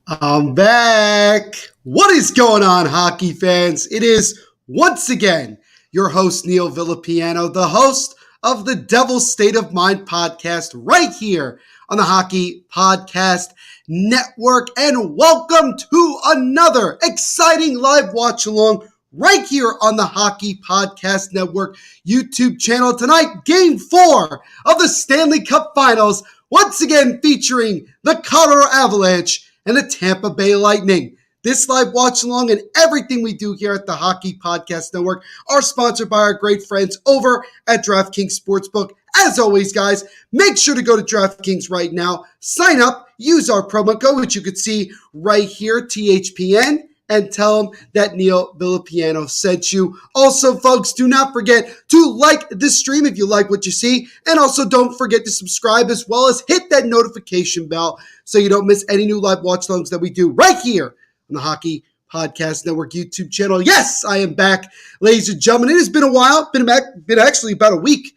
I'm back. What is going on, hockey fans? It is once again your host, Neil Villapiano, the host of the Devil's State of Mind podcast right here on the Hockey Podcast Network. And welcome to another exciting live watch along right here on the Hockey Podcast Network YouTube channel. Tonight, Game 4 of the Stanley Cup Finals, once again featuring the Colorado Avalanche and the Tampa Bay Lightning. This live watch along and everything we do here at the Hockey Podcast Network are sponsored by our great friends over at DraftKings Sportsbook. As always, guys, make sure to go to DraftKings right now, sign up, use our promo code, which you can see right here, THPN, and tell them that Neil Villapiano sent you. Also, folks, do not forget to like this stream if you like what you see, and also don't forget to subscribe as well as hit that notification bell so you don't miss any new live watch-alongs that we do right here on the Hockey Podcast Network YouTube channel. Yes, I am back, ladies and gentlemen. It has been a while. Been actually about a week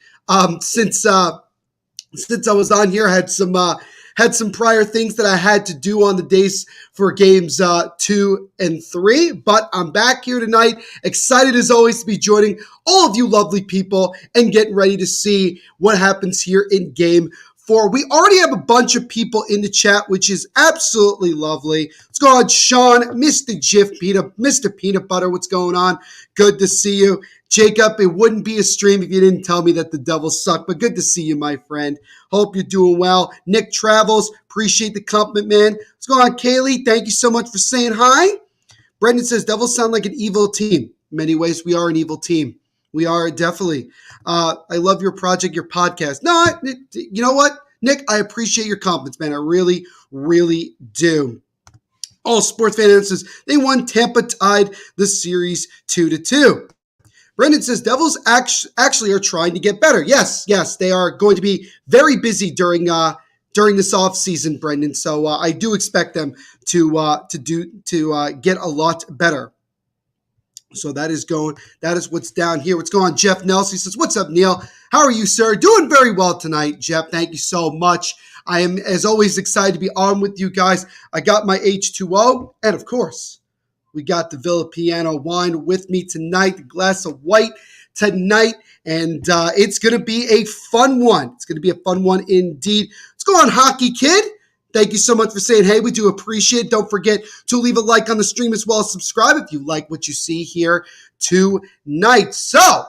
since I was on here. I had some prior things that I had to do on the days for games 2 and 3, but I'm back here tonight, excited as always to be joining all of you lovely people and getting ready to see what happens here in Game 4. We already have a bunch of people in the chat, which is absolutely lovely. Let's go on, Sean, Mr. Mr. Peanut Butter, what's going on? Good to see you. Jacob, it wouldn't be a stream if you didn't tell me that the Devils suck, but good to see you, my friend. Hope you're doing well. Nick Travels, appreciate the compliment, man. Let's go on, Kaylee. Thank you so much for saying hi. Brendan says, Devils sound like an evil team. In many ways, we are an evil team. We are, definitely. I love your project, your podcast. No, you know what, Nick? I appreciate your compliments, man. I really, really do. All sports fan answers, they won. Tampa tied the series 2-2. Brendan says, Devils actually are trying to get better. Yes, they are going to be very busy during this offseason, Brendan. So I do expect them to get a lot better. So that is what's down here. What's going on? Jeff Nelson says, what's up, Neil? How are you, sir? Doing very well tonight, Jeff. Thank you so much. I am, as always, excited to be on with you guys. I got my H2O, and of course, we got the Villapiano wine with me tonight, the glass of white tonight, and it's going to be a fun one. It's going to be a fun one indeed. Let's go on, Hockey Kid. Thank you so much for saying hey. We do appreciate it. Don't forget to leave a like on the stream as well as subscribe if you like what you see here tonight. So,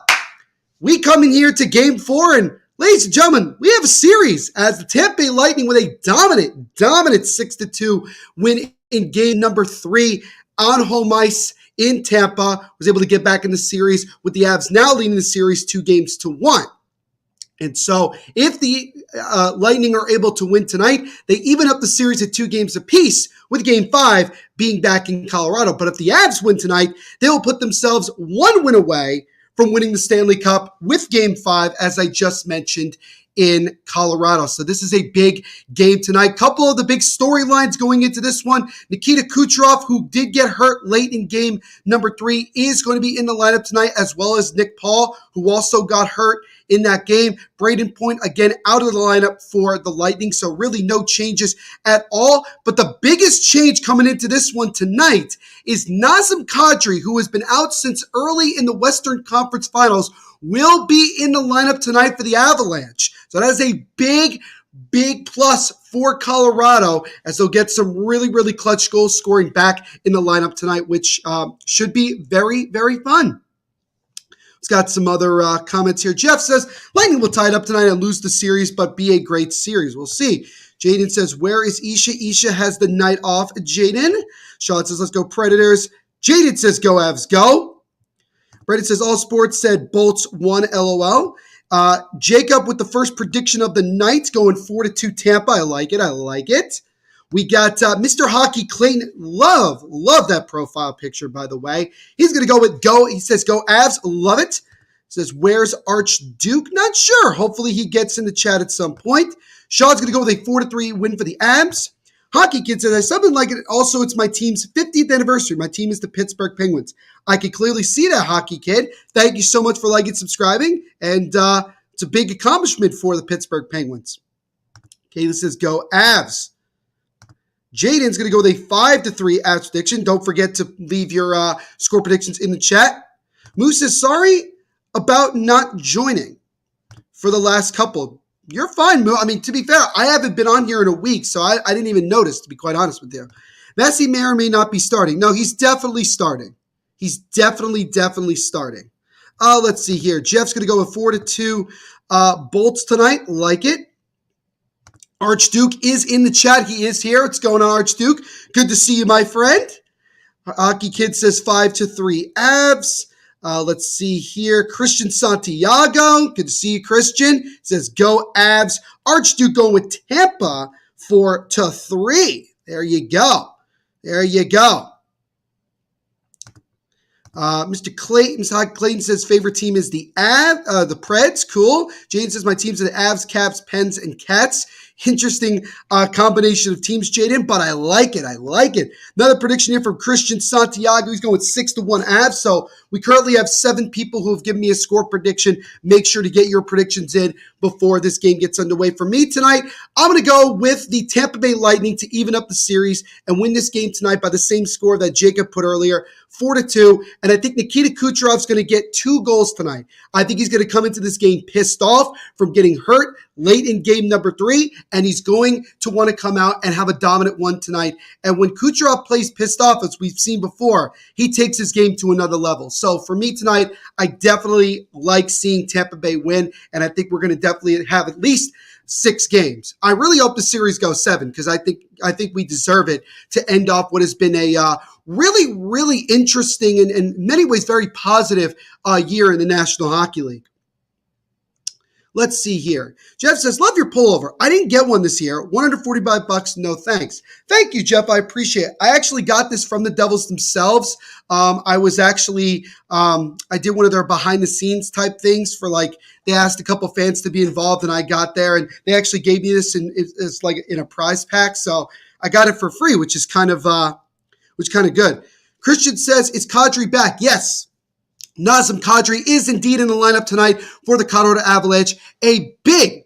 we come in here to Game 4, and ladies and gentlemen, we have a series as the Tampa Bay Lightning with a dominant 6-2 win in Game number 3 on home ice in Tampa, was able to get back in the series with the Avs now leading the series 2-1. And so if the Lightning are able to win tonight, they even up the series at 2 games apiece, with Game 5 being back in Colorado. But if the Avs win tonight, they will put themselves 1 win away from winning the Stanley Cup with Game 5, as I just mentioned, in Colorado. So this is a big game tonight. Couple of the big storylines going into this one. Nikita Kucherov, who did get hurt late in game number 3, is going to be in the lineup tonight, as well as Nick Paul, who also got hurt in that game. Braden Point, again, out of the lineup for the Lightning, so really no changes at all. But the biggest change coming into this one tonight is Nazem Kadri, who has been out since early in the Western Conference Finals, will be in the lineup tonight for the Avalanche. So that is a big plus for Colorado, as they'll get some really, really clutch goals scoring back in the lineup tonight, which should be very, very fun. It's got some other comments here. Jeff says, Lightning will tie it up tonight and lose the series, but be a great series. We'll see. Jaden says, where is Isha? Isha has the night off. Jaden. Sean says, let's go Predators. Jaden says, go Avs, go. Reddit says, all sports said Bolts 1, LOL. Jacob with the first prediction of the night, going 4-2 Tampa. I like it. We got Mr. Hockey Clayton. Love that profile picture, by the way. He's going to go with go. He says, go Avs. Love it. Says, where's Archduke? Not sure. Hopefully he gets in the chat at some point. Sean's going to go with a 4-3 win for the Avs. Hockey Kid says, something like it. Also, it's my team's 50th anniversary. My team is the Pittsburgh Penguins. I can clearly see that, Hockey Kid. Thank you so much for liking and subscribing. And it's a big accomplishment for the Pittsburgh Penguins. Kayla says, go Avs. Jaden's going to go with a 5-3 Avs prediction. Don't forget to leave your score predictions in the chat. Moose says, sorry about not joining for the last couple. You're fine, Moose. I mean, to be fair, I haven't been on here in a week, so I didn't even notice, to be quite honest with you. Messi may or may not be starting. No, he's definitely starting. He's definitely starting. Let's see here. Jeff's going to go with 4-2 Bolts tonight. Like it. Archduke is in the chat. He is here. What's going on, Archduke? Good to see you, my friend. Hockey Kid says 5-3 Avs. Let's see here. Christian Santiago. Good to see you, Christian. Says go Avs. Archduke going with Tampa 4-3. There you go. There you go. Mr. Clayton says favorite team is the Preds. Cool. Jaden says my teams are the Avs, Caps, Pens, and Cats. Interesting combination of teams, Jaden, but I like it. I like it. Another prediction here from Christian Santiago. He's going with 6-1 Avs. So we currently have 7 people who have given me a score prediction. Make sure to get your predictions in before this game gets underway. For me tonight, I'm going to go with the Tampa Bay Lightning to even up the series and win this game tonight by the same score that Jacob put earlier, 4-2. And I think Nikita Kucherov's going to get 2 goals tonight. I think he's going to come into this game pissed off from getting hurt late in game number 3, and he's going to want to come out and have a dominant one tonight. And when Kucherov plays pissed off, as we've seen before, he takes his game to another level. So for me tonight, I definitely like seeing Tampa Bay win, and I think we're going to definitely have at least 6 games. I really hope the series goes 7 because I think we deserve it to end off what has been a really interesting and in many ways very positive year in the National Hockey League. Let's see here. Jeff says, love your pullover. I didn't get one this year. $145, no thanks. Thank you, Jeff. I appreciate it. I actually got this from the Devils themselves. I was actually, I did one of their behind the scenes type things for they asked a couple fans to be involved and I got there and they actually gave me this and it's like in a prize pack. So I got it for free, which is kind of good. Christian says, is Kadri back? Yes. Nazem Kadri is indeed in the lineup tonight for the Colorado Avalanche. A big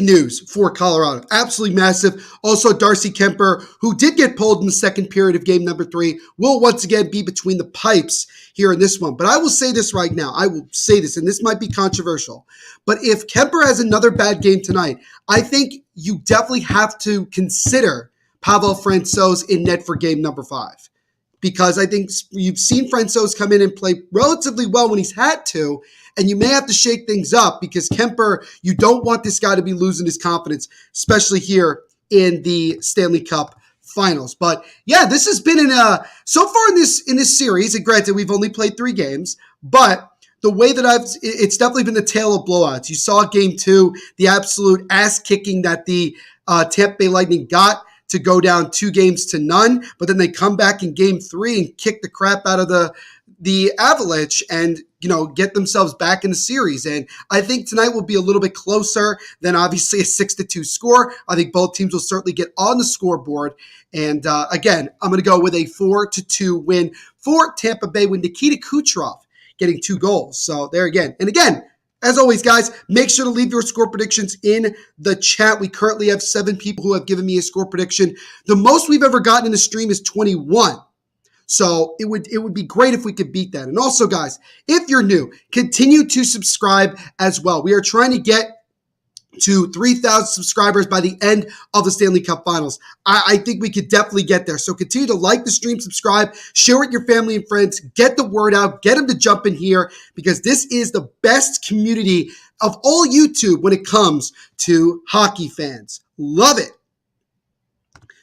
news for Colorado. Absolutely massive. Also, Darcy Kemper, who did get pulled in the second period of game number 3, will once again be between the pipes here in this one. But I will say this right now. I will say this, and this might be controversial. But if Kemper has another bad game tonight, I think you definitely have to consider Pavel Francouz in net for game number 5. Because I think you've seen Francouz come in and play relatively well when he's had to, and you may have to shake things up because Kemper, you don't want this guy to be losing his confidence, especially here in the Stanley Cup Finals. But yeah, this has been so far in this series, and granted we've only played 3 games, but the way that it's definitely been the tale of blowouts. You saw game 2, the absolute ass kicking that the Tampa Bay Lightning got to go down 2-0, but then they come back in game 3 and kick the crap out of the Avalanche and, get themselves back in the series. And I think tonight will be a little bit closer than obviously a 6-2 score. I think both teams will certainly get on the scoreboard. And again, I'm going to go with a 4-2 win for Tampa Bay with Nikita Kucherov getting 2 goals. So there again. And again, as always, guys, make sure to leave your score predictions in the chat. We currently have 7 people who have given me a score prediction. The most we've ever gotten in the stream is 21. So it would be great if we could beat that. And also, guys, if you're new, continue to subscribe as well. We are trying to get to 3,000 subscribers by the end of the Stanley Cup Finals. I think we could definitely get there. So continue to like the stream, subscribe, share with your family and friends, get the word out, get them to jump in here because this is the best community of all YouTube when it comes to hockey fans. Love it.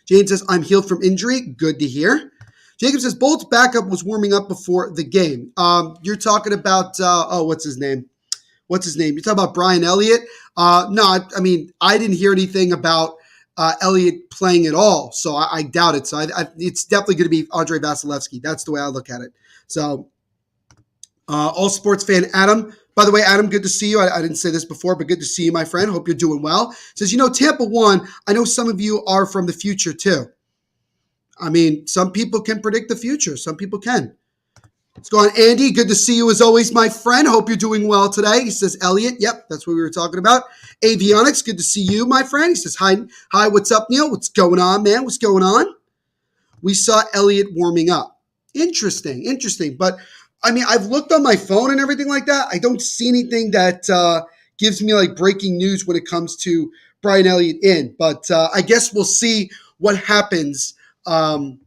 Jane says, I'm healed from injury. Good to hear. Jacob says, Bolt's backup was warming up before the game. You're talking about, what's his name? You're talking about Brian Elliott? No, I mean, I didn't hear anything about Elliott playing at all, so I doubt it. So it's definitely going to be Andrei Vasilevsky. That's the way I look at it. So, all sports fan Adam. By the way, Adam, good to see you. I didn't say this before, but good to see you, my friend. Hope you're doing well. Says, Tampa won. I know some of you are from the future, too. I mean, some people can predict the future. Some people can. What's going on, Andy? Good to see you as always, my friend. Hope you're doing well today. He says, Elliot. Yep, that's what we were talking about. Avionics, good to see you, my friend. He says, hi, what's up, Neil? What's going on, man? What's going on? We saw Elliot warming up. Interesting. But, I mean, I've looked on my phone and everything like that. I don't see anything that gives me, like, breaking news when it comes to Brian Elliott in. But I guess we'll see what happens once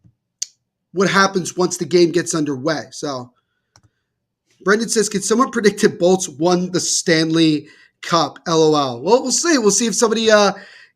the game gets underway. So Brendan says, can someone predict if Bolts won the Stanley Cup? LOL. Well, we'll see. We'll see if somebody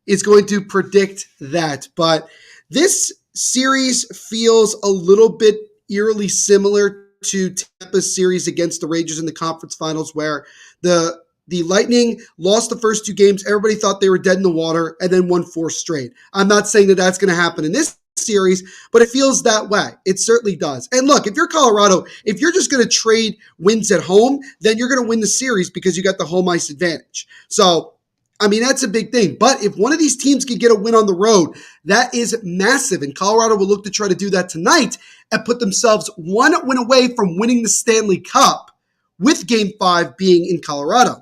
is going to predict that. But this series feels a little bit eerily similar to Tampa's series against the Rangers in the conference finals, where the Lightning lost the first two games. Everybody thought they were dead in the water and then won 4 straight. I'm not saying that that's going to happen in this series, but it feels that way. It certainly does. And look, if you're Colorado, if you're just going to trade wins at home, then you're going to win the series because you got the home ice advantage. So, I mean, that's a big thing. But if one of these teams can get a win on the road, that is massive. And Colorado will look to try to do that tonight and put themselves one win away from winning the Stanley Cup, with Game 5 being in Colorado.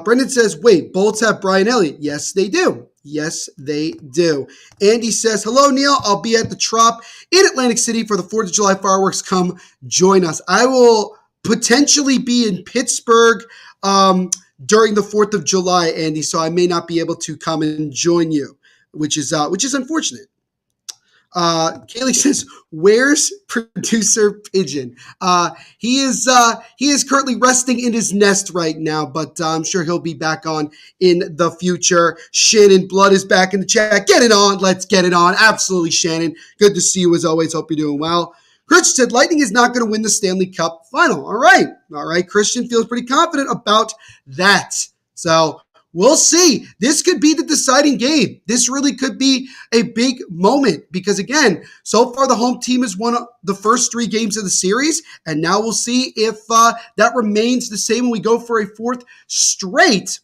Brendan says, wait, Bolts have Brian Elliott. Yes, they do. Yes, they do. Andy says, hello, Neil. I'll be at the Trop in Atlantic City for the 4th of July fireworks. Come join us. I will potentially be in Pittsburgh during the 4th of July, Andy, so I may not be able to come and join you, which is unfortunate. Kaylee says, where's producer Pigeon? He is currently resting in his nest right now, but I'm sure he'll be back on in the future. Shannon Blood is back in the chat. Get it on. Let's get it on. Absolutely, Shannon. Good to see you as always. Hope you're doing well. Christian said, Lightning is not going to win the Stanley Cup final. All right. Christian feels pretty confident about that. So we'll see. This could be the deciding game. This really could be a big moment because, again, so far the home team has won the first 3 games of the series, and now we'll see if that remains the same when we go for a 4th straight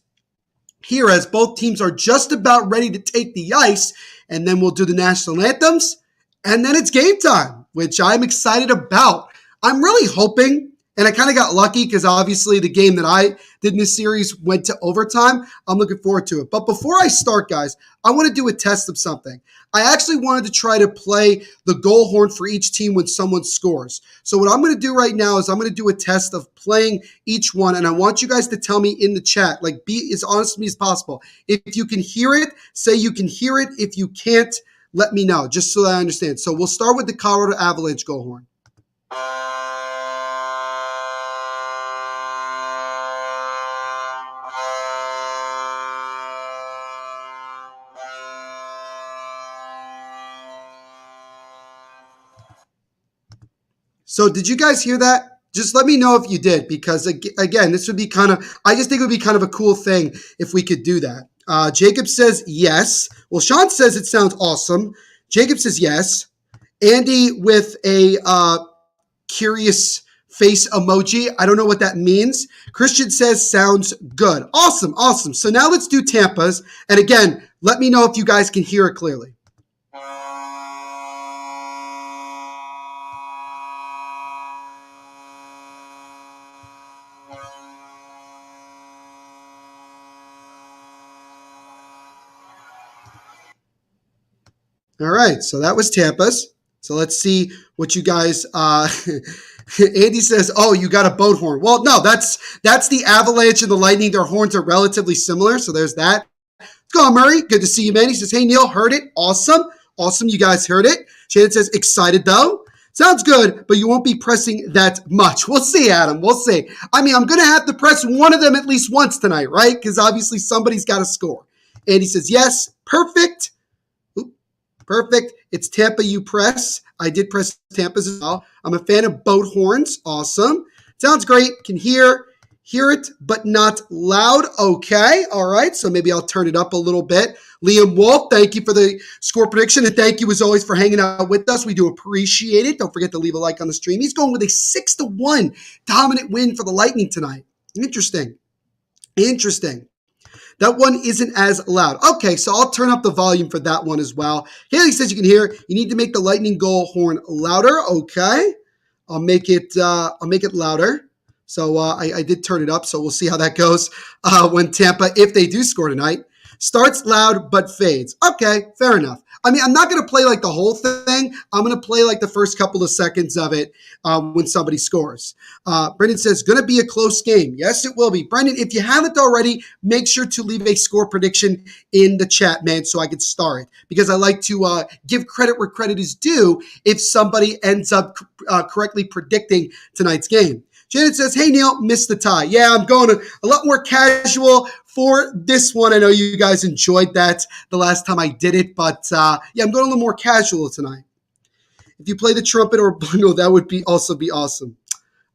here, as both teams are just about ready to take the ice, and then we'll do the national anthems, and then it's game time, which I'm excited about. I'm really hoping, and I kind of got lucky because obviously the game that I did in this series went to overtime. I'm looking forward to it. But before I start, guys, I want to do a test of something. I actually wanted to try to play the goal horn for each team when someone scores. So what I'm going to do right now is I'm going to do a test of playing each one, and I want you guys to tell me in the chat, like, be as honest with me as possible. If you can hear it, say you can hear it. If you can't, let me know, just so that I understand. So we'll start with the Colorado Avalanche goal horn. So did you guys hear that? Just let me know if you did, because again, this would be I just think it would be kind of a cool thing if we could do that. Jacob says yes. Well, Sean says it sounds awesome. Jacob says yes. Andy with a curious face emoji. I don't know what that means. Christian says sounds good. Awesome. So now let's do Tampa's. And again, let me know if you guys can hear it clearly. All right, so that was Tampa's. So let's see what you guys. Andy says, "Oh, you got a boat horn." Well, no, that's the Avalanche and the Lightning. Their horns are relatively similar, so there's that. Let's go on, Murray. Good to see you, man. He says, "Hey, Neil, heard it. Awesome. You guys heard it." Shannon says, "Excited though." Sounds good, but you won't be pressing that much. We'll see, Adam. We'll see. I mean, I'm going to have to press one of them at least once tonight, right? Because obviously somebody's got to score. Andy says, yes, perfect. Perfect. It's Tampa you press. I did press Tampa's as well. I'm a fan of boat horns. Awesome. Sounds great. Can hear it, but not loud. Okay. All right. So maybe I'll turn it up a little bit. Liam Wolf, thank you for the score prediction. And thank you as always for hanging out with us. We do appreciate it. Don't forget to leave a like on the stream. He's going with a 6-1 dominant win for the Lightning tonight. Interesting. That one isn't as loud. Okay, so I'll turn up the volume for that one as well. Haley says you can hear. You need to make the lightning goal horn louder. Okay, I'll make it louder. So I did turn it up. So we'll see how that goes when Tampa, if they do score tonight, starts loud but fades. Okay, fair enough. I mean, I'm not going to play like the whole thing. I'm going to play like the first couple of seconds of it when somebody scores. Brendan says, going to be a close game. Yes, it will be. Brendan, if you haven't already, make sure to leave a score prediction in the chat, man, so I can star it. Because I like to give credit where credit is due if somebody ends up correctly predicting tonight's game. Janet says, hey, Neil, missed the tie. Yeah, I'm going a lot more casual for this one. I know you guys enjoyed that the last time I did it, but yeah, I'm going a little more casual tonight. If you play the trumpet or bundle, that would also be awesome.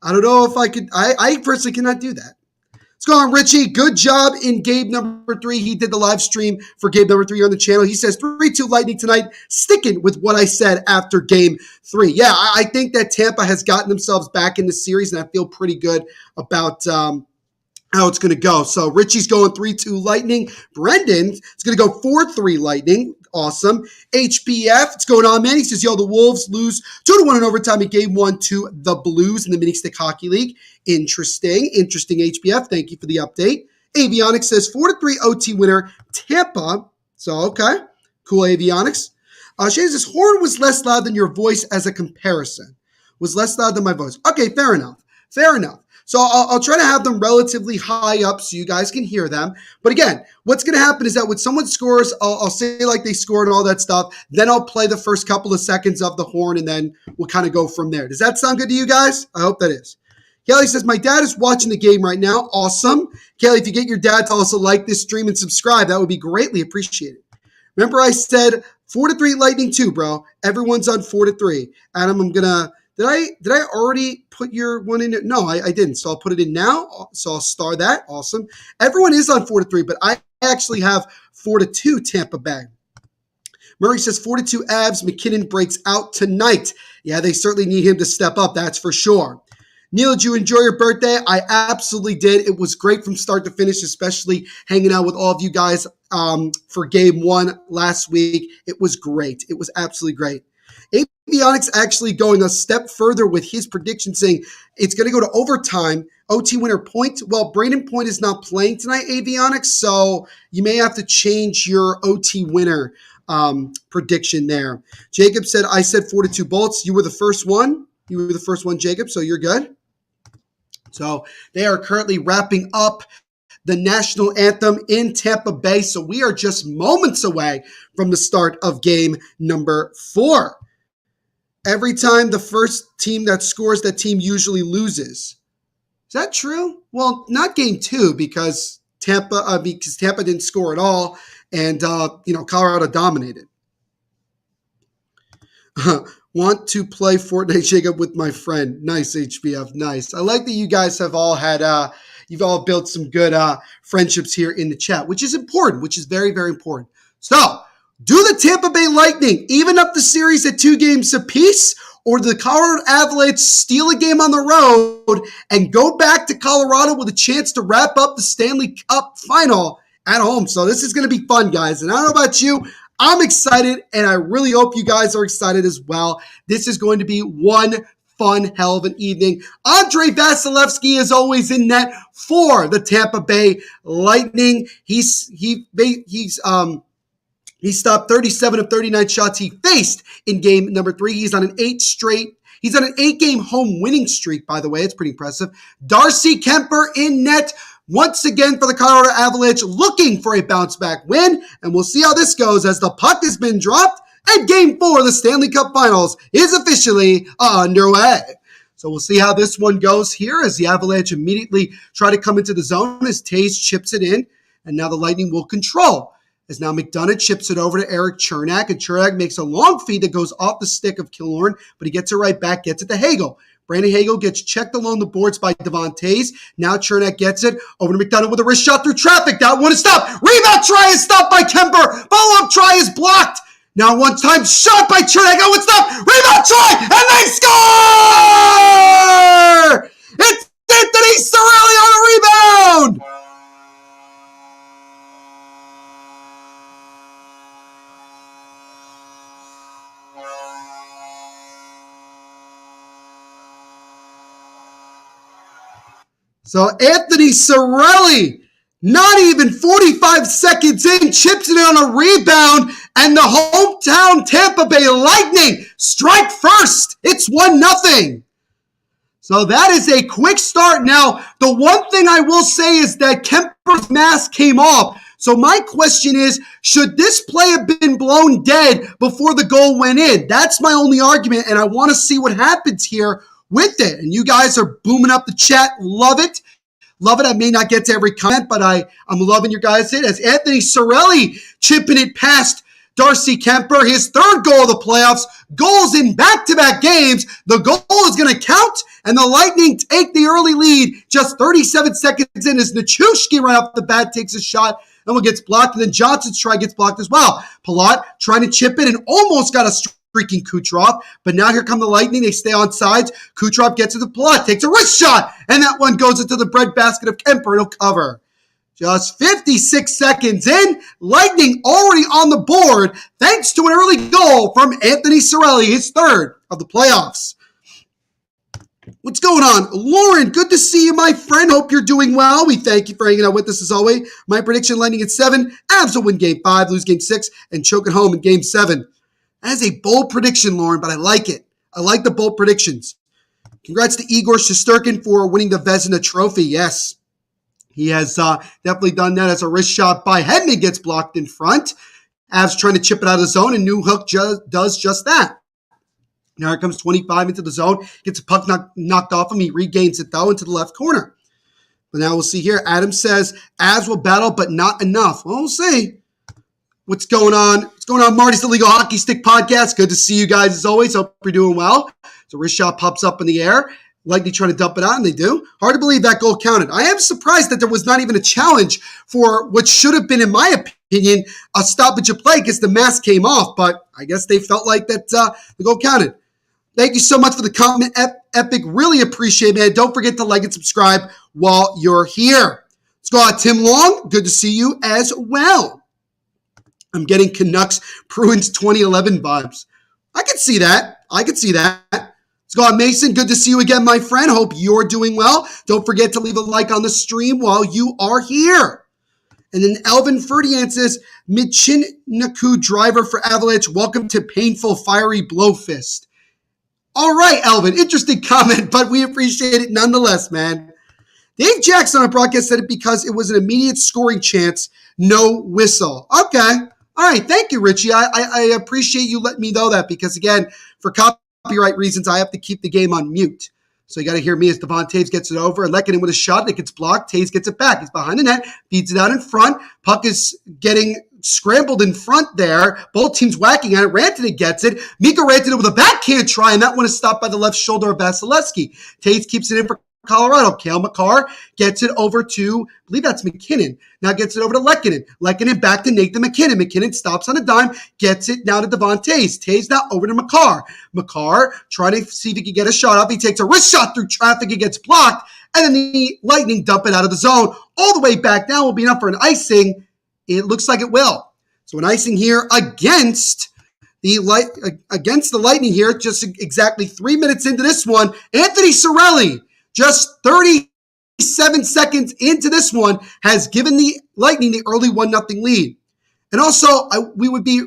I don't know if I could. I personally cannot do that. Let's go on, Richie. Good job in game number 3. He did the live stream for game number 3 on the channel. He says 3-2 Lightning tonight, sticking with what I said after game 3. Yeah, I think that Tampa has gotten themselves back in the series, and I feel pretty good about how it's going to go. So Richie's going 3-2 Lightning. Brendan is going to go 4-3 Lightning. Awesome. HBF, it's going on, man. He says, yo, the Wolves lose 2-1 in overtime in game 1 to the Blues in the Mini Stick Hockey League. Interesting, HBF. Thank you for the update. Avionics says 4-3 OT winner, Tampa. So, okay. Cool, Avionics. Shane says, horn was less loud than your voice as a comparison. Was less loud than my voice. Okay, fair enough. So I'll try to have them relatively high up so you guys can hear them. But again, what's going to happen is that when someone scores, I'll say like they scored and all that stuff. Then I'll play the first couple of seconds of the horn, and then we'll kind of go from there. Does that sound good to you guys? I hope that is. Kelly says, my dad is watching the game right now. Awesome. Kelly, if you get your dad to also like this stream and subscribe, that would be greatly appreciated. Remember I said 4-3 Lightning too, bro. Everyone's on 4-3. Adam, I'm going to... Did I already put your one in? No, I didn't. So I'll put it in now. So I'll star that. Awesome. Everyone is on 4-3, but I actually have 4-2 Tampa Bay. Murray says 4-2 Avs. McKinnon breaks out tonight. Yeah, they certainly need him to step up. That's for sure. Neil, did you enjoy your birthday? I absolutely did. It was great from start to finish, especially hanging out with all of you guys for game 1 last week. It was great. It was absolutely great. Avionics actually going a step further with his prediction, saying it's going to go to overtime. OT winner Point. Well, Braden Point is not playing tonight, Avionics, so you may have to change your OT winner prediction there. Jacob said, I said 4-2 Bolts. You were the first one. Jacob, so you're good. So they are currently wrapping up the national anthem in Tampa Bay, so we are just moments away from the start of game number 4. Every time the first team that scores, that team usually loses. Is that true? Well, not game 2 because Tampa didn't score at all, and Colorado dominated. Want to play Fortnite Jacob with my friend. Nice, HBF. Nice. I like that you guys have all had you've all built some good friendships here in the chat, which is important, which is very, very important. So, do the Tampa Bay Lightning even up the series at 2 games apiece, or do the Colorado Avalanche steal a game on the road and go back to Colorado with a chance to wrap up the Stanley Cup Final at home? So this is going to be fun, guys. And I don't know about you, I'm excited, and I really hope you guys are excited as well. This is going to be one fun hell of an evening. Andrei Vasilevsky is always in net for the Tampa Bay Lightning. He stopped 37 of 39 shots he faced in game number 3. He's on an 8-game home winning streak, by the way. It's pretty impressive. Darcy Kemper in net once again for the Colorado Avalanche, looking for a bounce-back win. And we'll see how this goes as the puck has been dropped and game 4 of the Stanley Cup Finals is officially underway. So we'll see how this one goes here as the Avalanche immediately try to come into the zone as Taves chips it in. And now the Lightning will control. As now McDonough chips it over to Eric Chernak, and Chernak makes a long feed that goes off the stick of Killorn, but he gets it right back, gets it to Hagel. Brandon Hagel gets checked along the boards by Devon Taves. Now Chernak gets it over to McDonough with a wrist shot through traffic. That one is stopped. Rebound try is stopped by Kemper. Follow-up try is blocked. Now one-time shot by Chernak. Oh, it's stopped. Rebound try, and they score! It's Anthony Cirelli on a rebound! So Anthony Cirelli, not even 45 seconds in, chips it on a rebound, and the hometown Tampa Bay Lightning strike first. It's 1-0. So that is a quick start. Now, the one thing I will say is that Kemper's mask came off. So my question is, should this play have been blown dead before the goal went in? That's my only argument, and I want to see what happens here with it. And you guys are booming up the chat. Love it. Love it. I may not get to every comment, but I'm loving your guys' hit. As Anthony Cirelli chipping it past Darcy Kemper, his third goal of the playoffs, goals in back-to-back games. The goal is going to count, and the Lightning take the early lead just 37 seconds in as Nichushkin right off the bat takes a shot, and one gets blocked, and then Johnson's try gets blocked as well. Palat trying to chip it and almost got a freaking Kucherov, but now here come the Lightning. They stay on sides. Kucherov gets to the Palat, takes a wrist shot, and that one goes into the breadbasket of Kemper, and he'll cover. Just 56 seconds in, Lightning already on the board thanks to an early goal from Anthony Cirelli, his third of the playoffs. What's going on? Lauren, good to see you, my friend. Hope you're doing well. We thank you for hanging out with us as always. My prediction, Lightning at 7. Avs will win Game 5, lose Game 6, and choke at home in Game 7. That is a bold prediction, Lauren, but I like it. I like the bold predictions. Congrats to Igor Shesterkin for winning the Vezina Trophy. Yes. He has definitely done that as a wrist shot by Hedman gets blocked in front. Avs trying to chip it out of the zone, and Newhook does just that. Now here comes 25 into the zone. Gets a puck knocked off him. He regains it, though, into the left corner. But now we'll see here. Adam says, Avs will battle, but not enough. Well, we'll see. What's going on? What's going on, Marty's Illegal Hockey Stick Podcast? Good to see you guys as always. Hope you're doing well. So wrist shot pops up in the air. Likely trying to dump it out, and they do. Hard to believe that goal counted. I am surprised that there was not even a challenge for what should have been, in my opinion, a stoppage of play because the mask came off, but I guess they felt like that the goal counted. Thank you so much for the comment, Epic. Really appreciate it, man. Don't forget to like and subscribe while you're here. Let's go out, Tim Long. Good to see you as well. I'm getting Canucks Bruins 2011 vibes. I can see that. Let's go on, Mason. Good to see you again, my friend. Hope you're doing well. Don't forget to leave a like on the stream while you are here. And then Elvin Ferdian says, Michinaku driver for Avalanche. Welcome to painful, fiery blowfist. All right, Elvin. Interesting comment, but we appreciate it nonetheless, man. Dave Jackson on our broadcast said it because it was an immediate scoring chance, no whistle. Okay. All right. Thank you, Richie. I appreciate you letting me know that because, again, for copyright reasons, I have to keep the game on mute. So you got to hear me as Devon Taves gets it over. Lehkonen with a shot that gets blocked. Taves gets it back. He's behind the net, feeds it out in front. Puck is getting scrambled in front there. Both teams whacking at it. Rantanen gets it. Mikko Rantanen with a backhand try, and that one is stopped by the left shoulder of Vasilevsky. Taves keeps it in for Colorado. Cale Makar gets it over to, I believe that's McKinnon. Now gets it over to Lehkonen. Lehkonen back to Nathan McKinnon. McKinnon stops on a dime, gets it now to Devon Taves. Taves now over to Makar. Makar trying to see if he can get a shot off. He takes a wrist shot through traffic. It gets blocked. And then the Lightning dump it out of the zone. All the way back down will be enough for an icing. It looks like it will. So an icing here against the Lightning here. Just exactly 3 minutes into this one. Anthony Cirelli, just 37 seconds into this one, has given the Lightning the early 1-0 lead. And also, we would be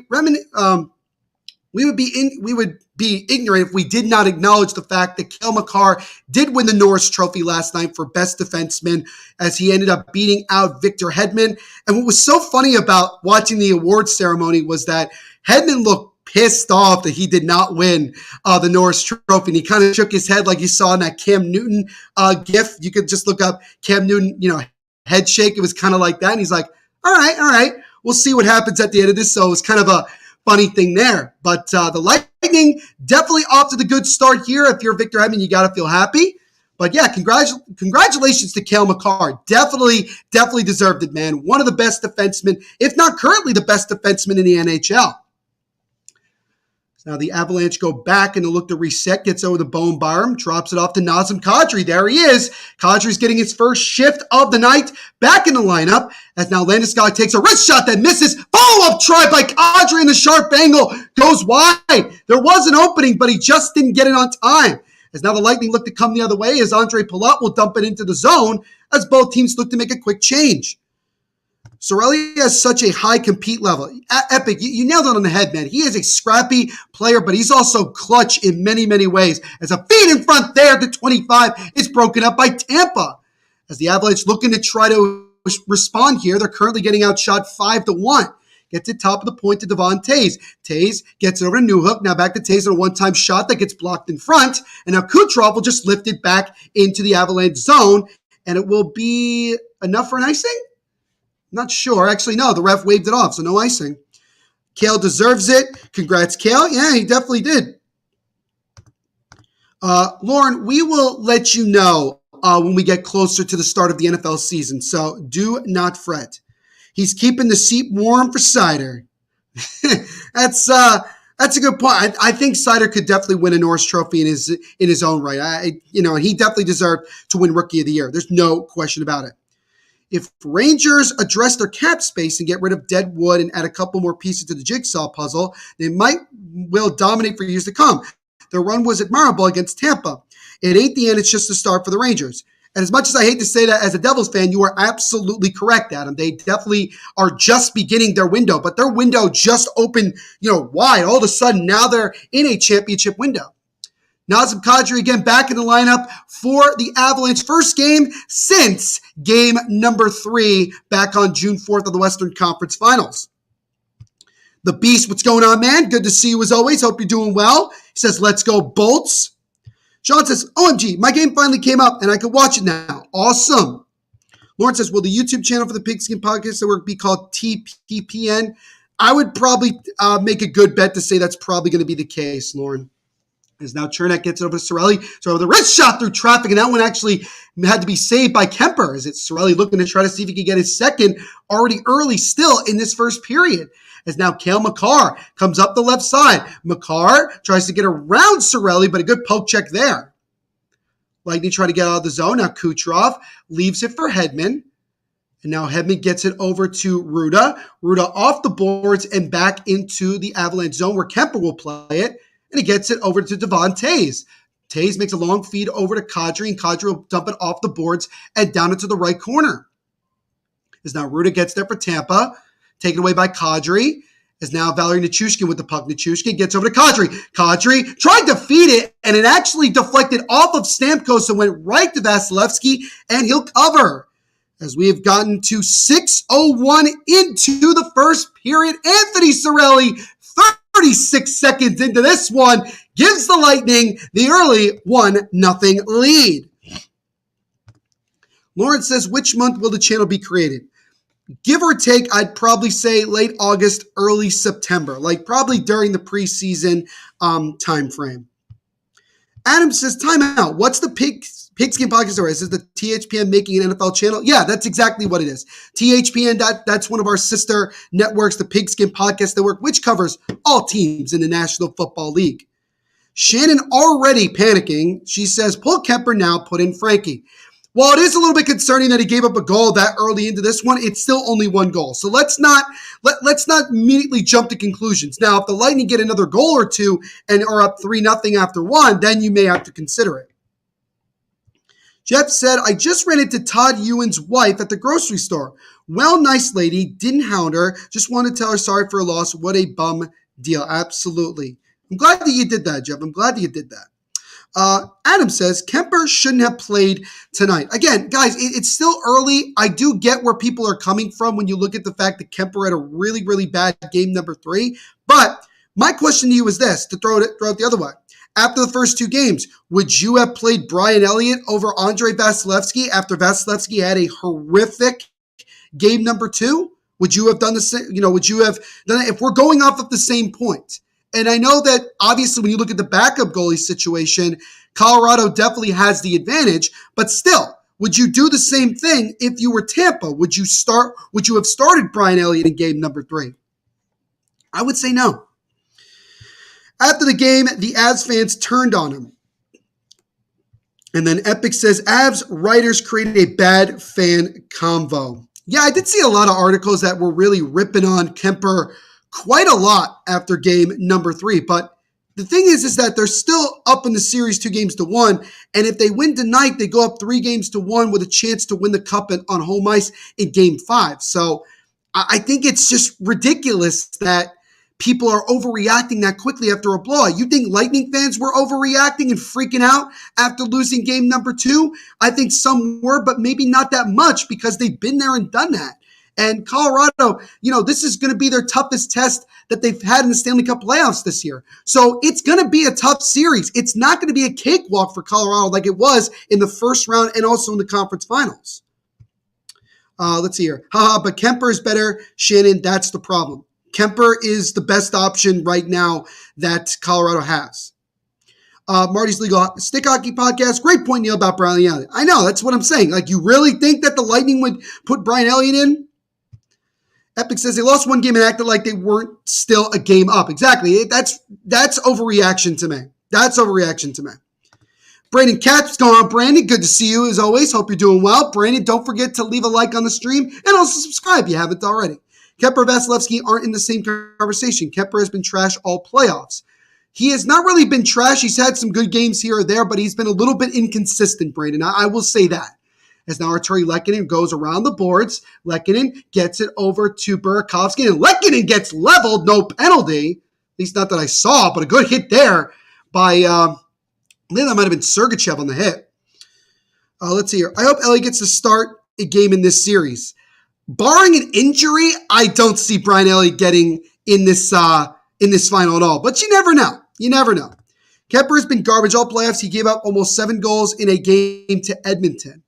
ignorant if we did not acknowledge the fact that Cale Makar did win the Norris Trophy last night for best defenseman as he ended up beating out Victor Hedman. And what was so funny about watching the awards ceremony was that Hedman looked pissed off that he did not win the Norris Trophy. And he kind of shook his head like you saw in that Cam Newton gif. You could just look up Cam Newton, head shake. It was kind of like that. And he's like, all right. We'll see what happens at the end of this. So it was kind of a funny thing there. But the Lightning definitely off to the good start here. If you're Victor Hedman, you got to feel happy. But yeah, congratulations to Cale Makar. Definitely deserved it, man. One of the best defensemen, if not currently the best defenseman in the NHL. Now the Avalanche go back and they look to reset, gets over the Bowen Byram, drops it off to Nazem Kadri. There he is. Kadri's getting his first shift of the night back in the lineup as now Landeskog takes a wrist shot that misses. Follow-up try by Kadri in the sharp angle. Goes wide. There was an opening, but he just didn't get it on time. as now the Lightning look to come the other way as Andre Palat will dump it into the zone as both teams look to make a quick change. Cirelli has such a high compete level. Epic, you nailed it on the head, man. He is a scrappy player, but he's also clutch in many, many ways. As a feed in front there to 25 is broken up by Tampa. As the Avalanche looking to try to respond here, they're currently getting outshot 5-1. Gets it top of the point to Devon Toews. Toews gets it over to Newhook. Now back to Toews on a one-time shot that gets blocked in front. And now Kucherov will just lift it back into the Avalanche zone. And it will be enough for an icing? Not sure. Actually, no. The ref waved it off, so no icing. Cale deserves it. Congrats, Cale. Yeah, he definitely did. Lauren, we will let you know when we get closer to the start of the NFL season, so do not fret. He's keeping the seat warm for Cider. That's a good point. I think Cider could definitely win a Norris Trophy in his own right. He definitely deserved to win Rookie of the Year. There's no question about it. If Rangers address their cap space and get rid of dead wood and add a couple more pieces to the jigsaw puzzle, they will dominate for years to come. Their run was admirable against Tampa. It ain't the end, it's just the start for the Rangers. And as much as I hate to say that as a Devils fan, you are absolutely correct, Adam. They definitely are just beginning their window, but their window just opened, wide. All of a sudden, now they're in a championship window. Nazem Kadri again back in the lineup for the Avalanche. First game since game number 3 back on June 4th of the Western Conference Finals. The Beast, what's going on, man? Good to see you as always. Hope you're doing well. He says, let's go Bolts. Sean says, OMG, my game finally came up and I can watch it now. Awesome. Lauren says, will the YouTube channel for the Pigskin Podcast Network be called TPPN? I would probably make a good bet to say that's probably going to be the case, Lauren. As now Chernak gets it over to Cirelli. So the wrist shot through traffic, and that one actually had to be saved by Kemper. As it's Cirelli looking to try to see if he can get his second already early still in this first period. As now Cale Makar comes up the left side. Makar tries to get around Cirelli, but a good poke check there. Lightning trying to get out of the zone. Now Kucherov leaves it for Hedman. And now Hedman gets it over to Ruda. Ruda off the boards and back into the Avalanche zone where Kemper will play it. And he gets it over to Devon Toews. Toews makes a long feed over to Kadri, and Kadri will dump it off the boards and down into the right corner. As now Ruda gets there for Tampa, taken away by Kadri. As now Valeri Nichushkin with the puck. Nichushkin gets over to Kadri. Kadri tried to feed it, and it actually deflected off of Stamkos and went right to Vasilevsky, and he'll cover. As we have gotten to 6:01 into the first period, Anthony Cirelli, 36 seconds into this one, gives the Lightning the early 1-0 lead. Lawrence says, which month will the channel be created? Give or take, I'd probably say late August, early September, like probably during the preseason time frame. Adam says, timeout. What's the Pigskin Podcast story? Is the THPN making an NFL channel? Yeah, that's exactly what it is. THPN, that's one of our sister networks, the Pigskin Podcast Network, which covers all teams in the National Football League. Shannon already panicking. She says, pull Kemper now, put in Frankie. While it is a little bit concerning that he gave up a goal that early into this one, it's still only one goal. So let's not immediately jump to conclusions. Now, if the Lightning get another goal or two and are up 3-0 after one, then you may have to consider it. Jeff said, I just ran into Todd Ewan's wife at the grocery store. Well, nice lady, didn't hound her, just wanted to tell her sorry for her loss. What a bum deal. Absolutely. I'm glad that you did that, Jeff. I'm glad that you did that. Adam says, Kemper shouldn't have played tonight. Again, guys, it's still early. I do get where people are coming from when you look at the fact that Kemper had a really, really bad game number 3. But my question to you is this, to throw it the other way. After the first 2 games, would you have played Brian Elliott over Andre Vasilevsky after Vasilevsky had a horrific game number 2? Would you have done the same? Would you have done it if we're going off of the same point? And I know that obviously when you look at the backup goalie situation, Colorado definitely has the advantage, but still, would you do the same thing if you were Tampa? Would you have started Brian Elliott in game number 3? I would say no. After the game, the Avs fans turned on him. And then Epic says, Avs writers created a bad fan convo. Yeah, I did see a lot of articles that were really ripping on Kemper quite a lot after game number 3. But the thing is that they're still up in the series 2-1. And if they win tonight, they go up 3-1 with a chance to win the cup on home ice in game 5. So I think it's just ridiculous that people are overreacting that quickly after a blowout. You think Lightning fans were overreacting and freaking out after losing game number 2? I think some were, but maybe not that much because they've been there and done that. And Colorado, this is going to be their toughest test that they've had in the Stanley Cup playoffs this year. So it's going to be a tough series. It's not going to be a cakewalk for Colorado like it was in the first round and also in the conference finals. Let's see here. But Kemper is better. Shannon, that's the problem. Kemper is the best option right now that Colorado has. Marty's Legal Stick Hockey Podcast. Great point, Neil, about Brian Elliott. I know, that's what I'm saying. Like, you really think that the Lightning would put Brian Elliott in? Epic says they lost one game and acted like they weren't still a game up. Exactly. That's overreaction to me. That's overreaction to me. Brandon Katz, what's going on, Brandon? Good to see you as always. Hope you're doing well. Brandon, don't forget to leave a like on the stream and also subscribe if you haven't already. Kemper and Vasilevsky aren't in the same conversation. Kemper has been trash all playoffs. He has not really been trash. He's had some good games here or there, but he's been a little bit inconsistent, Brandon. I will say that. As now Arturi Lehkonen goes around the boards. Lehkonen gets it over to Burakovsky, and Lehkonen gets leveled, no penalty. At least not that I saw, but a good hit there by, I think that might have been Sergachev on the hit. Let's see here. I hope Ellie gets to start a game in this series. Barring an injury, I don't see Brian Elliott getting in this final at all. But you never know. You never know. Kemper has been garbage all playoffs. He gave up almost 7 goals in a game to Edmonton.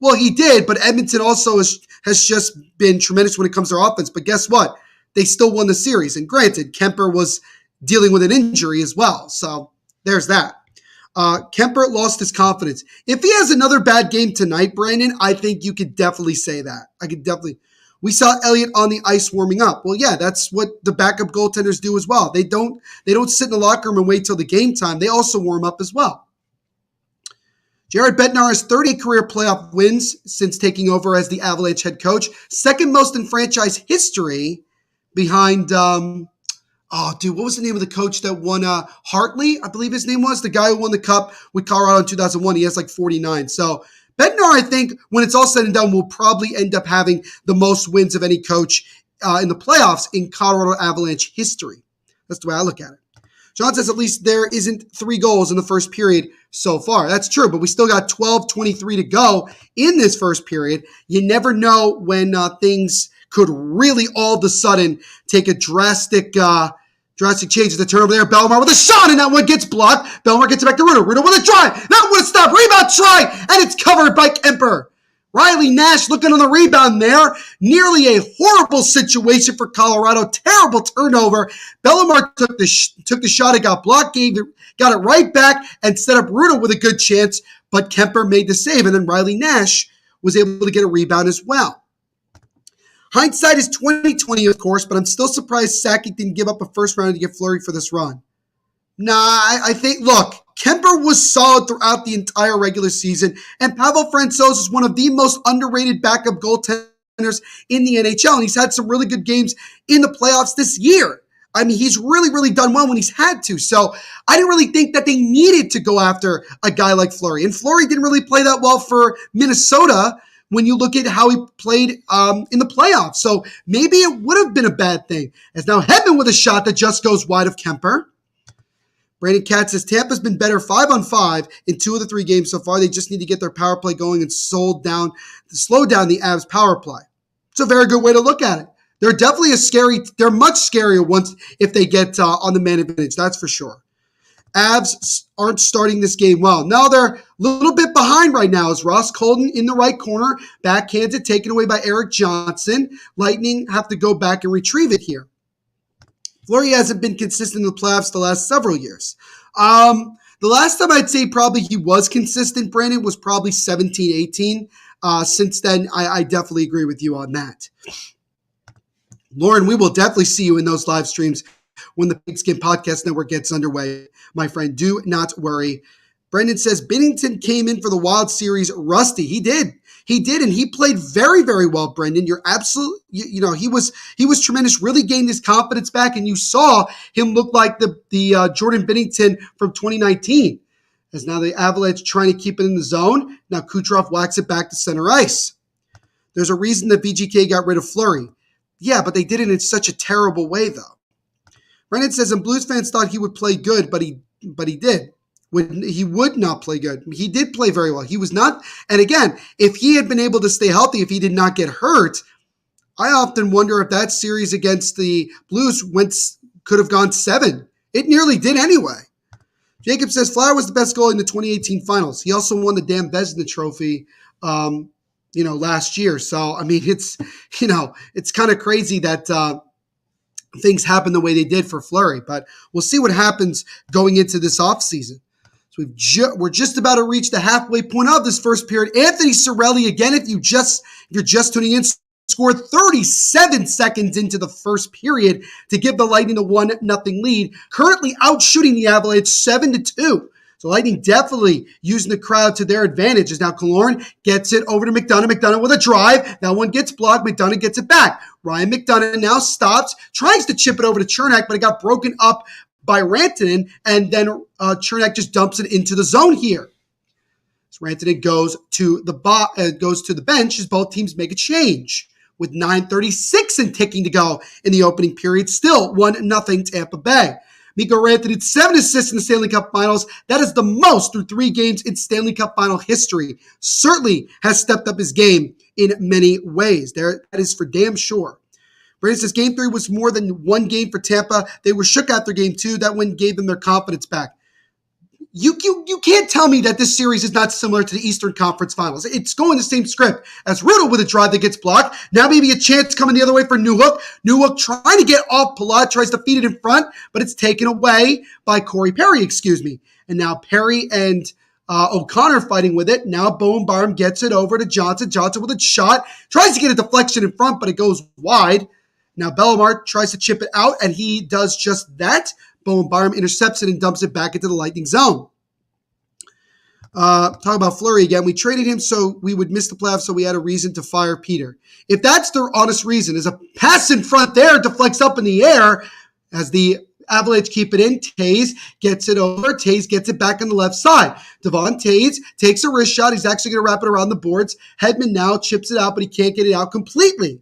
Well, he did, but Edmonton also has just been tremendous when it comes to their offense. But guess what? They still won the series. And granted, Kemper was dealing with an injury as well. So there's that. Kemper lost his confidence. If he has another bad game tonight, Brandon, I think you could definitely say that. We saw Elliott on the ice warming up. Well, yeah, that's what the backup goaltenders do as well. They don't sit in the locker room and wait till the game time. They also warm up as well. Jared Bednar has 30 career playoff wins since taking over as the Avalanche head coach. Second most in franchise history behind, what was the name of the coach that won? Hartley, I believe his name was. The guy who won the cup with Colorado in 2001. He has like 49. So Bednar, I think, when it's all said and done, will probably end up having the most wins of any coach in the playoffs in Colorado Avalanche history. That's the way I look at it. John says at least there isn't 3 goals in the first period so far. That's true, but we still got 12:23 to go in this first period. You never know when things could really all of a sudden take a drastic change. The turnover there. Bellemare with a shot, and that one gets blocked. Bellemare gets it back to Rudo. Rudo with a try. That one stopped. Rebound try, and it's covered by Kemper. Riley Nash looking on the rebound there. Nearly a horrible situation for Colorado. Terrible turnover. Bellemare took the shot. It got blocked. Got it right back and set up Rudo with a good chance. But Kemper made the save. And then Riley Nash was able to get a rebound as well. Hindsight is 20/20, of course. But I'm still surprised Sakic didn't give up a first round to get Fleury for this run. I think, look, Kemper was solid throughout the entire regular season, and Pavel Francouz is one of the most underrated backup goaltenders in the NHL, and he's had some really good games in the playoffs this year. I mean, he's really, really done well when he's had to, so I didn't really think that they needed to go after a guy like Fleury, and Fleury didn't really play that well for Minnesota when you look at how he played in the playoffs, so maybe it would have been a bad thing. As now Hedman with a shot that just goes wide of Kemper. Brandon Katz says Tampa's been better 5-on-5 in 2 of the 3 games so far. They just need to get their power play going and slow down the Avs power play. It's a very good way to look at it. They're definitely they're much scarier once if they get on the man advantage, that's for sure. Avs aren't starting this game well. No, they're a little bit behind right now as Ross Colton in the right corner, backhanded, taken away by Eric Johnson. Lightning have to go back and retrieve it here. Fleury hasn't been consistent in the playoffs the last several years. The last time I'd say probably he was consistent, Brandon, was probably 17-18. Since then, I definitely agree with you on that. Lauren, we will definitely see you in those live streams when the Pigskin Podcast Network gets underway. My friend, do not worry. Brendan says Binnington came in for the Wild series rusty. He did. He did, and he played very, very well, Brendan. You're absolutely, he was tremendous, really gained his confidence back, and you saw him look like the Jordan Binnington from 2019. As now the Avalanche trying to keep it in the zone. Now Kucherov whacks it back to center ice. There's a reason that VGK got rid of Fleury. Yeah, but they did it in such a terrible way, though. Brendan says, and Blues fans thought he would play good, but he did. He would not play good. He did play very well. He was not. And again, if he had been able to stay healthy, if he did not get hurt, I often wonder if that series against the Blues could have gone 7. It nearly did anyway. Jacob says Flower was the best goalie in the 2018 finals. He also won the damn Vezina trophy, last year. So, I mean, it's kind of crazy that things happen the way they did for Fleury. But we'll see what happens going into this offseason. So we're just about to reach the halfway point of this first period. Anthony Cirelli, again, if you're just tuning in, scored 37 seconds into the first period to give the Lightning a 1-0 lead, currently outshooting the Avalanche 7-2. So Lightning definitely using the crowd to their advantage as now Killorn gets it over to McDonough. McDonough with a drive. That one gets blocked. McDonough gets it back. Ryan McDonough now stops, tries to chip it over to Chernak, but it got broken up by Rantanen, and then Chernak just dumps it into the zone here. So Rantanen goes to the bench as both teams make a change. With 9:36 and ticking to go in the opening period, still 1-0 Tampa Bay. Mikko Rantanen, 7 assists in the Stanley Cup Finals. That is the most through 3 games in Stanley Cup Final history. Certainly has stepped up his game in many ways. That is for damn sure. Brandon says Game 3 was more than one game for Tampa. They were shook after Game 2. That win gave them their confidence back. You can't tell me that this series is not similar to the Eastern Conference Finals. It's going the same script as Riddle with a drive that gets blocked. Now maybe a chance coming the other way for Newhook. Newhook trying to get off Palat, tries to feed it in front, but it's taken away by Corey Perry, And now Perry and O'Connor fighting with it. Now Bowen gets it over to Johnson. Johnson with a shot. Tries to get a deflection in front, but it goes wide. Now Bellemare tries to chip it out, and he does just that. Bowen intercepts it and dumps it back into the Lightning zone. Talk about Fleury again. We traded him so we would miss the playoffs, so we had a reason to fire Peter. If that's their honest reason, is a pass in front there, deflects up in the air as the Avalanche keep it in. Taves gets it over. Taves gets it back on the left side. Devon Taves takes a wrist shot. He's actually going to wrap it around the boards. Hedman now chips it out, but he can't get it out completely.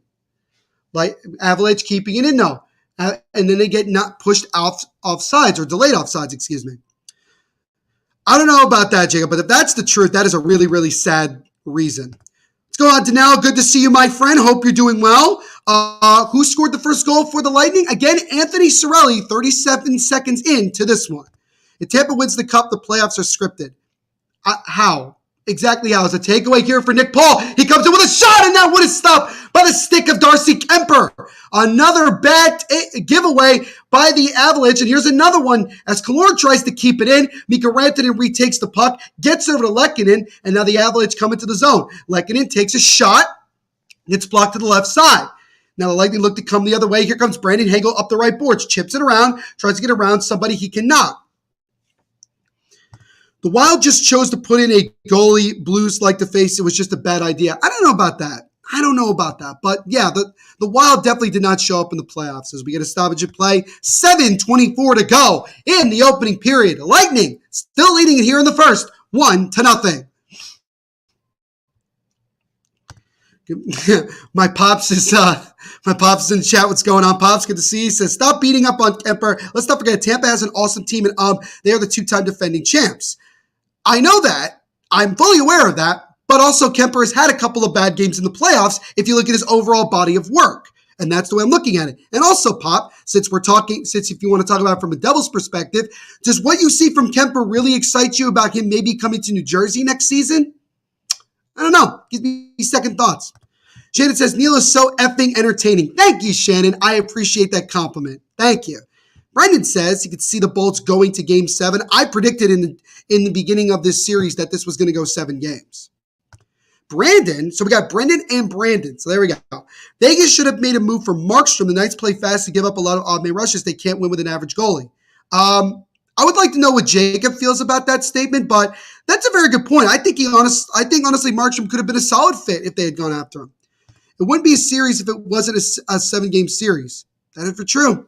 Like Avalanche keeping it in though. And then they get not pushed offsides or delayed offsides, I don't know about that, Jacob, but if that's the truth, that is a really, really sad reason. Let's go on to now. Good to see you, my friend. Hope you're doing well. Who scored the first goal for the Lightning? Again, Anthony Cirelli, 37 seconds into this one. If Tampa wins the Cup, the playoffs are scripted. How? Exactly how? Is a takeaway here for Nick Paul. He comes in with a shot, and that one is stopped by the stick of Darcy Kemper. Another bad giveaway by the Avalanche. And here's another one as Killorn tries to keep it in. Mikko Rantanen retakes the puck, gets over to Lehkonen, and now the Avalanche come into the zone. Lehkonen takes a shot. It's blocked to the left side. Now the Lightning look to come the other way. Here comes Brandon Hagel up the right boards. Chips it around, tries to get around somebody he cannot. The Wild just chose to put in a goalie Blues like to face. It was just a bad idea. I don't know about that. But yeah, the Wild definitely did not show up in the playoffs as we get a stoppage of play. 7:24 to go in the opening period. Lightning still leading it here in the first, 1-0. My pops is in the chat. What's going on, Pops? Good to see you. He says, stop beating up on Kemper. Let's not forget, Tampa has an awesome team, and they are the 2-time defending champs. I know that. I'm fully aware of that. But also, Kemper has had a couple of bad games in the playoffs if you look at his overall body of work. And that's the way I'm looking at it. And also, Pop, since if you want to talk about it from a Devils perspective, does what you see from Kemper really excite you about him maybe coming to New Jersey next season? I don't know. Gives me second thoughts. Shannon says, Neil is so effing entertaining. Thank you, Shannon. I appreciate that compliment. Thank you. Brendan says he could see the Bolts going to Game 7. I predicted in the beginning of this series that this was going to go 7 games. Brandon, so we got Brendan and Brandon. So there we go. Vegas should have made a move for Markstrom. The Knights play fast to give up a lot of odd man rushes. They can't win with an average goalie. I would like to know what Jacob feels about that statement, but that's a very good point. I think honestly Markstrom could have been a solid fit if they had gone after him. It wouldn't be a series if it wasn't a 7-game series. That is for true.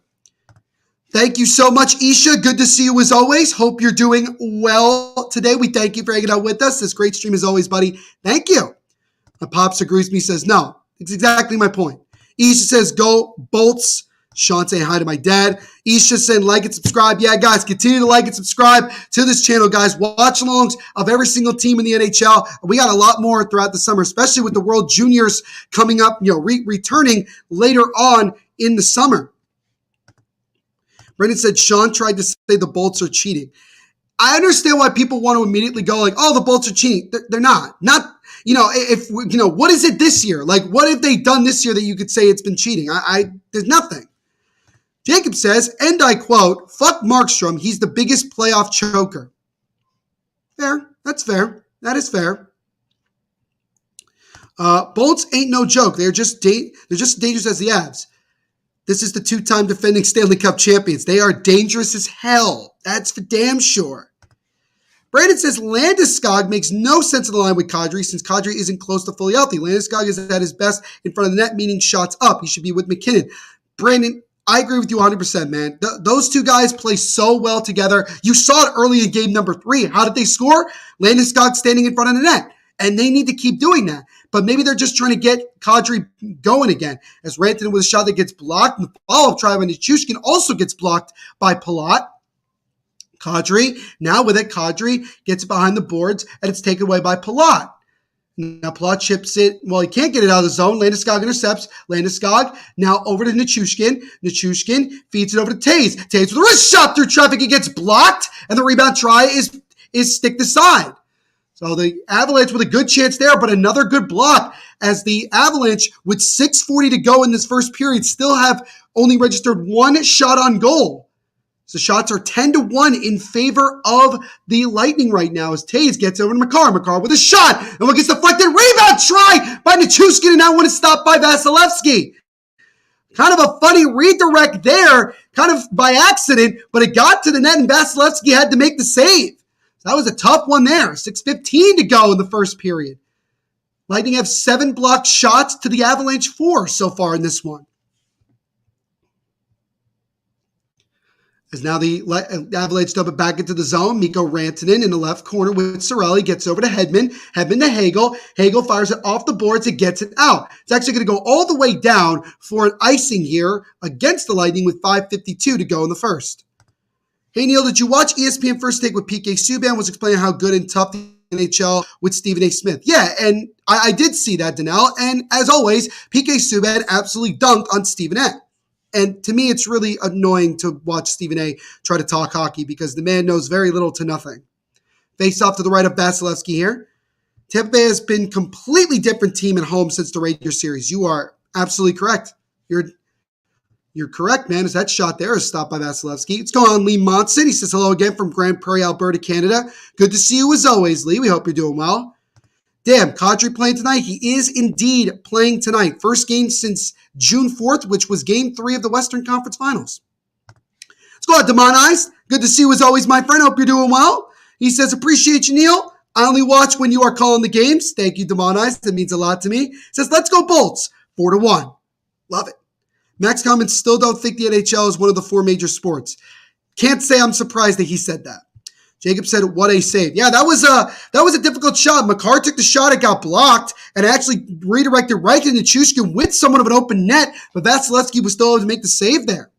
Thank you so much, Isha. Good to see you as always. Hope you're doing well today. We thank you for hanging out with us. This great stream as always, buddy. Thank you. My Pops agrees with me, says no. It's exactly my point. Isha says, go Bolts. Sean saying hi to my dad. Isha saying like and subscribe. Yeah, guys, continue to like and subscribe to this channel, guys. Watch-alongs of every single team in the NHL. We got a lot more throughout the summer, especially with the World Juniors coming up, returning later on in the summer. Brendan said Sean tried to say the Bolts are cheating. I understand why people want to immediately go like, oh, the Bolts are cheating. They're not. What is it this year? Like, what have they done this year that you could say it's been cheating? There's nothing. Jacob says, and I quote, fuck Markstrom. He's the biggest playoff choker. Fair. That's fair. That is fair. Bolts ain't no joke. They're just dangerous as the Avs. This is the 2-time defending Stanley Cup champions. They are dangerous as hell. That's for damn sure. Brandon says Landeskog makes no sense in the line with Kadri since Kadri isn't close to fully healthy. Landeskog is at his best in front of the net, meaning shots up. He should be with McKinnon. Brandon, I agree with you 100%, man. Those two guys play so well together. You saw it early in game number 3. How did they score? Landeskog standing in front of the net. And they need to keep doing that. But maybe they're just trying to get Kadri going again. As Rantanen with a shot that gets blocked. And the follow-up try by Nichushkin also gets blocked by Palat. Kadri, now with it, Kadri gets it behind the boards, and it's taken away by Palat. Now Palat chips it. Well, he can't get it out of the zone. Landeskog intercepts. Landeskog now over to Nichushkin. Nichushkin feeds it over to Taves. Taves with a wrist shot through traffic. It gets blocked, and the rebound try is stick to side. So the Avalanche with a good chance there, but another good block as the Avalanche, with 6:40 to go in this first period, still have only registered 1 shot on goal. So shots are 10-1 in favor of the Lightning right now as Taves gets over to Makar. Makar with a shot, and what gets deflected? Rebound try by Nichushkin, and now one is stopped by Vasilevsky. Kind of a funny redirect there, kind of by accident, but it got to the net, and Vasilevsky had to make the save. That was a tough one there. 6:15 to go in the first period. Lightning have 7 blocked shots to the Avalanche 4 so far in this one. As now the Avalanche dump it back into the zone. Mikko Rantanen in the left corner with Cirelli. Gets over to Hedman. Hedman to Hagel. Hagel fires it off the boards. It gets it out. It's actually going to go all the way down for an icing here against the Lightning with 5:52 to go in the first. Hey, Neil, did you watch ESPN First Take with PK Subban? Was explaining how good and tough the NHL with Stephen A. Smith. Yeah, and I did see that, Danelle. And as always, PK Subban absolutely dunked on Stephen A. And to me, it's really annoying to watch Stephen A. try to talk hockey because the man knows very little to nothing. Face off to the right of Vasilevsky here. Tampa Bay has been completely different team at home since the Rangers series. You are absolutely correct. You're correct, man. As that shot there is stopped by Vasilevsky. It's going on Lee Monson. He says hello again from Grand Prairie, Alberta, Canada. Good to see you as always, Lee. We hope you're doing well. Damn, Kadri playing tonight. He is indeed playing tonight. First game since June 4th, which was game 3 of the Western Conference Finals. Let's go out, Boomannis. Good to see you as always, my friend. Hope you're doing well. He says, appreciate you, Neil. I only watch when you are calling the games. Thank you, Boomannis. That means a lot to me. He says, let's go Bolts. 4-1. Love it. Max Kalman still don't think the NHL is one of the 4 major sports. Can't say I'm surprised that he said that. Jacob said, what a save. Yeah, that was a difficult shot. Makar took the shot. It got blocked and actually redirected right into Nichushkin with somewhat of an open net, but Vasilevsky was still able to make the save there.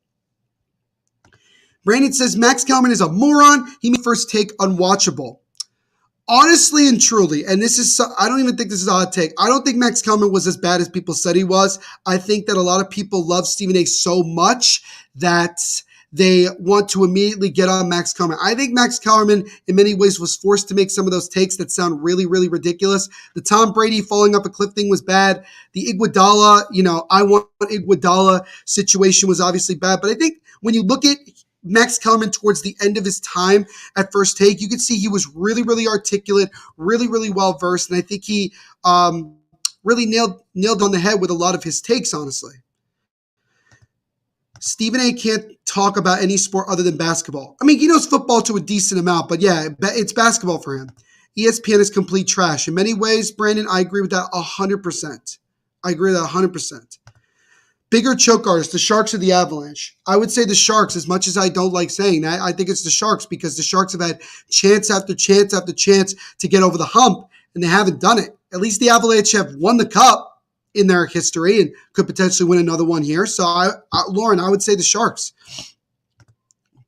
Brandon says, Max Kalman is a moron. He made First Take unwatchable. Honestly and truly, and I don't even think this is a hot take. I don't think Max Kalman was as bad as people said he was. I think that a lot of people love Stephen A. so much that they want to immediately get on Max Kalman. I think Max Kalman, in many ways, was forced to make some of those takes that sound really, really ridiculous. The Tom Brady falling up a cliff thing was bad. The Iguodala, I want Iguodala situation was obviously bad. But I think when you look at Max Kalman towards the end of his time at First Take, you could see he was really, really articulate, really, really well-versed. And I think he really nailed on the head with a lot of his takes, honestly. Stephen A. can't talk about any sport other than basketball. I mean, he knows football to a decent amount, but yeah, it's basketball for him. ESPN is complete trash. In many ways, Brandon, I agree with that 100%. I agree with that 100%. Bigger choke artists, the Sharks or the Avalanche? I would say the Sharks, as much as I don't like saying that. I think it's the Sharks because the Sharks have had chance after chance after chance to get over the hump, and they haven't done it. At least the Avalanche have won the Cup in their history and could potentially win another one here. So, Lauren, I would say the Sharks.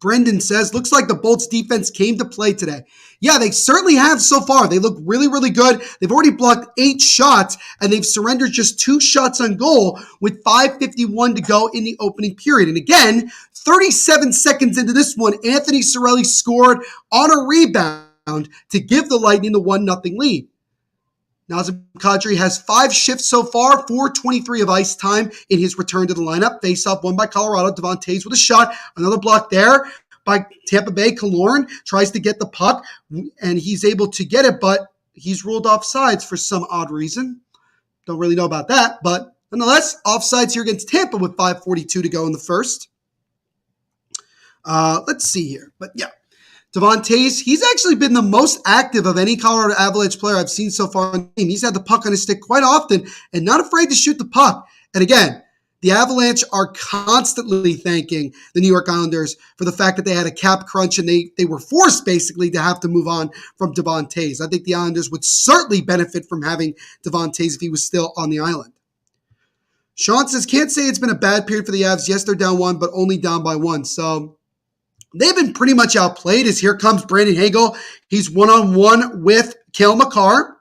Brendan says, looks like the Bolts defense came to play today. Yeah, they certainly have so far. They look really, really good. They've already blocked 8 shots, and they've surrendered just 2 shots on goal with 5:51 to go in the opening period. And again, 37 seconds into this one, Anthony Cirelli scored on a rebound to give the Lightning the 1-0 lead. Nazem Kadri has 5 shifts so far, 4:23 of ice time in his return to the lineup. Face-off won by Colorado. Devon Toews with a shot. Another block there by Tampa Bay. Killorn tries to get the puck, and he's able to get it, but he's ruled offsides for some odd reason. Don't really know about that, but nonetheless, offsides here against Tampa with 5:42 to go in the first. Let's see here. But yeah. Devon Toews, he's actually been the most active of any Colorado Avalanche player I've seen so far in the game. He's had the puck on his stick quite often and not afraid to shoot the puck. And again, the Avalanche are constantly thanking the New York Islanders for the fact that they had a cap crunch and they were forced basically to have to move on from Devon Toews. I think the Islanders would certainly benefit from having Devon Toews if he was still on the island. Sean says, can't say it's been a bad period for the Avs. Yes, they're down 1, but only down by 1. So they've been pretty much outplayed as here comes Brandon Hagel. He's one-on-one with Cale Makar.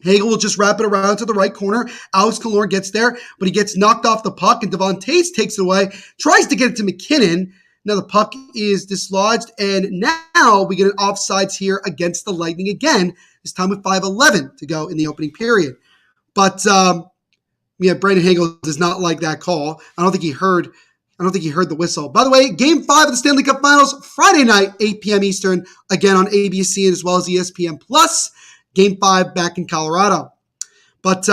Hagel will just wrap it around to the right corner. Alex Killorn gets there, but he gets knocked off the puck, and Devon Toews takes it away, tries to get it to McKinnon. Now the puck is dislodged, and now we get an offsides here against the Lightning again, this time with 5:11 to go in the opening period. But, Brandon Hagel does not like that call. I don't think he heard the whistle. By the way, Game 5 of the Stanley Cup Finals, Friday night, 8 p.m. Eastern, again on ABC as well as ESPN+. Game 5 back in Colorado. But,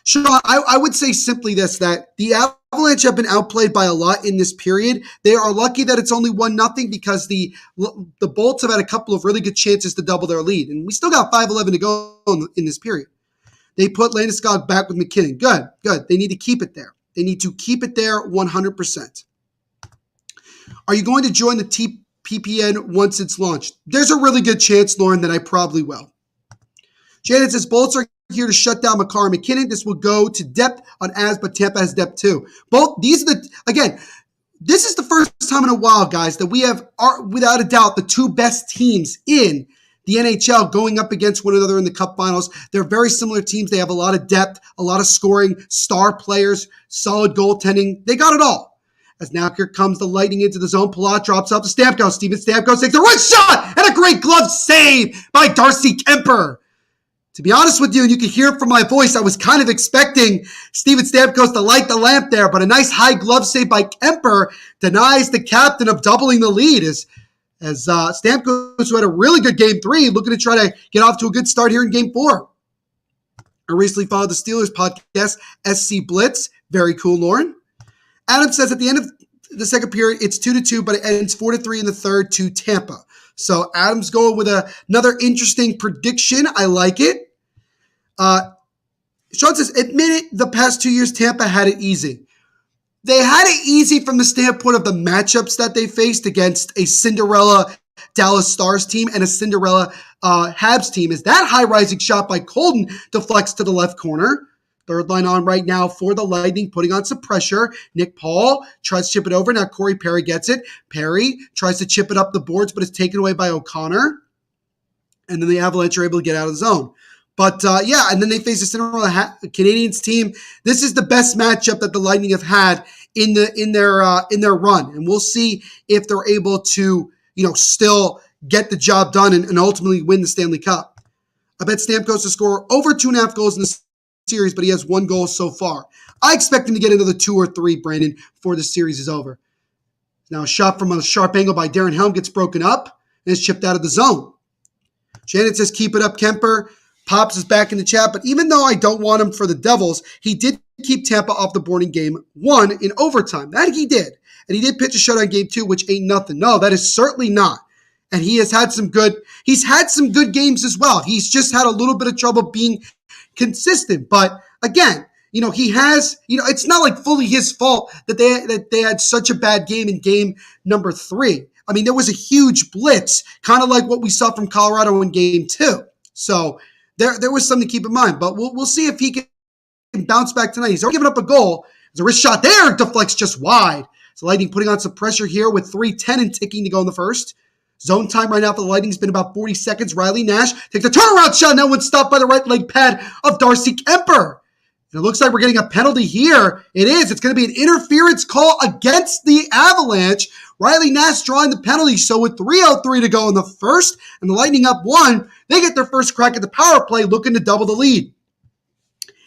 Sean, I would say simply this, that the Avalanche have been outplayed by a lot in this period. They are lucky that it's only 1-0 because the Bolts have had a couple of really good chances to double their lead. And we still got 5:11 to go in this period. They put Landeskog back with McKinnon. Good. They need to keep it there. They need to keep it there 100%. Are you going to join the TPPN once it's launched? There's a really good chance, Lauren, that I probably will. Janet says, Bolts are here to shut down Makar and McKinnon. This will go to depth on Avs, but Tampa has depth too. This is the first time in a while, guys, that we are without a doubt the 2 best teams in the NHL going up against one another in the Cup Finals. They're very similar teams. They have a lot of depth, a lot of scoring, star players, solid goaltending. They got it all. As now here comes the Lightning into the zone. Palat drops off to Stamkos. Steven Stamkos takes a right shot and a great glove save by Darcy Kemper. To be honest with you, and you can hear it from my voice, I was kind of expecting Steven Stamkos to light the lamp there, but a nice high glove save by Kemper denies the captain of doubling the lead as Stamkos, who had a really good Game 3, looking to try to get off to a good start here in Game 4. I recently followed the Steelers podcast, SC Blitz. Very cool, Lauren. Adam says at the end of the second period, it's 2-2, but it ends 4-3 in the third to Tampa. So Adam's going with another interesting prediction. I like it. Sean says, admit it, the past 2 years, Tampa had it easy. They had it easy from the standpoint of the matchups that they faced against a Cinderella Dallas Stars team and a Cinderella Habs team. Is that high-rising shot by Colton deflects to the left corner? Third line on right now for the Lightning, putting on some pressure. Nick Paul tries to chip it over. Now Corey Perry gets it. Perry tries to chip it up the boards, but it's taken away by O'Connor. And then the Avalanche are able to get out of the zone. But, and then they face the Cinderella Canadiens team. This is the best matchup that the Lightning have had in their run. And we'll see if they're able to, still get the job done and ultimately win the Stanley Cup. I bet Stamkos to score over 2.5 goals in the series, but he has 1 goal so far. I expect him to get another 2 or 3, Brandon, before the series is over. Now a shot from a sharp angle by Darren Helm gets broken up and is chipped out of the zone. Shannon says, keep it up, Kemper. Pops is back in the chat, but even though I don't want him for the Devils, he did keep Tampa off the board in Game 1 in overtime. That he did. And he did pitch a shutout in game 2, which ain't nothing. No, that is certainly not. And he's had some good games as well. He's just had a little bit of trouble being consistent. But again, he has, it's not like fully his fault that they had such a bad game in game number 3. I mean, there was a huge blitz, kind of like what we saw from Colorado in game 2. So there was something to keep in mind. But we'll see if he can bounce back tonight. He's already given up a goal. There's a wrist shot there. Deflects just wide. So Lightning putting on some pressure here with 3:10 and ticking to go in the first. Zone time right now for the Lightning has been about 40 seconds. Riley Nash takes a turnaround shot. Now one's stopped by the right leg pad of Darcy Kemper. And it looks like we're getting a penalty here. It is. It's going to be an interference call against the Avalanche. Riley Nash drawing the penalty. So with 3:03 to go in the first and the Lightning up 1, they get their first crack at the power play looking to double the lead.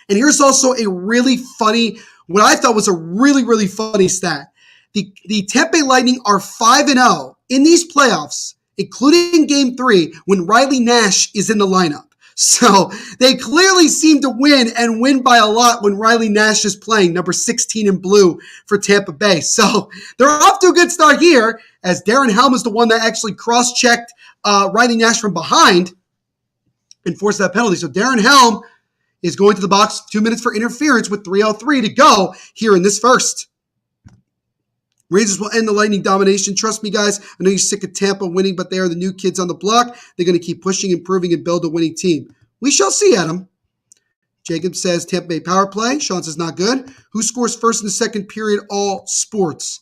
And here's also a really funny, what I thought was a really, really funny stat. The Tampa Bay Lightning are 5-0 in these playoffs, including game 3, when Riley Nash is in the lineup. So they clearly seem to win and win by a lot when Riley Nash is playing, number 16 in blue for Tampa Bay. So they're off to a good start here, as Darren Helm is the one that actually cross-checked Riley Nash from behind and forced that penalty. So Darren Helm is going to the box, 2 minutes for interference with 3:03 to go here in this first. Rangers will end the Lightning domination. Trust me, guys. I know you're sick of Tampa winning, but they are the new kids on the block. They're going to keep pushing, improving, and build a winning team. We shall see, Adam. Jacob says Tampa Bay power play. Sean says not good. Who scores first in the second period? All sports.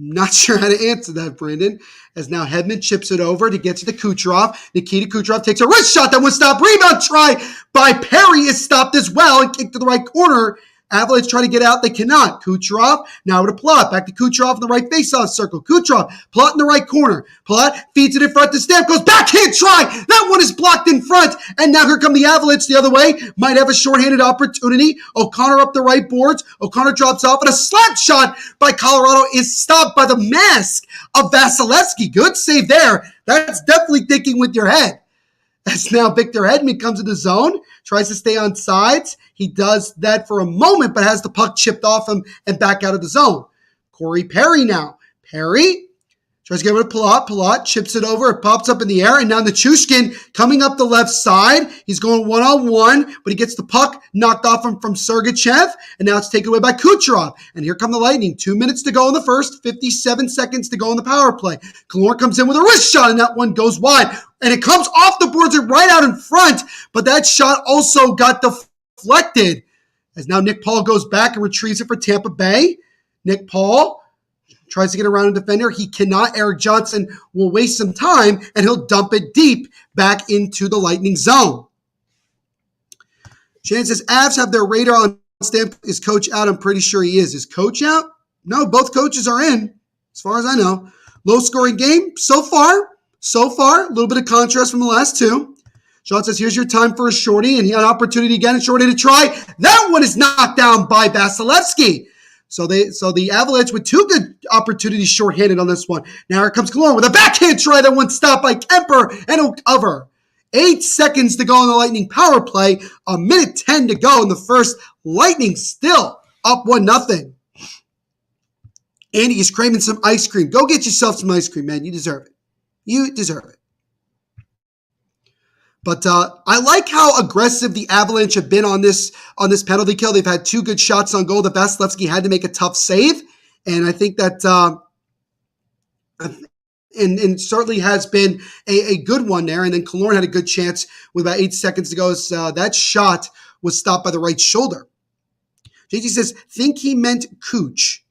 Not sure how to answer that, Brandon. As now Hedman chips it over to get to the Kucherov. Nikita Kucherov takes a wrist shot that was stopped. Rebound try by Perry is stopped as well and kicked to the right corner. Avalanche try to get out. They cannot. Kucherov now to Plot. Back to Kucherov in the right face-off circle. Kucherov, Plot in the right corner. Plot feeds it in front to Stamkos. Backhand try. That one is blocked in front. And now here come the Avalanche the other way. Might have a shorthanded opportunity. O'Connor up the right boards. O'Connor drops off. And a slap shot by Colorado is stopped by the mask of Vasilevsky. Good save there. That's definitely thinking with your head. As now Victor Hedman comes in the zone, tries to stay on sides. He does that for a moment, but has the puck chipped off him and back out of the zone. Corey Perry now. Perry tries to get rid of Palat. Palat chips it over. It pops up in the air. And now Nichushkin coming up the left side. He's going one-on-one, but he gets the puck knocked off him from Sergachev. And now it's taken away by Kucherov. And here come the Lightning. 2 minutes to go in the first. 57 seconds to go in the power play. Killorn comes in with a wrist shot, and that one goes wide. And it comes off the boards and right out in front. But that shot also got deflected. As now Nick Paul goes back and retrieves it for Tampa Bay. Nick Paul tries to get around a defender. He cannot. Eric Johnson will waste some time, and he'll dump it deep back into the Lightning zone. Shannon says, Avs have their radar on Stamp. Is coach out? I'm pretty sure he is. Is coach out? No, both coaches are in, as far as I know. Low-scoring game so far. A little bit of contrast from the last two. Sean says, here's your time for a shorty, and he had an opportunity again, a shorty to try. That one is knocked down by Vasilevsky. So the Avalanche with two good opportunities shorthanded on this one. Now here comes Killorn with a backhand try. That one stopped by Kemper and O'Cover. 8 seconds to go in the Lightning power play. 1:10 to go in the first. Lightning still up 1-0. Andy is craving some ice cream. Go get yourself some ice cream, man. You deserve it. You deserve it. But I like how aggressive the Avalanche have been on this penalty kill. They've had 2 good shots on goal that Vasilevsky had to make a tough save. And I think that and certainly has been a good one there. And then Killorn had a good chance with about 8 seconds to go. So, that shot was stopped by the right shoulder. JT says, think he meant Cooch.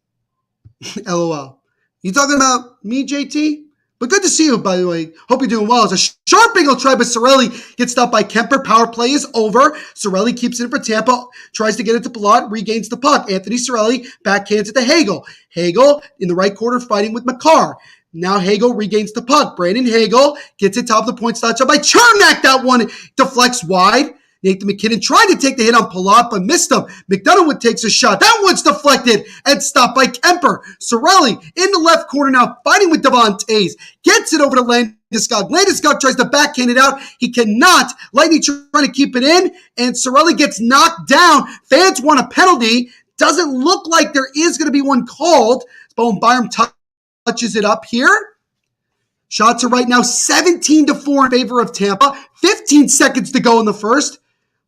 LOL. You talking about me, JT? But good to see you, by the way. Hope you're doing well. It's a sharp angle try, but Cirelli gets stopped by Kemper. Power play is over. Cirelli keeps it in for Tampa. Tries to get it to Palat. Regains the puck. Anthony Cirelli backhands it to Hagel. Hagel in the right corner fighting with Makar. Now Hagel regains the puck. Brandon Hagel gets it top of the point. Stopped by Chernak. That one deflects wide. Nathan McKinnon tried to take the hit on Palat, but missed him. McDonough takes a shot. That one's deflected and stopped by Kemper. Cirelli in the left corner now, fighting with Devon Toews. Gets it over to Landeskog. Landeskog tries to backhand it out. He cannot. Lightning trying to keep it in, and Cirelli gets knocked down. Fans want a penalty. Doesn't look like there is going to be one called, Boom, Byram touches it up here. Shots are right now 17-4 in favor of Tampa. 15 seconds to go in the first.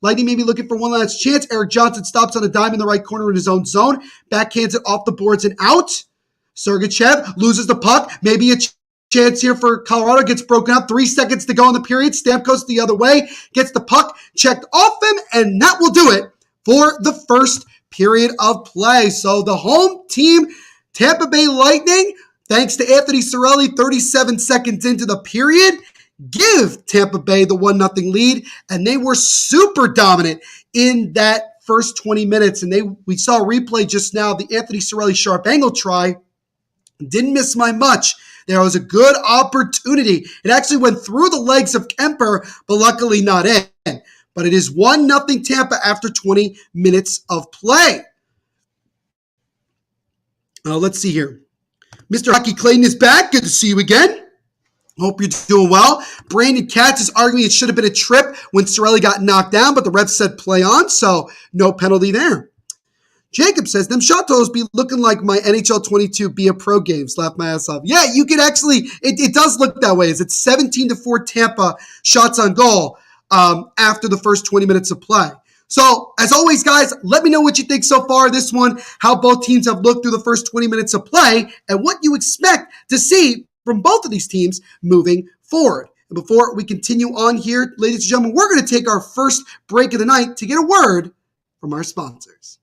Lightning may be looking for one last chance. Eric Johnson stops on a dime in the right corner in his own zone. Backhands it off the boards and out. Sergachev loses the puck. Maybe a chance here for Colorado. Gets broken up. 3 seconds to go in the period. Stamkos the other way. Gets the puck checked off him, and that will do it for the first period of play. So the home team, Tampa Bay Lightning, thanks to Anthony Cirelli, 37 seconds into the period, give Tampa Bay the 1-0 lead, and they were super dominant in that first 20 minutes. And we saw a replay just now, the Anthony Cirelli sharp angle try. Didn't miss my much. There was a good opportunity. It actually went through the legs of Kemper, but luckily not in. But it is 1-0 Tampa after 20 minutes of play. Let's see here. Mr. Hockey Clayton is back. Good to see you again. Hope you're doing well. Brandon Katz is arguing it should have been a trip when Cirelli got knocked down, but the ref said play on, so no penalty there. Jacob says, them shot totals be looking like my NHL 22 Be a Pro game. Slap my ass off. Yeah, you could actually, it does look that way. It's 17-4 Tampa shots on goal after the first 20 minutes of play. So, as always, guys, let me know what you think so far this one, how both teams have looked through the first 20 minutes of play, and what you expect to see from both of these teams moving forward. And before we continue on here, ladies and gentlemen, we're going to take our first break of the night to get a word from our sponsors.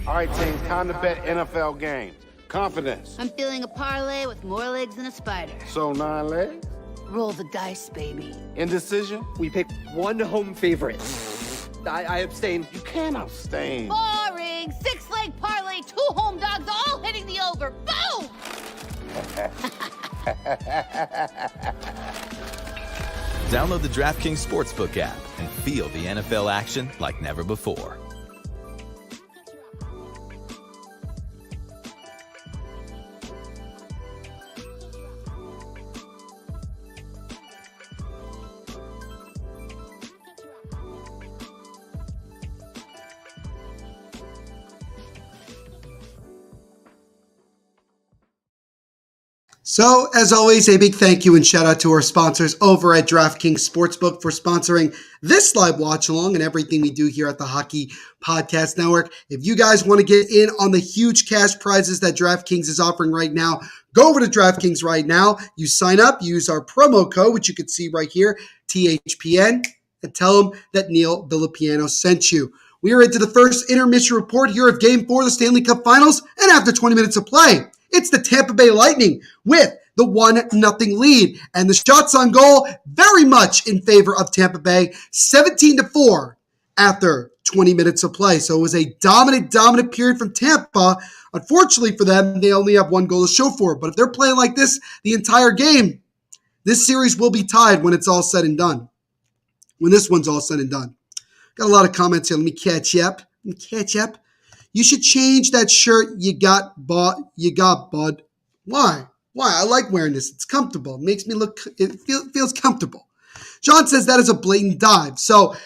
All right, team, time to bet NFL games. Confidence. I'm feeling a parlay with more legs than a spider. So 9 legs? Roll the dice, baby. Indecision? We picked one home favorite. I abstain. You can't abstain. Boring! 6-leg parlay, 2 home dogs, all hitting the over. Boom! Download the DraftKings Sportsbook app and feel the NFL action like never before. So, as always, a big thank you and shout out to our sponsors over at DraftKings Sportsbook for sponsoring this live watch along and everything we do here at the Hockey Podcast Network. If you guys want to get in on the huge cash prizes that DraftKings is offering right now, go over to DraftKings right now. You sign up, use our promo code, which you can see right here, THPN, and tell them that Neil Villapiano sent you. We are into the first intermission report here of Game 4 of the Stanley Cup Finals, and after 20 minutes of play, it's the Tampa Bay Lightning with the 1-0 lead. And the shots on goal very much in favor of Tampa Bay, 17-4 after 20 minutes of play. So it was a dominant period from Tampa. Unfortunately for them, they only have 1 goal to show for it. But if they're playing like this the entire game, this series will be tied when it's all said and done. When this one's all said and done. Got a lot of comments here. Let me catch up. You should change that shirt you got, bud. Why? Why? I like wearing this. It's comfortable. It makes me look, feels comfortable. John says that is a blatant dive. So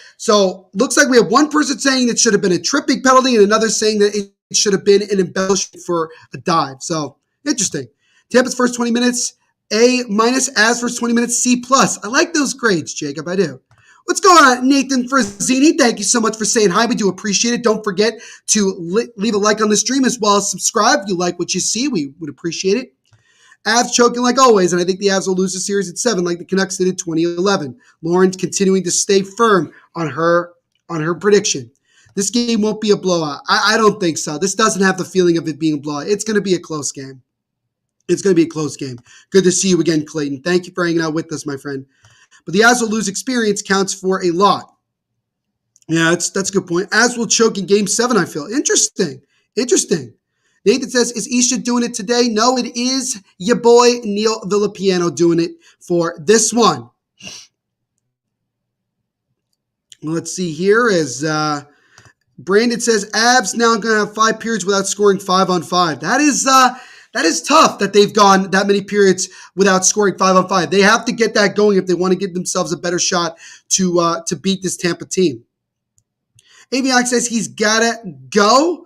looks like we have one person saying it should have been a tripping penalty and another saying that it should have been an embellishment for a dive. So interesting. Tampa's first 20 minutes, A-, Avs first 20 minutes, C+. I like those grades, Jacob. I do. What's going on, Nathan Frazzini? Thank you so much for saying hi. We do appreciate it. Don't forget to leave a like on the stream as well as subscribe. If you like what you see, we would appreciate it. Avs choking like always, and I think the Avs will lose the series at 7 like the Canucks did in 2011. Lauren's continuing to stay firm on her prediction. This game won't be a blowout. I don't think so. This doesn't have the feeling of it being a blowout. It's going to be a close game. It's going to be a close game. Good to see you again, Clayton. Thank you for hanging out with us, my friend. But the Avs will lose experience counts for a lot. Yeah, that's a good point. Avs will choke in Game 7, I feel. Interesting. Nathan says, is Isha doing it today? No, it is your boy Neil Villapiano doing it for this one. Let's see here as Brandon says, Avs now going to have 5 periods without scoring 5-on-5. That is tough that they've gone that many periods without scoring 5-on-5. They have to get that going if they want to give themselves a better shot to beat this Tampa team. Avionics says he's got to go.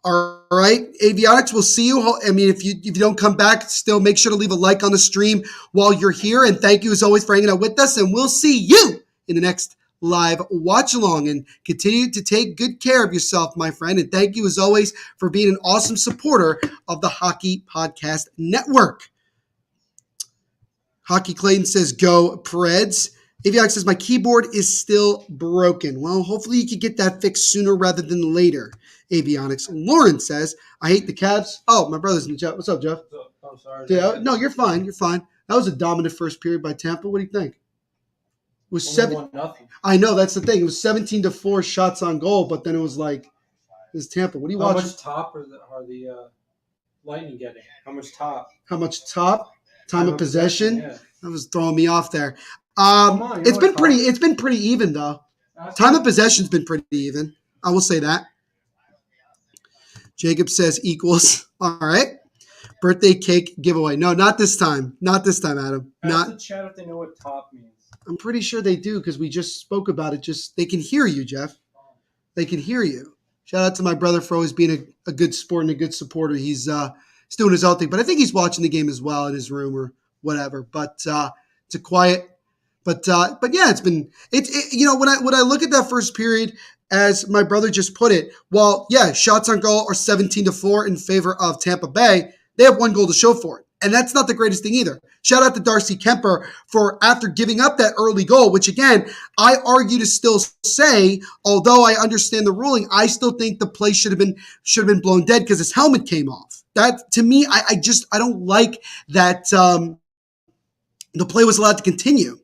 All right, Avionics, we'll see you. I mean, if you don't come back, still make sure to leave a like on the stream while you're here. And thank you as always for hanging out with us. And we'll see you in the next live watch along. And continue to take good care of yourself, my friend. And thank you as always for being an awesome supporter of the Hockey Podcast Network. Hockey Clayton says, go Preds. Avionics says, my keyboard is still broken. Well, hopefully you can get that fixed sooner rather than later. Avionics. Lauren says, I hate the Cavs. Oh, my brother's in the chat. What's up, Jeff? Oh, I'm sorry. Yeah, no, you're fine. You're fine. That was a dominant first period by Tampa. What do you think? It was 7-0. I know, that's the thing. It was 17-4 shots on goal, but then it was like, it was Tampa. What do you watch? How much top are the Lightning getting? How much top? Time of possession? Yeah. That was throwing me off there. On, it's been pretty even though. Time of possession's been pretty even. I will say that. Jacob says equals. All right. Birthday cake giveaway. No, not this time. Not this time, Adam. Ask the chat if they know what top means. I'm pretty sure they do because we just spoke about it. They can hear you, Jeff. They can hear you. Shout out to my brother for always being a good sport and a good supporter. He's doing his own thing, but I think he's watching the game as well in his room or whatever. But it's a quiet. But yeah, when I look at that first period, as my brother just put it, while yeah, shots on goal are 17-4 in favor of Tampa Bay, they have 1 goal to show for it. And that's not the greatest thing either. Shout out to Darcy Kemper for after giving up that early goal, which again, I argue to still say, although I understand the ruling, I still think the play should have been blown dead because his helmet came off. That to me, I don't like that the play was allowed to continue.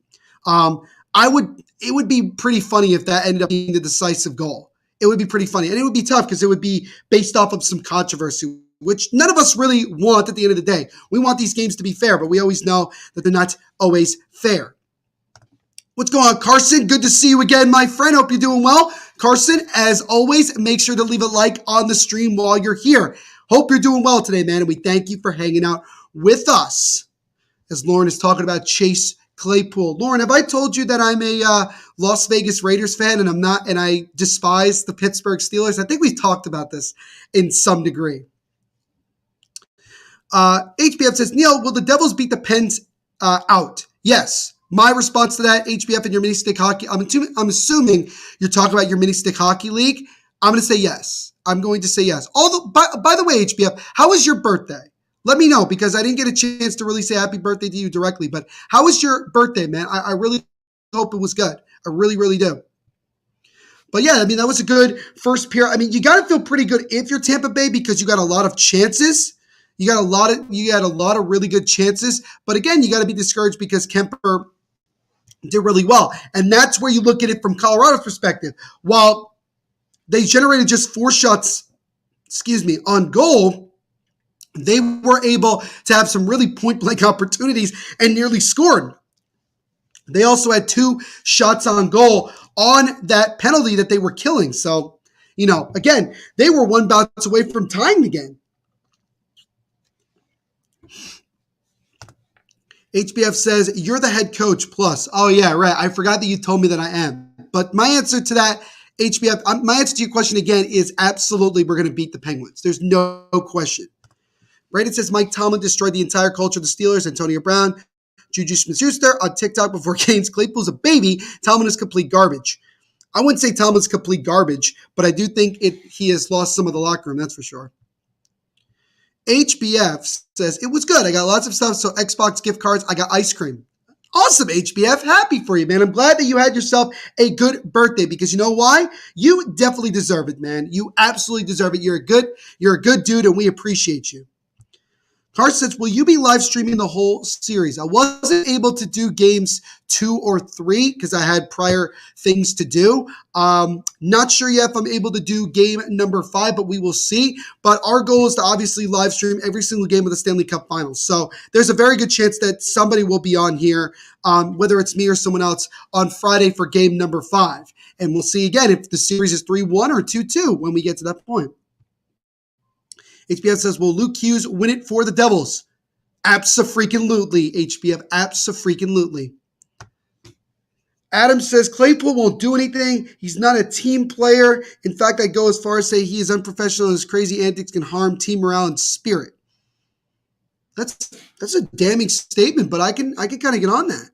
It would be pretty funny if that ended up being the decisive goal. It would be pretty funny. And it would be tough because it would be based off of some controversy, which none of us really want at the end of the day. We want these games to be fair, but we always know that they're not always fair. What's going on, Carson? Good to see you again, my friend. Hope you're doing well. Carson, as always, make sure to leave a like on the stream while you're here. Hope you're doing well today, man, and we thank you for hanging out with us. As Lauren is talking about Chase Claypool. Lauren, have I told you that I'm a Las Vegas Raiders fan and I despise the Pittsburgh Steelers? I think we've talked about this in some degree. HBF says, Neil, will the Devils beat the Pens out? Yes. My response to that, HBF and your mini stick hockey, I'm assuming you're talking about your mini stick hockey league. I'm going to say yes. I'm going to say yes. Although, by the way, HBF, how was your birthday? Let me know because I didn't get a chance to really say happy birthday to you directly. But how was your birthday, man? I really hope it was good. I really, really do. But yeah, I mean, that was a good first period. I mean, you got to feel pretty good if you're Tampa Bay because you got a lot of chances. You got a lot of really good chances. But again, you got to be discouraged because Kemper did really well. And that's where you look at it from Colorado's perspective. While they generated just 4 shots, on goal, they were able to have some really point-blank opportunities and nearly scored. They also had 2 shots on goal on that penalty that they were killing. So, again, they were 1 bounce away from tying the game. HBF says, you're the head coach plus. Oh, yeah, right. I forgot that you told me that I am. But my answer to that, HBF, my answer to your question again is absolutely we're going to beat the Penguins. There's no question. Brandon says, Mike Tomlin destroyed the entire culture of the Steelers. Antonio Brown, Juju Smith-Schuster on TikTok before games. Claypool's a baby. Tomlin is complete garbage. I wouldn't say Tomlin's complete garbage, but I do think he has lost some of the locker room, that's for sure. HBF says, it was good. I got lots of stuff, so Xbox gift cards. I got ice cream. Awesome, HBF. Happy for you, man. I'm glad that you had yourself a good birthday because you know why? You definitely deserve it, man. You absolutely deserve it. You're a good dude, and we appreciate you. Carson says, will you be live streaming the whole series? I wasn't able to do games 2 or 3 because I had prior things to do. Not sure yet if I'm able to do game number 5, but we will see. But our goal is to obviously live stream every single game of the Stanley Cup Finals. So there's a very good chance that somebody will be on here, whether it's me or someone else, on Friday for game number 5. And we'll see again if the series is 3-1 or 2-2 when we get to that point. HBF says, will Luke Hughes win it for the Devils? Abso-freaking-lutely, HBF. Abso-freaking-lutely. Adam says, Claypool won't do anything. He's not a team player. In fact, I go as far as say he is unprofessional and his crazy antics can harm team morale and spirit. That's a damning statement, but I can kind of get on that.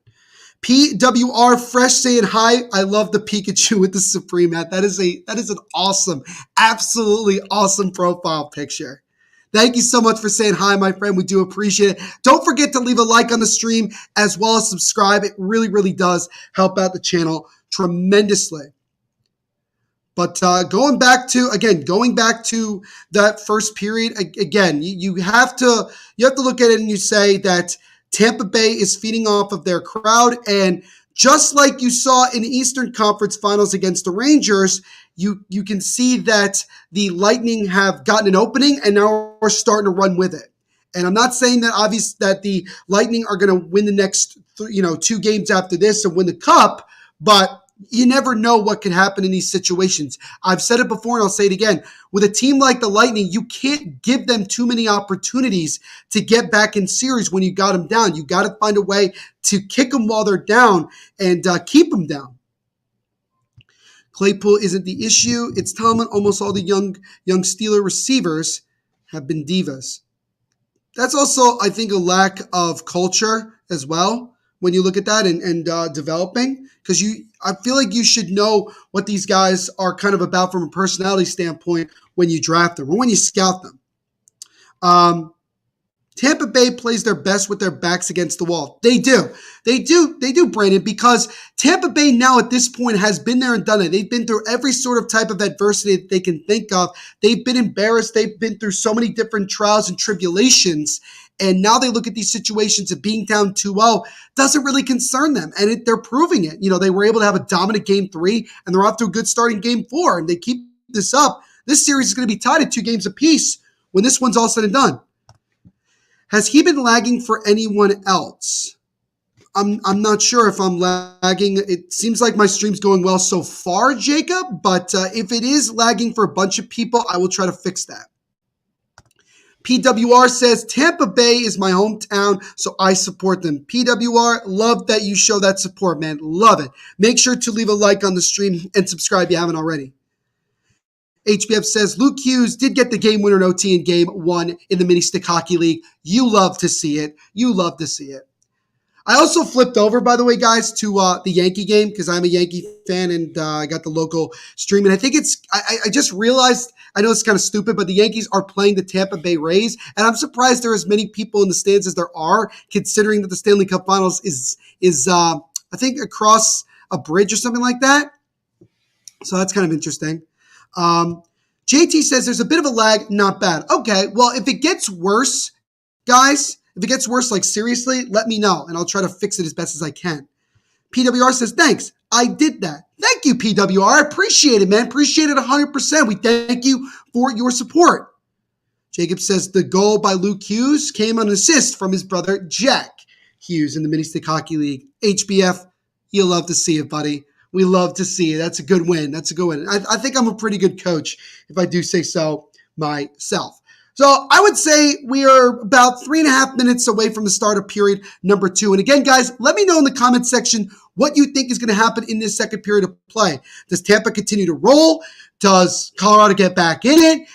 PWR Fresh saying hi. I love the Pikachu with the Supreme hat. That is an awesome, absolutely awesome profile picture. Thank you so much for saying hi, my friend. We do appreciate it. Don't forget to leave a like on the stream as well as subscribe. It really, really does help out the channel tremendously. But going back to that first period, again, you have to look at it and you say that Tampa Bay is feeding off of their crowd, and just like you saw in the Eastern Conference Finals against the Rangers, you can see that the Lightning have gotten an opening, and now we're starting to run with it. And I'm not saying that the Lightning are going to win the next 2 games after this and win the Cup, but you never know what can happen in these situations. I've said it before and I'll say it again. With a team like the Lightning, you can't give them too many opportunities to get back in series when you got them down. You got to find a way to kick them while they're down and keep them down. Claypool isn't the issue. It's Tomlin. Almost all the young Steeler receivers have been divas. That's also, I think, a lack of culture as well when you look at that and developing, because I feel like you should know what these guys are kind of about from a personality standpoint when you draft them or when you scout them. Tampa Bay plays their best with their backs against the wall. They do, Brandon, because Tampa Bay now at this point has been there and done it. They've been through every sort of type of adversity that they can think of. They've been embarrassed. They've been through so many different trials and tribulations. And now they look at these situations of being down 2-0 doesn't really concern them. And they're proving it. They were able to have a dominant game 3, and they're off to a good start in game 4. And they keep this up. This series is going to be tied at 2 games apiece when this one's all said and done. Has he been lagging for anyone else? I'm not sure if I'm lagging. It seems like my stream's going well so far, Jacob. But if it is lagging for a bunch of people, I will try to fix that. PWR says, Tampa Bay is my hometown, so I support them. PWR, love that you show that support, man. Love it. Make sure to leave a like on the stream and subscribe if you haven't already. HBF says, Luke Hughes did get the game winner in OT in game 1 in the Mini Stick Hockey League. You love to see it. You love to see it. I also flipped over, by the way, guys, to the Yankee game because I'm a Yankee fan and I got the local stream. And I think I just realized, I know it's kind of stupid, but the Yankees are playing the Tampa Bay Rays. And I'm surprised there are as many people in the stands as there are, considering that the Stanley Cup Finals is I think, across a bridge or something like that. So that's kind of interesting. JT says there's a bit of a lag, not bad. Okay, well, if it gets worse, guys, if it gets worse, like seriously, let me know, and I'll try to fix it as best as I can. PWR says, thanks, I did that. Thank you, PWR. I appreciate it, man. Appreciate it 100%. We thank you for your support. Jacob says the goal by Luke Hughes came on an assist from his brother, Jack Hughes, in the Mini Stick Hockey League. HBF, you'll love to see it, buddy. We love to see it. That's a good win. That's a good win. I think I'm a pretty good coach, if I do say so myself. So I would say we are about 3.5 minutes away from the start of period number 2. And again, guys, let me know in the comment section what you think is going to happen in this second period of play. Does Tampa continue to roll? Does Colorado get back in it?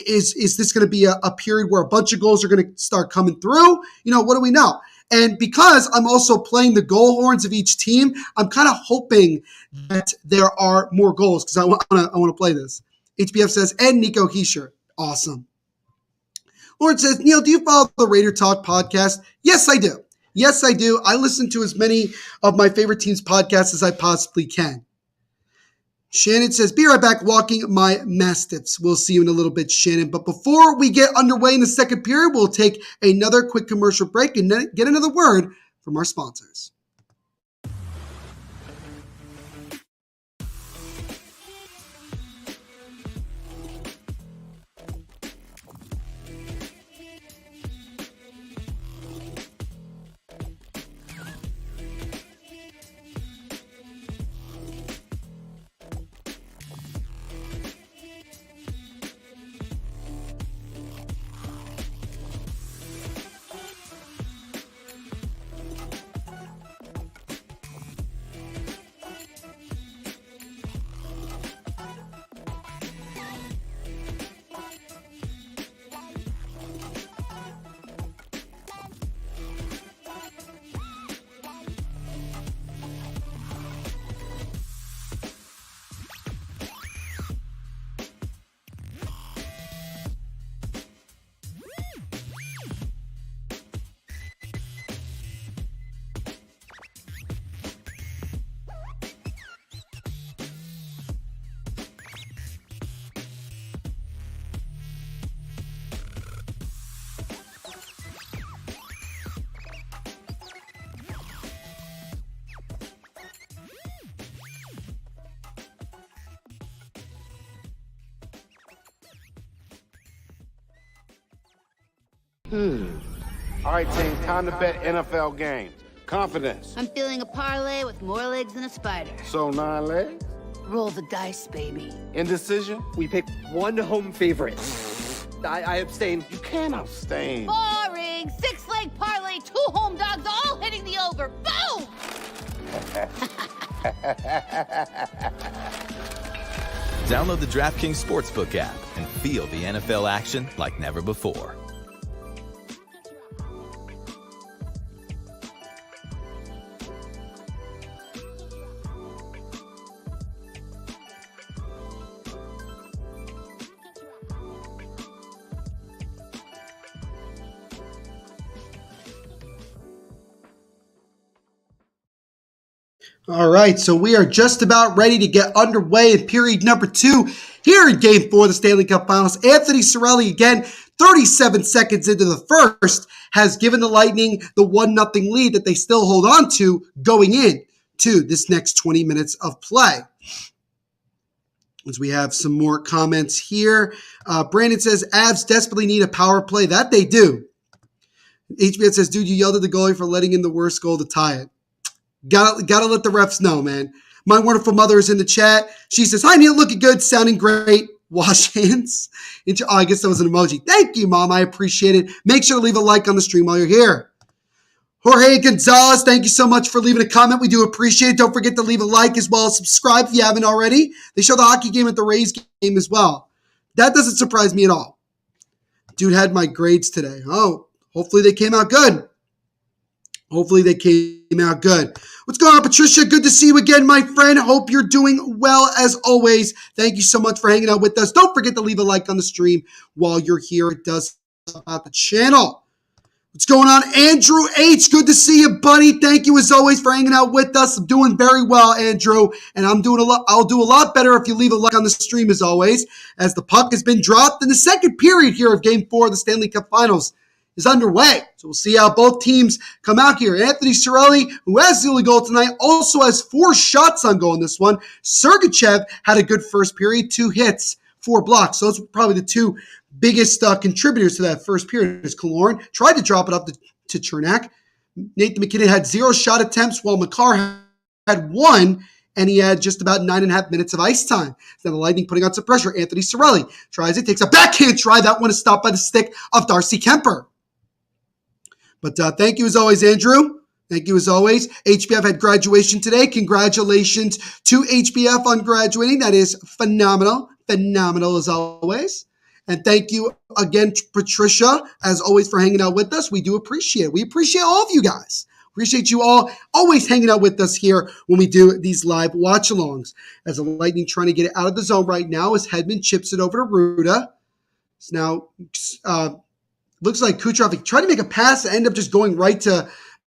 Is this going to be a period where a bunch of goals are going to start coming through? What do we know? And because I'm also playing the goal horns of each team, I'm kind of hoping that there are more goals because I want to play this. HBF says, and Nico Heischer. Awesome. Lord says, Neil, do you follow the Raider Talk podcast? Yes, I do. Yes, I do. I listen to as many of my favorite teams' podcasts as I possibly can. Shannon says, be right back walking my Mastiffs. We'll see you in a little bit, Shannon. But before we get underway in the second period, we'll take another quick commercial break and then get another word from our sponsors. All right, team, time to bet NFL games. Confidence. I'm feeling a parlay with more legs than a spider. So 9 legs? Roll the dice, baby. Indecision? We pick one home favorite. I abstain. You can't abstain. Boring! 6-leg parlay, 2 home dogs, all hitting the over. Boom! Download the DraftKings Sportsbook app and feel the NFL action like never before. All right, so we are just about ready to get underway in period number 2 here in Game 4 of the Stanley Cup Finals. Anthony Cirelli, again, 37 seconds into the first, has given the Lightning the 1-0 lead that they still hold on to going in to this next 20 minutes of play. As we have some more comments here. Brandon says, Avs desperately need a power play. That they do. HBN says, dude, you yelled at the goalie for letting in the worst goal to tie it. Gotta let the refs know, man. My wonderful mother is in the chat. She says, hi, Neil, looking good, sounding great. Wash hands. Oh, I guess that was an emoji. Thank you, Mom. I appreciate it. Make sure to leave a like on the stream while you're here. Jorge Gonzalez, thank you so much for leaving a comment. We do appreciate it. Don't forget to leave a like as well as subscribe if you haven't already. They show the hockey game at the Rays game as well. That doesn't surprise me at all. Dude had my grades today. Oh, hopefully they came out good. Hopefully they came out good. What's going on, Patricia? Good to see you again, my friend. Hope you're doing well as always. Thank you so much for hanging out with us. Don't forget to leave a like on the stream while you're here. It does help out the channel. What's going on, Andrew H? Good to see you, buddy. Thank you as always for hanging out with us. I'm doing very well, Andrew, and I'll do a lot better if you leave a like on the stream as always, as the puck has been dropped in the second period here of Game 4 of the Stanley Cup Finals is underway. So we'll see how both teams come out here. Anthony Cirelli, who has the only goal tonight, also has 4 shots on goal in this one. Sergachev had a good first period, 2 hits, 4 blocks. So those were probably the 2 biggest contributors to that first period. As Killorn tried to drop it up to Chernak. Nathan McKinnon had 0 shot attempts, while Makar had 1 and he had just about 9.5 minutes of ice time. Then the Lightning putting on some pressure. Anthony Cirelli tries it, takes a backhand try. That one is stopped by the stick of Darcy Kemper. But thank you as always, Andrew. Thank you as always. HBF had graduation today. Congratulations to HBF on graduating. That is phenomenal. Phenomenal as always. And thank you again, Patricia, as always, for hanging out with us. We do appreciate it. We appreciate all of you guys. Appreciate you all always hanging out with us here when we do these live watch-alongs. As the Lightning trying to get it out of the zone right now as Hedman chips it over to Ruda. It's now looks like Kucherov tried to make a pass and ended up just going right to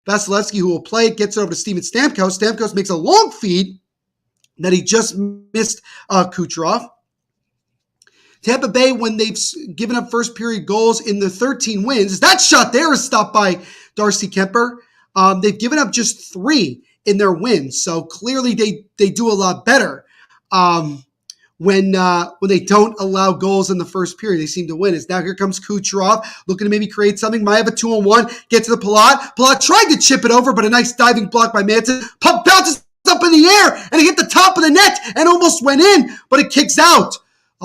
Vasilevsky, who will play it, gets it over to Steven Stamkos. Stamkos makes a long feed that he just missed Kucherov. Tampa Bay, when they've given up first period goals in the 13 wins, that shot there is stopped by Darcy Kemper. They've given up just 3 in their wins, so clearly they do a lot better when they don't allow goals in the first period. They seem to win. Now here comes Kucherov, looking to maybe create something. Might have a 2-on-1, get to the Palat. Palat tried to chip it over, but a nice diving block by Manson. Puck bounces up in the air, and it hit the top of the net and almost went in, but it kicks out.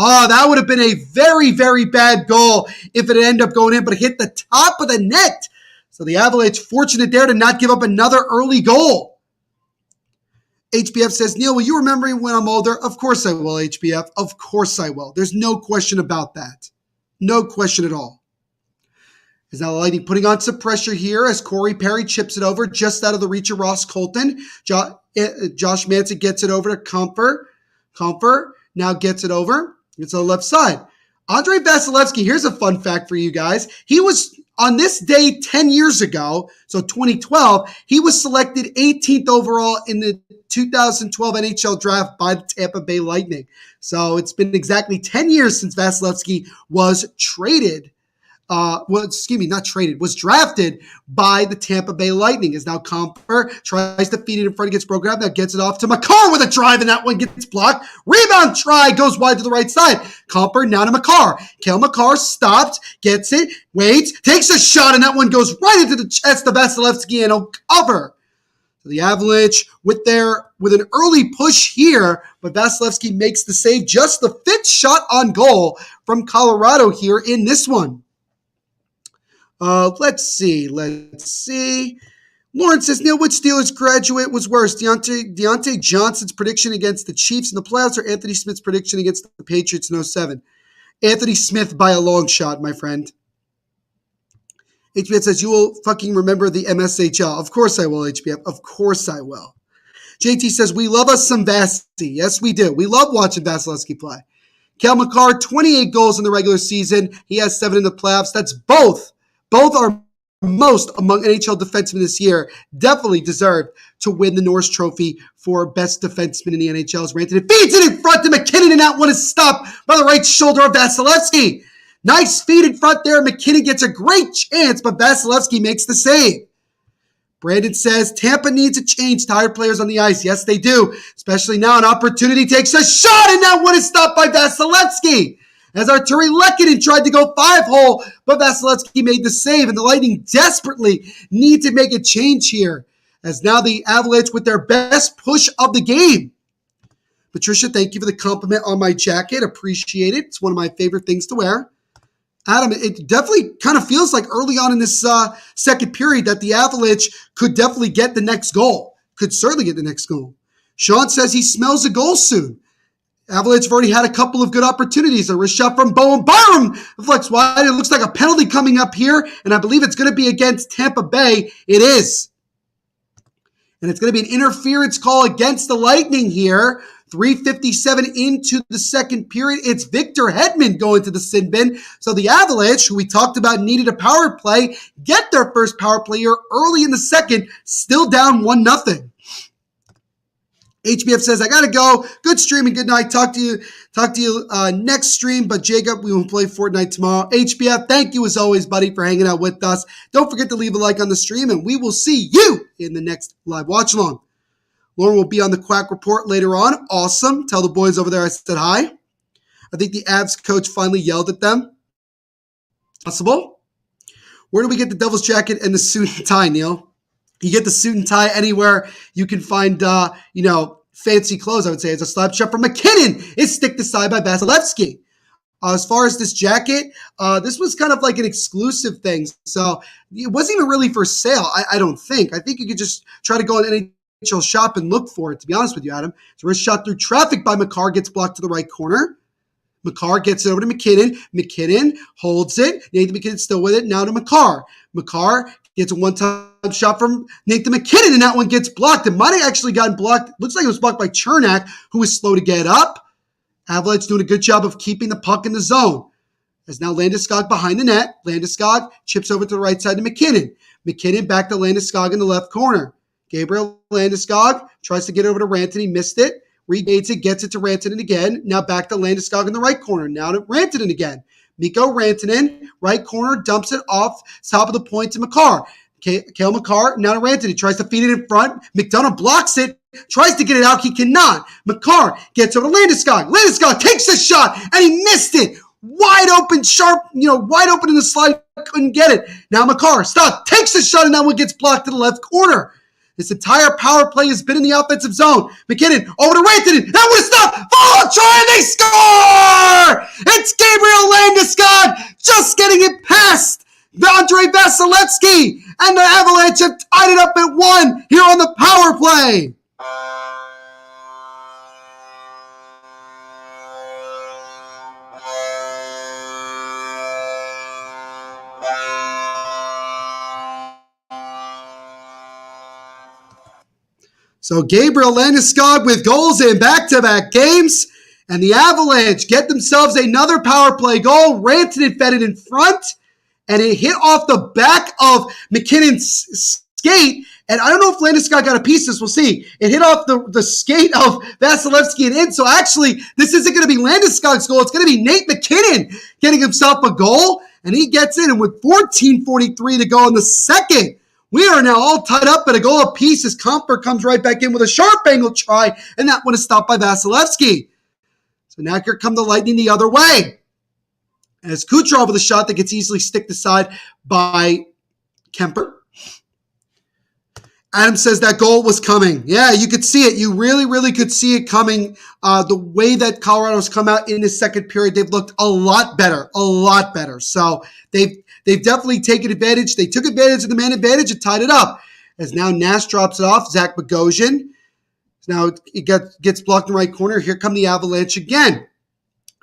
Oh, that would have been a very, very bad goal if it had ended up going in, but it hit the top of the net. So the Avalanche fortunate there to not give up another early goal. HBF says, Neil, will you remember me when I'm older? Of course I will, HBF. Of course I will. There's no question about that. No question at all. Is now the Lightning putting on some pressure here as Corey Perry chips it over just out of the reach of Ross Colton. Josh Manson gets it over to Comfort. Comfort now gets it over. It's on the left side. Andrei Vasilevsky, here's a fun fact for you guys. He was, on this day 10 years ago, so 2012, he was selected 18th overall in the 2012 NHL draft by the Tampa Bay Lightning. So it's been exactly 10 years since Vasilevsky was traded. Was drafted by the Tampa Bay Lightning. Is now Comper, tries to feed it in front, gets broken up, now gets it off to Makar with a drive, and that one gets blocked. Rebound try, goes wide to the right side. Comper now to Makar. Cale Makar stopped, gets it, waits, takes a shot, and that one goes right into the chest of Vasilevsky and a cover. So the Avalanche with an early push here, but Vasilevsky makes the save, just the 5th shot on goal from Colorado here in this one. Let's see. Lauren says, Neil, which Steelers graduate was worse? Deontay Johnson's prediction against the Chiefs in the playoffs or Anthony Smith's prediction against the Patriots in 07? Anthony Smith by a long shot, my friend. HBF says, you will fucking remember the MSHL. Of course I will, HBF. Of course I will. JT says, we love us some Vassy. Yes, we do. We love watching Vasilevsky play. Cale Makar, 28 goals in the regular season. He has 7 in the playoffs. That's both are most among NHL defensemen this year. Definitely deserved to win the Norris Trophy for best defenseman in the NHL. As Rantanen feeds it in front to McKinnon, and that one is stopped by the right shoulder of Vasilevsky. Nice feed in front there. McKinnon gets a great chance, but Vasilevsky makes the save. Brandon says, Tampa needs a change. Tired players on the ice. Yes, they do. Especially now, an opportunity takes a shot, and that one is stopped by Vasilevsky. As Arturi Lehkonen tried to go 5-hole, but Vasilevsky made the save, and the Lightning desperately need to make a change here, as now the Avalanche with their best push of the game. Patricia, thank you for the compliment on my jacket. Appreciate it. It's one of my favorite things to wear. Adam, it definitely kind of feels like early on in this second period that the Avalanche could definitely get the next goal. Could certainly get the next goal. Sean says he smells a goal soon. Avalanche have already had a couple of good opportunities. A wrist shot from Bowen Byram reflects wide. It looks like a penalty coming up here, and I believe it's going to be against Tampa Bay. It is. And it's going to be an interference call against the Lightning here. 3:57 into the second period. It's Victor Hedman going to the sin bin. So the Avalanche, who we talked about needed a power play, get their first power play here early in the second, still down 1-0. HBF says, I got to go. Good stream and good night. Talk to you next stream. But Jacob, we will play Fortnite tomorrow. HBF, thank you as always, buddy, for hanging out with us. Don't forget to leave a like on the stream, and we will see you in the next live watch along. Lauren will be on the Quack Report later on. Awesome. Tell the boys over there I said hi. I think the Avs coach finally yelled at them. Possible. Where do we get the Devil's jacket and the suit and tie, Neil? You get the suit and tie anywhere you can find, fancy clothes, I would say, as a slap shot from McKinnon is sticked aside by Vasilevsky. As far as this jacket, this was kind of like an exclusive thing. So it wasn't even really for sale, I don't think. I think you could just try to go on NHL shop and look for it, to be honest with you, Adam. It's a wrist shot through traffic by Makar, gets blocked to the right corner. Makar gets it over to McKinnon. McKinnon holds it. Nathan McKinnon's still with it. Now to Makar. Makar gets a one-time shot from Nathan McKinnon, and that one gets blocked. It might have actually gotten blocked. Looks like it was blocked by Chernak, who was slow to get up. Avalanche doing a good job of keeping the puck in the zone. As now Landeskog behind the net. Landeskog chips over to the right side to McKinnon. McKinnon back to Landeskog in the left corner. Gabriel Landeskog tries to get over to Rantanen. Missed it. Regains it, gets it to Rantanen again. Now back to Landeskog in the right corner. Now to Rantanen again. Mikko Rantanen, right corner, dumps it off top of the point to Makar. Cale Makar, now to Rantanen. Tries to feed it in front. McDonough blocks it. Tries to get it out. He cannot. Makar gets over to Landeskog. Landeskog takes a shot, and he missed it. Wide open, sharp, wide open in the slide. Couldn't get it. Now Makar, takes a shot, and that one gets blocked to the left corner. This entire power play has been in the offensive zone. McKinnon over to Rantanen. That was stopped. Follow try, and they score! It's Gabriel Landeskog just getting it past Andrei Vasilevsky. And the Avalanche have tied it up at 1 here on the power play. So Gabriel Landeskog with goals in back-to-back games, and the Avalanche get themselves another power play goal. Rantanen fed it in front, and it hit off the back of McKinnon's skate, and I don't know if Landeskog got a piece of this. We'll see. It hit off the skate of Vasilevsky and in, so actually this isn't going to be Landeskog's goal. It's going to be Nate McKinnon getting himself a goal, and he gets in, and with 14:43 to go in the second, we are now all tied up at a goal apiece as Comper comes right back in with a sharp angle try, and that one is stopped by Vasilevsky. So now here come the Lightning the other way. As Kucherov with a shot that gets easily sticked aside by Kemper. Adam says that goal was coming. Yeah, you could see it. You really, really could see it coming. The way that Colorado's come out in the second period, they've looked a lot better. So they've definitely taken advantage. They took advantage of the man advantage and tied it up. As now Nash drops it off, Zach Bogosian. Now it gets blocked in the right corner. Here come the Avalanche again.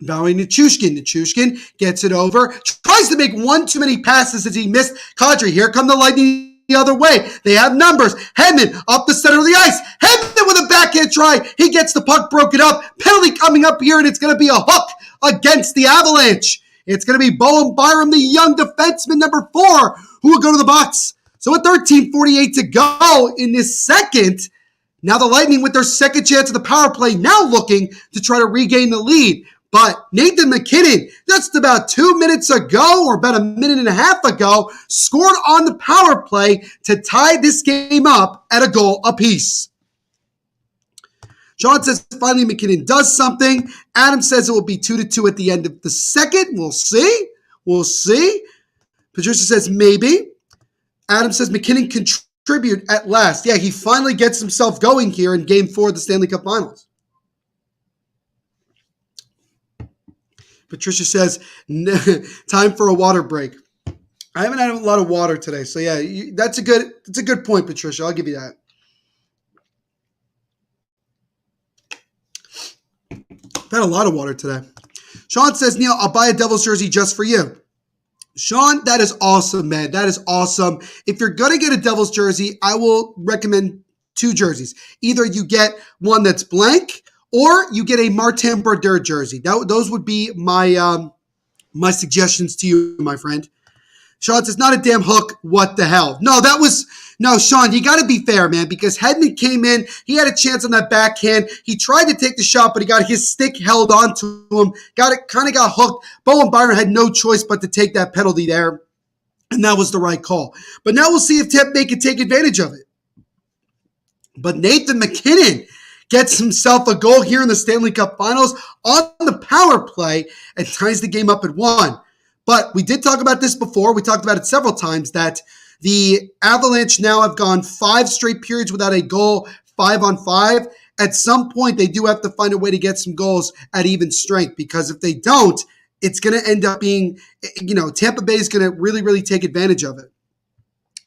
Bowing to Nichushkin. Nichushkin gets it over. Tries to make one too many passes as he missed Kadri. Here come the Lightning the other way. They have numbers. Hedman up the center of the ice. Hedman with a backhand try. He gets the puck broken up. Penalty coming up here, and it's going to be a hook against the Avalanche. It's going to be Bowen Byram, the young defenseman, number 4, who will go to the box. So with 13:48 to go in this second, now the Lightning with their second chance of the power play, now looking to try to regain the lead. But Nathan McKinnon, just about 2 minutes ago, or about a minute and a half ago, scored on the power play to tie this game up at a goal apiece. Sean says finally McKinnon does something. Adam says it will be 2-2 at the end of the second. We'll see. Patricia says maybe. Adam says McKinnon contribute at last. Yeah, he finally gets himself going here in Game 4 of the Stanley Cup Finals. Patricia says, time for a water break. I haven't had a lot of water today, so yeah, that's a good point, Patricia. I'll give you that. I've had a lot of water today. Sean says, Neil, I'll buy a Devils jersey just for you. Sean, that is awesome, man. That is awesome. If you're going to get a Devils jersey, I will recommend 2 jerseys. Either you get one that's blank, or you get a Martin Brodeur jersey. Those would be my my suggestions to you, my friend. Sean says, not a damn hook. What the hell? No, Sean, you got to be fair, man, because Hedman came in. He had a chance on that backhand. He tried to take the shot, but he got his stick held onto him. Kind of got hooked. Bowen Byram had no choice but to take that penalty there, and that was the right call. But now we'll see if Tampa Bay can take advantage of it. But Nathan McKinnon gets himself a goal here in the Stanley Cup Finals on the power play and ties the game up at 1. But we did talk about this before. We talked about it several times that the Avalanche now have gone 5 straight periods without a goal, 5-on-5. at some point they do have to find a way to get some goals at even strength, because if they don't, it's going to end up being, Tampa Bay is going to really, really take advantage of it.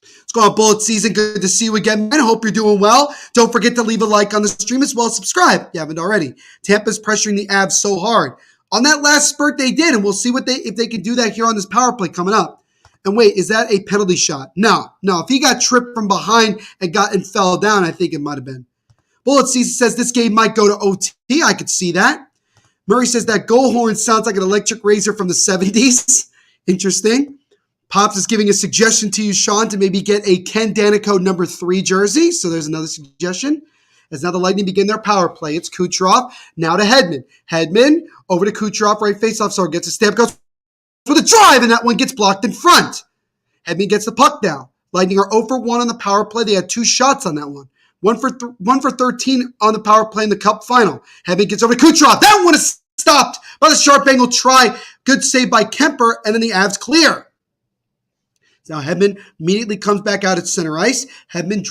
Let's go on Bullet Season. Good to see you again, man. I hope you're doing well. Don't forget to leave a like on the stream as well as subscribe if you haven't already. Tampa's pressuring the Avs so hard. On that last spurt they did, and we'll see if they can do that here on this power play coming up. And wait, is that a penalty shot? No. If he got tripped from behind and fell down, I think it might have been. Bullet Season says this game might go to OT. I could see that. Murray says that goal horn sounds like an electric razor from the 70s. Interesting. Pops is giving a suggestion to you, Sean, to maybe get a Ken Danico number 3 jersey. So there's another suggestion. As now the Lightning begin their power play. It's Kucherov. Now to Hedman. Hedman over to Kucherov, right faceoff. So gets a stamp, goes for the drive, and that one gets blocked in front. Hedman gets the puck now. Lightning are 0 for 1 on the power play. They had 2 shots on that one. 1 for 13 on the power play in the Cup final. Hedman gets over to Kucherov. That one is stopped by the sharp angle try. Good save by Kemper, and then the Avs clear. Now Hedman immediately comes back out at center ice. Hedman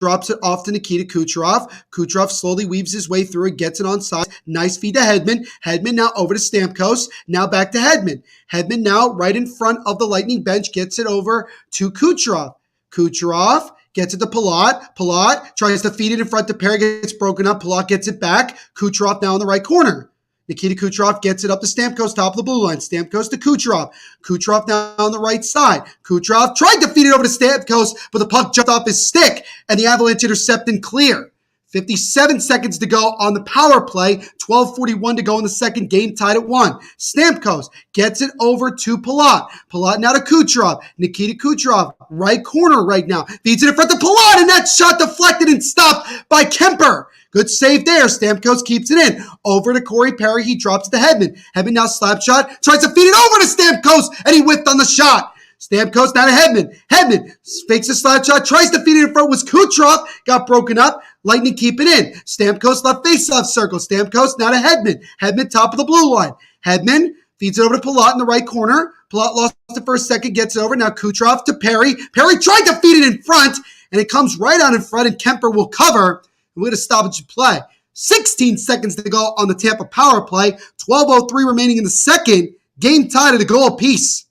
drops it off to Nikita Kucherov. Kucherov slowly weaves his way through and gets it on side. Nice feed to Hedman. Hedman now over to Stamkos. Now back to Hedman. Hedman now right in front of the Lightning bench gets it over to Kucherov. Kucherov gets it to Palat. Palat tries to feed it in front to Perry. Gets broken up. Palat gets it back. Kucherov now in the right corner. Nikita Kucherov gets it up to Stamkos, top of the blue line. Stamkos to Kucherov. Kucherov now on the right side. Kucherov tried to feed it over to Stamkos, but the puck jumped off his stick, and the Avalanche intercept and clear. 57 seconds to go on the power play. 12:41 to go in the second, game tied at 1. Stamkos gets it over to Palat. Palat now to Kucherov. Nikita Kucherov, right corner right now. Feeds it in front of Palat, and that shot deflected and stopped by Kemper. Good save there. Stamkos keeps it in. Over to Corey Perry. He drops to Hedman. Hedman now slap shot. Tries to feed it over to Stamkos, and he whiffed on the shot. Stamkos now to Hedman. Hedman fakes a slap shot. Tries to feed it in front. Was Kucherov. Got broken up. Lightning keep it in. Stamkos left face-off circle. Stamkos now to Hedman. Hedman top of the blue line. Hedman feeds it over to Palat in the right corner. Palat lost it for a second. Gets it over. Now Kucherov to Perry. Perry tried to feed it in front, and it comes right out in front, and Kemper will cover. We're going to stoppage and play. 16 seconds to go on the Tampa power play. 12:03 remaining in the second. Game tied at a goal apiece.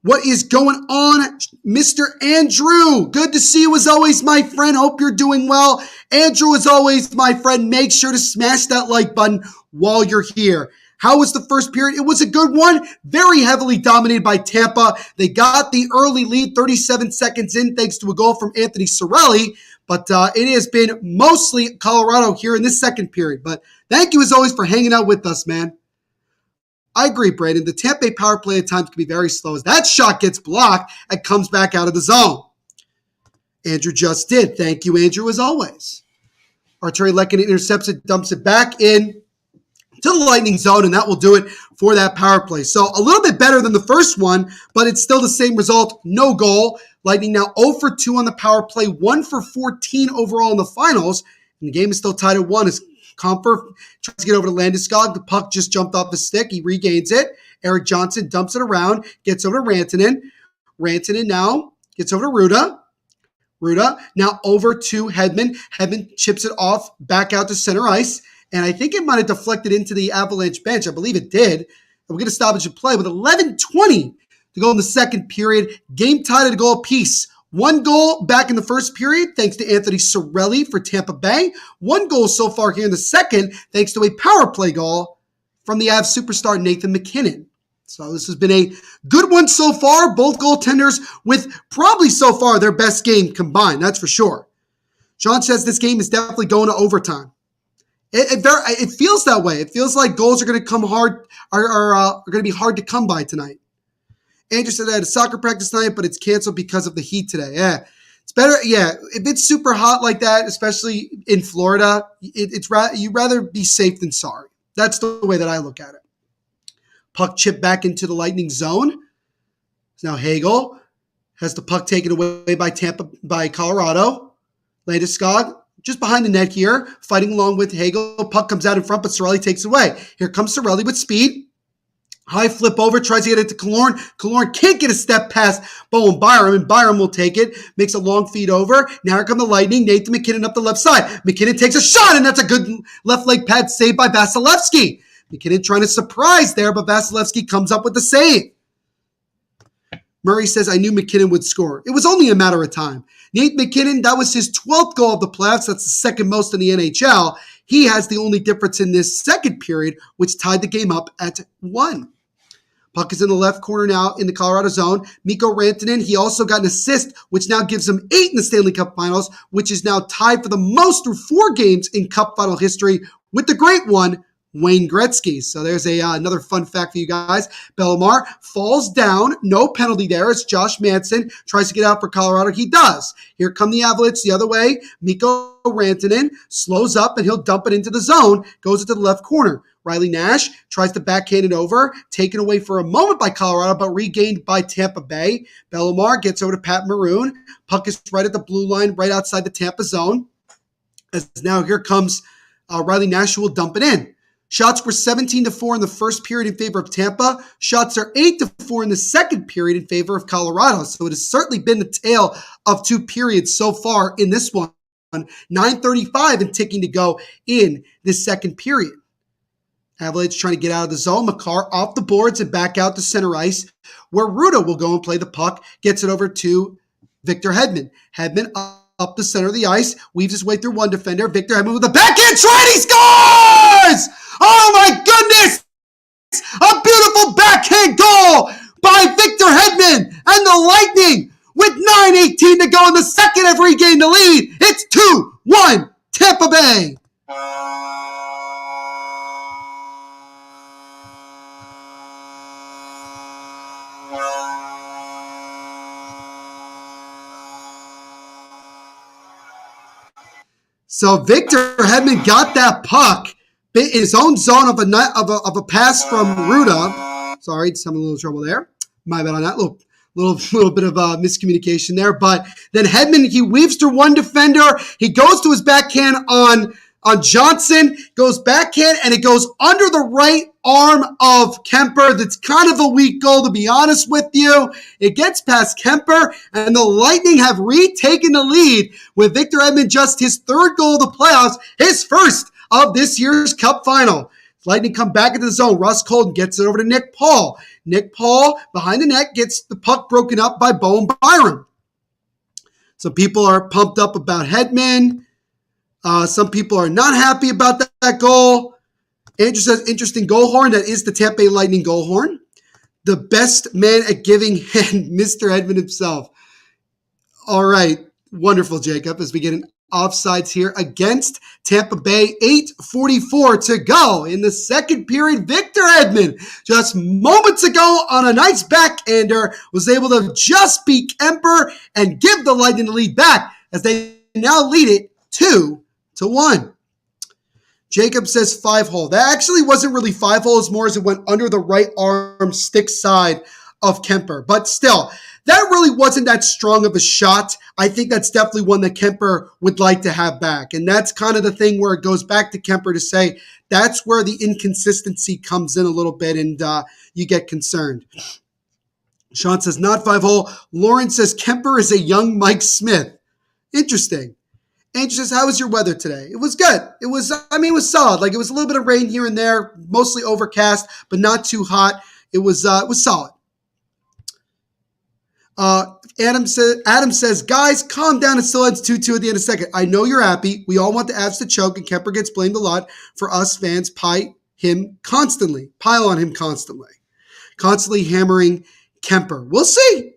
What is going on, Mr. Andrew? Good to see you as always, my friend. Hope you're doing well. Andrew, as always, my friend, make sure to smash that like button while you're here. How was the first period? It was a good one. Very heavily dominated by Tampa. They got the early lead 37 seconds in thanks to a goal from Anthony Cirelli. But it has been mostly Colorado here in this second period. But thank you as always for hanging out with us, man. I agree, Brandon. The Tampa Bay power play at times can be very slow as that shot gets blocked and comes back out of the zone. Andrew just did. Thank you, Andrew, as always. Arturi Lehkonen intercepts it, dumps it back in to the Lightning zone, and that will do it for that power play. So a little bit better than the first one, but it's still the same result. No goal. Lightning now 0 for 2 on the power play, 1 for 14 overall in the finals, and the game is still tied at 1 as Comfer tries to get over to Landeskog. The puck just jumped off the stick. He regains it. Eric Johnson dumps it around, gets over to Rantanen. Rantanen now gets over to Ruda. Ruda now over to Hedman. Hedman chips it off back out to center ice, and I think it might have deflected into the Avalanche bench. I believe it did. And we're going to stoppage and play with 11:20 to go in the second period. Game tied at a goal apiece. 1 goal back in the first period, thanks to Anthony Cirelli for Tampa Bay. 1 goal so far here in the second, thanks to a power play goal from the Avs superstar Nathan MacKinnon. So this has been a good one so far. Both goaltenders with probably so far their best game combined, that's for sure. Sean says this game is definitely going to overtime. It feels that way. It feels like goals are going to come hard, are going to be hard to come by tonight. Andrew said I had a soccer practice tonight, but it's canceled because of the heat today. Yeah, it's better. Yeah, if it's super hot like that, especially in Florida, you'd rather be safe than sorry. That's the way that I look at it. Puck chipped back into the Lightning zone. Now Hagel has the puck taken away by Colorado. Landeskog just behind the net here, fighting along with Hagel. Puck comes out in front, but Cirelli takes it away. Here comes Cirelli with speed. High flip over, tries to get it to Killorn. Killorn can't get a step past Bowen Byram, and Byram will take it. Makes a long feed over. Now here come the Lightning. Nathan MacKinnon up the left side. MacKinnon takes a shot, and that's a good left leg pad save by Vasilevsky. MacKinnon trying to surprise there, but Vasilevsky comes up with the save. Murray says, I knew MacKinnon would score. It was only a matter of time. Nate MacKinnon, that was his 12th goal of the playoffs. That's the second most in the NHL. He has the only difference in this second period, which tied the game up at 1. Puck is in the left corner now in the Colorado zone. Mikko Rantanen, he also got an assist, which now gives him 8 in the Stanley Cup Finals, which is now tied for the most through 4 games in Cup Final history with the great one, Wayne Gretzky. So there's another fun fact for you guys. Bellemare falls down. No penalty there as Josh Manson tries to get out for Colorado. He does. Here come the Avalanche the other way. Mikko Rantanen slows up and he'll dump it into the zone. Goes into the left corner. Riley Nash tries to backhand it over. Taken away for a moment by Colorado, but regained by Tampa Bay. Bellemare gets over to Pat Maroon. Puck is right at the blue line, right outside the Tampa zone. As now here comes Riley Nash, who will dump it in. Shots were 17-4 in the first period in favor of Tampa. Shots are 8-4 in the second period in favor of Colorado. So it has certainly been the tale of 2 periods so far in this one. 9:35 and ticking to go in this second period. Avalanche trying to get out of the zone. Makar off the boards and back out to center ice, where Ruda will go and play the puck. Gets it over to Victor Hedman. Hedman up the center of the ice, weaves his way through one defender. Victor Hedman with a backhand try, he scores! Oh my goodness! A beautiful backhand goal by Victor Hedman, and the Lightning, with 9:18 to go in the second, have regained the lead. It's 2-1 Tampa Bay. So Victor Hedman got that puck in his own zone of a pass from Ruda. Sorry, just having a little trouble there. My bad on that. Little bit of miscommunication there. But then Hedman, he weaves through one defender. He goes to his backhand on Johnson, goes backhand, and it goes under the right arm of Kemper. That's kind of a weak goal, to be honest with you. It gets past Kemper, and the Lightning have retaken the lead with Victor Hedman, just his 3rd goal of the playoffs, his 1st of this year's Cup Final. Lightning come back into the zone. Russ Colton gets it over to Nick Paul. Nick Paul, behind the net, gets the puck broken up by Bowen Byram. Some people are pumped up about Hedman. Some people are not happy about that goal. Andrew says, interesting goal horn. That is the Tampa Bay Lightning goal horn. The best man at giving hand, Mr. Hedman himself. All right. Wonderful, Jacob, as we get an offsides here against Tampa Bay. 8:44 to go in the second period. Victor Hedman, just moments ago on a nice backhander, was able to just beat Kemper and give the Lightning the lead back as they now lead it 2-1. Jacob says 5-hole. That actually wasn't really 5-hole as more as it went under the right arm stick side of Kemper. But still, that really wasn't that strong of a shot. I think that's definitely one that Kemper would like to have back. And that's kind of the thing where it goes back to Kemper to say that's where the inconsistency comes in a little bit and you get concerned. Sean says not 5-hole. Lauren says Kemper is a young Mike Smith. Interesting. Andrew says, how was your weather today? It was good. It was solid. Like, it was a little bit of rain here and there, mostly overcast, but not too hot. It was solid. Adam says, guys, calm down. It still ends 2-2 at the end of the second. I know you're happy. We all want the Avs to choke, and Kemper gets blamed a lot for us fans pile on him constantly. Constantly hammering Kemper. We'll see.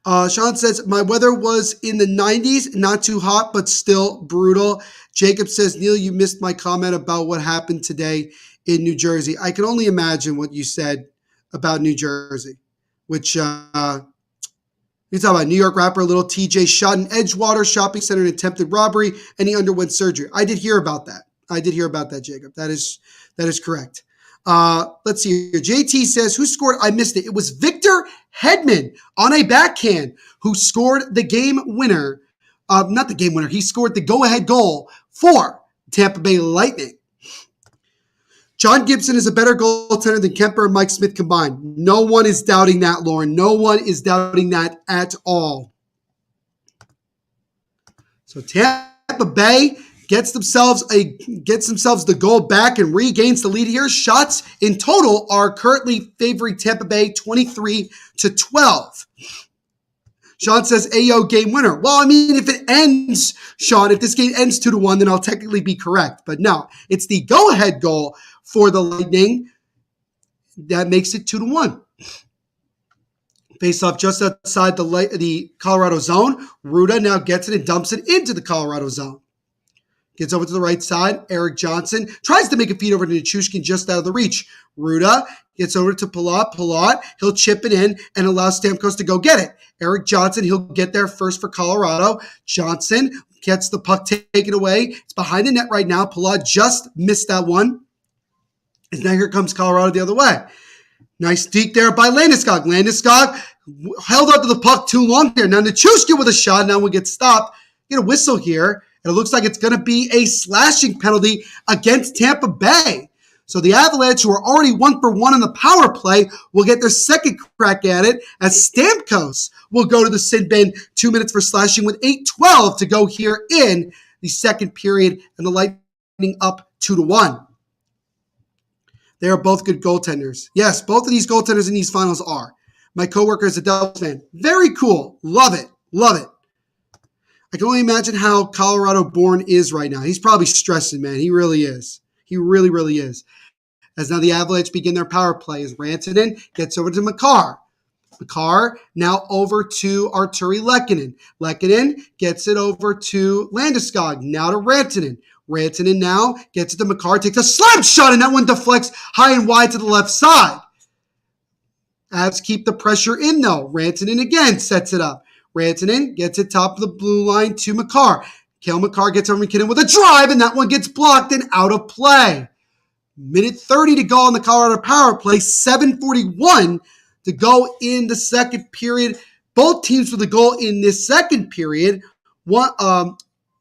Sean says, my weather was in the 90s, not too hot, but still brutal. Jacob says, Neil, you missed my comment about what happened today in New Jersey. I can only imagine what you said about New Jersey, which you talk about New York rapper Little TJ shot in Edgewater shopping center in attempted robbery, and he underwent surgery. I did hear about that, Jacob. That is correct. Let's see here. JT says, who scored? I missed it. It was Victor Hedman on a backhand who scored the game winner. Not the game winner. He scored the go-ahead goal for Tampa Bay Lightning. John Gibson is a better goaltender than Kemper and Mike Smith combined. No one is doubting that, Lauren. No one is doubting that at all. So Tampa Bay gets themselves the goal back and regains the lead here. Shots in total are currently favoring Tampa Bay 23-12. Sean says, Ayo, game winner. Well, I mean, if it ends, Sean, if this game ends 2-1, then I'll technically be correct. But no, it's the go-ahead goal for the Lightning that makes it 2-1. Face off just outside the Colorado zone. Ruda now gets it and dumps it into the Colorado zone. Gets over to the right side. Eric Johnson tries to make a feed over to Nichushkin just out of the reach. Ruda gets over to Palat. Palat, he'll chip it in and allow Stamkos to go get it. Eric Johnson, he'll get there first for Colorado. Johnson gets the puck taken away. It's behind the net right now. Palat just missed that one. And now here comes Colorado the other way. Nice deke there by Landeskog. Landeskog held onto the puck too long there. Now Nichushkin with a shot. Now we get stopped. Get a whistle here. And it looks like it's going to be a slashing penalty against Tampa Bay. So the Avalanche, who are already 1 for 1 in the power play, will get their second crack at it as Stamkos will go to the sin bin. 2 minutes for slashing with 8:12 to go here in the second period, and the Lightning up 2-1. They are both good goaltenders. Yes, both of these goaltenders in these finals are. My coworker is a Devils fan. Very cool. Love it. Love it. I can only imagine how Colorado-born is right now. He's probably stressing, man. He really is. He really, really is. As now the Avalanche begin their power play as Rantanen gets over to Makar. Makar now over to Arturi Lehkonen. Lehkonen gets it over to Landeskog. Now to Rantanen. Rantanen now gets it to Makar. Takes a slap shot, and that one deflects high and wide to the left side. Avs keep the pressure in, though. Rantanen again sets it up. Rantanen gets it top of the blue line to Makar. Cale Makar gets over McKinnon with a drive, and that one gets blocked and out of play. Minute 30 to go on the Colorado power play. 7:41 to go in the second period. Both teams with a goal in this second period.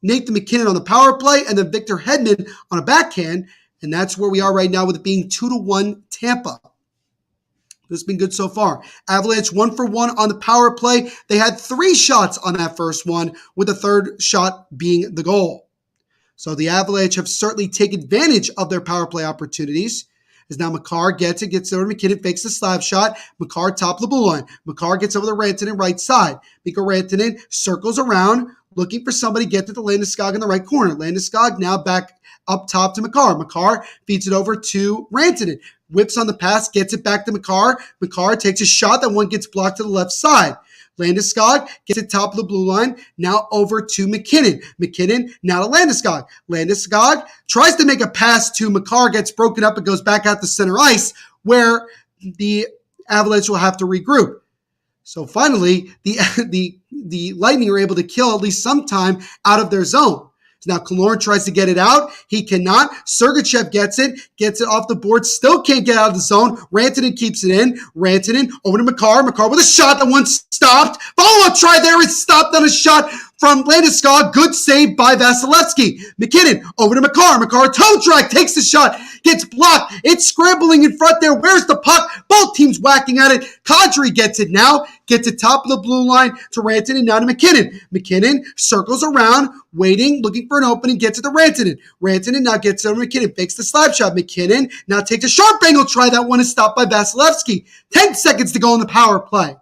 Nathan McKinnon on the power play, and then Victor Hedman on a backhand. And that's where we are right now with it being 2-1 Tampa. This has been good so far. Avalanche 1 for 1 on the power play. They had 3 shots on that first one, with the third shot being the goal. So the Avalanche have certainly taken advantage of their power play opportunities. As now Makar gets over to McKinnon, fakes the slap shot. Makar top of the blue line. Makar gets over to Rantanen right side. Mikko Rantanen circles around, looking for somebody to get to the Landeskog in the right corner. Landeskog now back up top to Makar. Makar feeds it over to Rantanen. Whips on the pass, gets it back to Makar. Makar takes a shot. That one gets blocked to the left side. Landeskog gets it top of the blue line. Now over to McKinnon. McKinnon now to Landeskog. Landeskog tries to make a pass to Makar, gets broken up and goes back out to center ice, where the Avalanche will have to regroup. So finally, the Lightning are able to kill at least some time out of their zone. So now Killorn tries to get it out. He cannot. Sergachev gets it off the board. Still can't get out of the zone. Rantanen keeps it in. Rantanen over to Makar. Makar with a shot. That one stopped. Follow-up try there. It's stopped on a shot from Landeskog. Good save by Vasilevsky. McKinnon over to Makar. Makar toe drag. Takes the shot. Gets blocked. It's scrambling in front there. Where's the puck? Both teams whacking at it. Kadri gets it now. Gets it top of the blue line to Rantanen. Now to McKinnon. McKinnon circles around, waiting, looking for an opening. Gets it to Rantanen. Rantanen now gets it over McKinnon. Fakes the slap shot. McKinnon now takes a sharp angle try. That one is stopped by Vasilevsky. 10 seconds to go in the power play.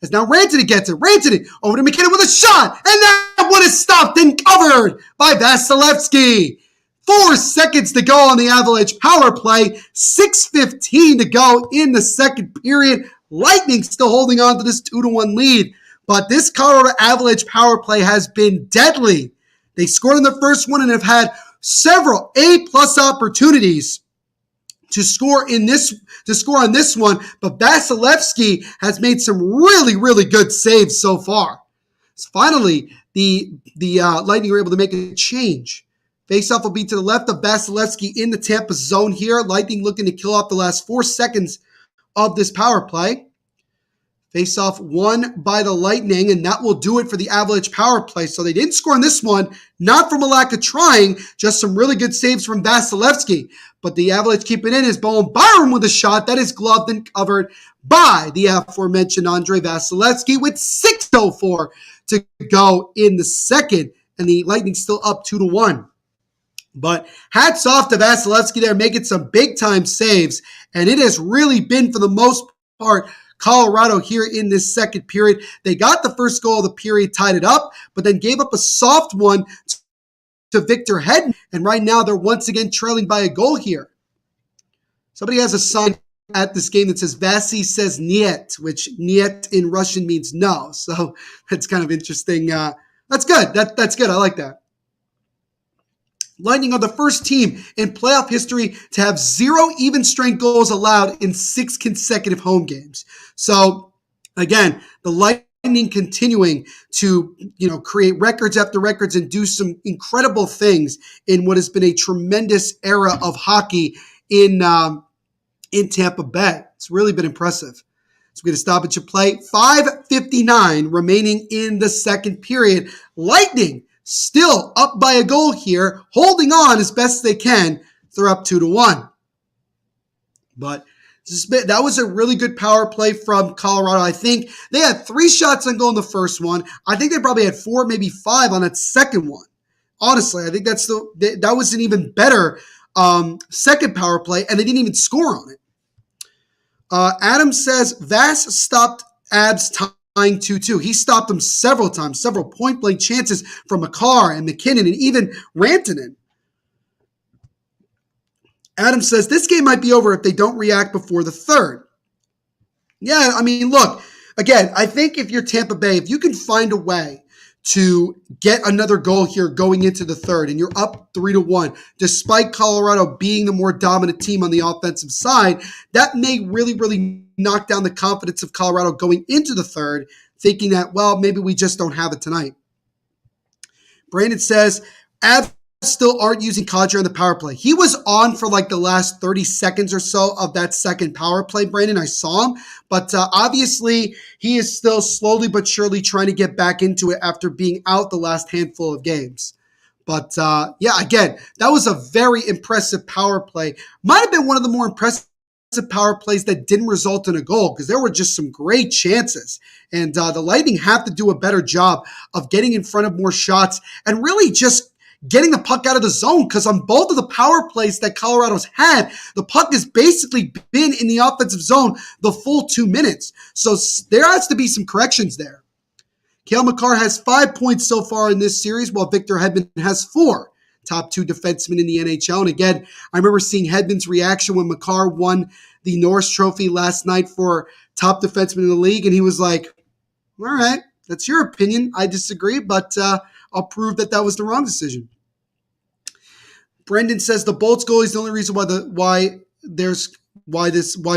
As now Rantanen gets it. Rantanen over to McKinnon with a shot. And that one is stopped and covered by Vasilevsky. 4 seconds to go on the Avalanche power play. 6:15 to go in the second period. Lightning still holding on to this 2-1 lead. But this Colorado Avalanche power play has been deadly. They scored in the first one and have had several A-plus opportunities to score on this one, but Vasilevsky has made some really, really good saves so far. So finally, the Lightning are able to make a change. Faceoff will be to the left of Vasilevsky in the Tampa zone here. Lightning looking to kill off the last 4 seconds of this power play. Face-off won by the Lightning, and that will do it for the Avalanche power play. So they didn't score in this one, not from a lack of trying, just some really good saves from Vasilevsky. But the Avalanche keep it in as Bowen Byram with a shot that is gloved and covered by the aforementioned Andrei Vasilevsky with 6:04 to go in the second, and the Lightning still up 2-1. But hats off to Vasilevsky there, making some big-time saves, and it has really been, for the most part, Colorado here in this second period. They got the first goal of the period, tied it up, but then gave up a soft one to Victor Hedman, and right now they're once again trailing by a goal here. Somebody has a sign at this game that says Vasi says niet, which niet in Russian means no, so that's kind of interesting. That's good. That's good. I like that. Lightning are the first team in playoff history to have 0 even-strength goals allowed in 6 consecutive home games. So, again, the Lightning continuing to, create records after records and do some incredible things in what has been a tremendous era of hockey in Tampa Bay. It's really been impressive. So we're going to stop at your play. 5:59 remaining in the second period. Lightning still up by a goal here, holding on as best they can. They're up 2-1. But that was a really good power play from Colorado. I think they had 3 shots on goal in the first one. I think they probably had 4, maybe 5 on that second one. Honestly, I think that was an even better second power play, and they didn't even score on it. Adam says Vass stopped Abs tying 2-2. He stopped them several times, several point-blank chances from McCarr and McKinnon and even Rantanen. Adam says this game might be over if they don't react before the third. Yeah, I mean, look, again, I think if you're Tampa Bay, if you can find a way to get another goal here going into the third, and you're up 3-1, despite Colorado being the more dominant team on the offensive side, that may really, really knock down the confidence of Colorado going into the third, thinking that, well, maybe we just don't have it tonight. Brandon says, Avs still aren't using Kadri on the power play. He was on for like the last 30 seconds or so of that second power play, Brandon. I saw him, but obviously he is still slowly but surely trying to get back into it after being out the last handful of games. But yeah, again, that was a very impressive power play. Might have been one of the more impressive power plays that didn't result in a goal because there were just some great chances. And the Lightning have to do a better job of getting in front of more shots and really just getting the puck out of the zone, because on both of the power plays that Colorado's had, the puck has basically been in the offensive zone the full 2 minutes. So there has to be some corrections there. Cale Makar has 5 points so far in this series, while Victor Hedman has 4. Top 2 defensemen in the NHL. And again, I remember seeing Hedman's reaction when Makar won the Norris Trophy last night for top defenseman in the league, and he was like, all right, that's your opinion. I disagree, but I'll prove that was the wrong decision. Brendan says the Bolts goalie is the only reason why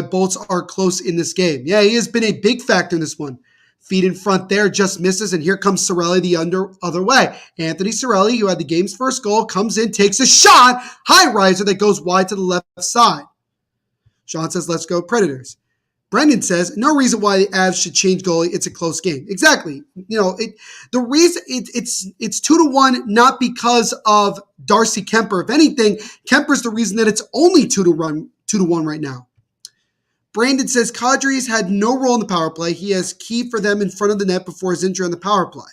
Bolts are close in this game. Yeah, he has been a big factor in this one. Feet in front there, just misses, and here comes Cirelli the other way. Anthony Cirelli, who had the game's first goal, comes in, takes a shot, high riser that goes wide to the left side. Sean says, let's go Predators. Brendan says, no reason why the Avs should change goalie. It's a close game. Exactly. The reason it's 2-1, not because of Darcy Kemper. If anything, Kemper's the reason that it's only 2-1 right now. Brandon says Kadri's had no role in the power play. He has key for them in front of the net before his injury on the power play.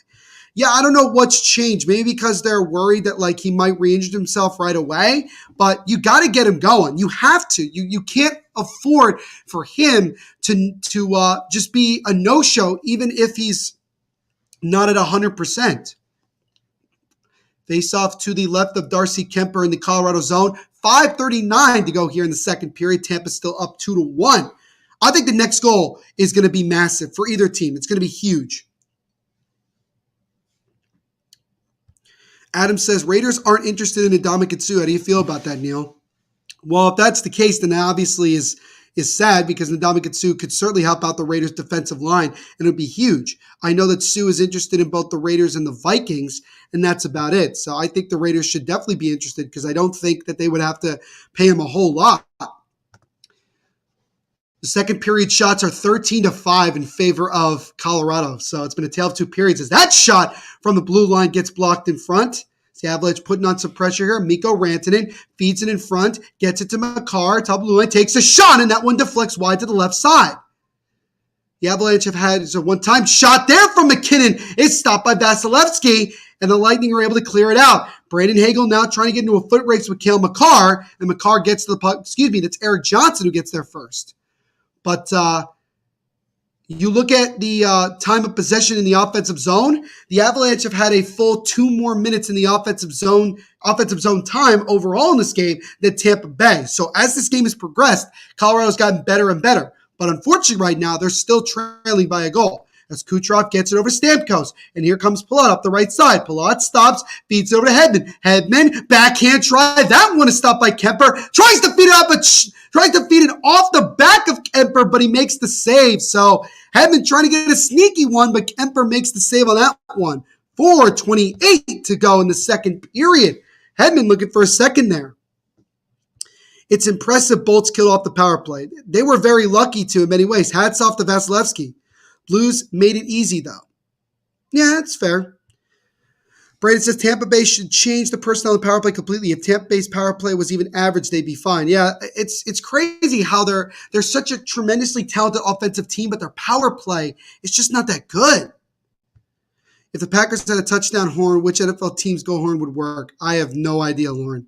Yeah, I don't know what's changed. Maybe because they're worried that he might re-injure himself right away. But you got to get him going. You have to. You can't afford for him to just be a no-show, even if he's not at 100%. Face off to the left of Darcy Kemper in the Colorado zone. 5:39 to go here in the second period. Tampa's still up 2-1. I think the next goal is going to be massive for either team. It's going to be huge. Adam says, Raiders aren't interested in Adama Kitsu. How do you feel about that, Neil? Well, if that's the case, then that obviously is sad because Adama Kitsu could certainly help out the Raiders' defensive line, and it would be huge. I know that Sue is interested in both the Raiders and the Vikings, and that's about it. So I think the Raiders should definitely be interested because I don't think that they would have to pay him a whole lot. The second period shots are 13-5 in favor of Colorado. So it's been a tale of two periods as that shot from the blue line gets blocked in front. The Avalanche putting on some pressure here. Mikko Rantanen feeds it in front, gets it to Makar. Top blue line takes a shot, and that one deflects wide to the left side. The Avalanche have had a one-time shot there from McKinnon. It's stopped by Vasilevsky, and the Lightning are able to clear it out. Brandon Hagel now trying to get into a foot race with Cale Makar, and Makar gets to the puck. That's Eric Johnson who gets there first. But you look at the time of possession in the offensive zone, the Avalanche have had a full 2 more minutes in the offensive zone time overall in this game than Tampa Bay. So as this game has progressed, Colorado's gotten better and better. But unfortunately right now, they're still trailing by a goal. As Kucherov gets it over Stamkos. And here comes Palat up the right side. Palat stops, feeds it over to Hedman. Hedman, backhand try. That one is stopped by Kemper. Tries to feed it up, but tries to feed it off the back of Kemper, but he makes the save. So Hedman trying to get a sneaky one, but Kemper makes the save on that one. 4:28 to go in the second period. Hedman looking for a second there. It's impressive Bolts killed off the power play. They were very lucky to in many ways. Hats off to Vasilevsky. Blues made it easy, though. Yeah, that's fair. Brandon says Tampa Bay should change the personnel and power play completely. If Tampa Bay's power play was even average, they'd be fine. Yeah, it's crazy how they're such a tremendously talented offensive team, but their power play is just not that good. If the Packers had a touchdown horn, which NFL team's goal horn would work? I have no idea, Lauren.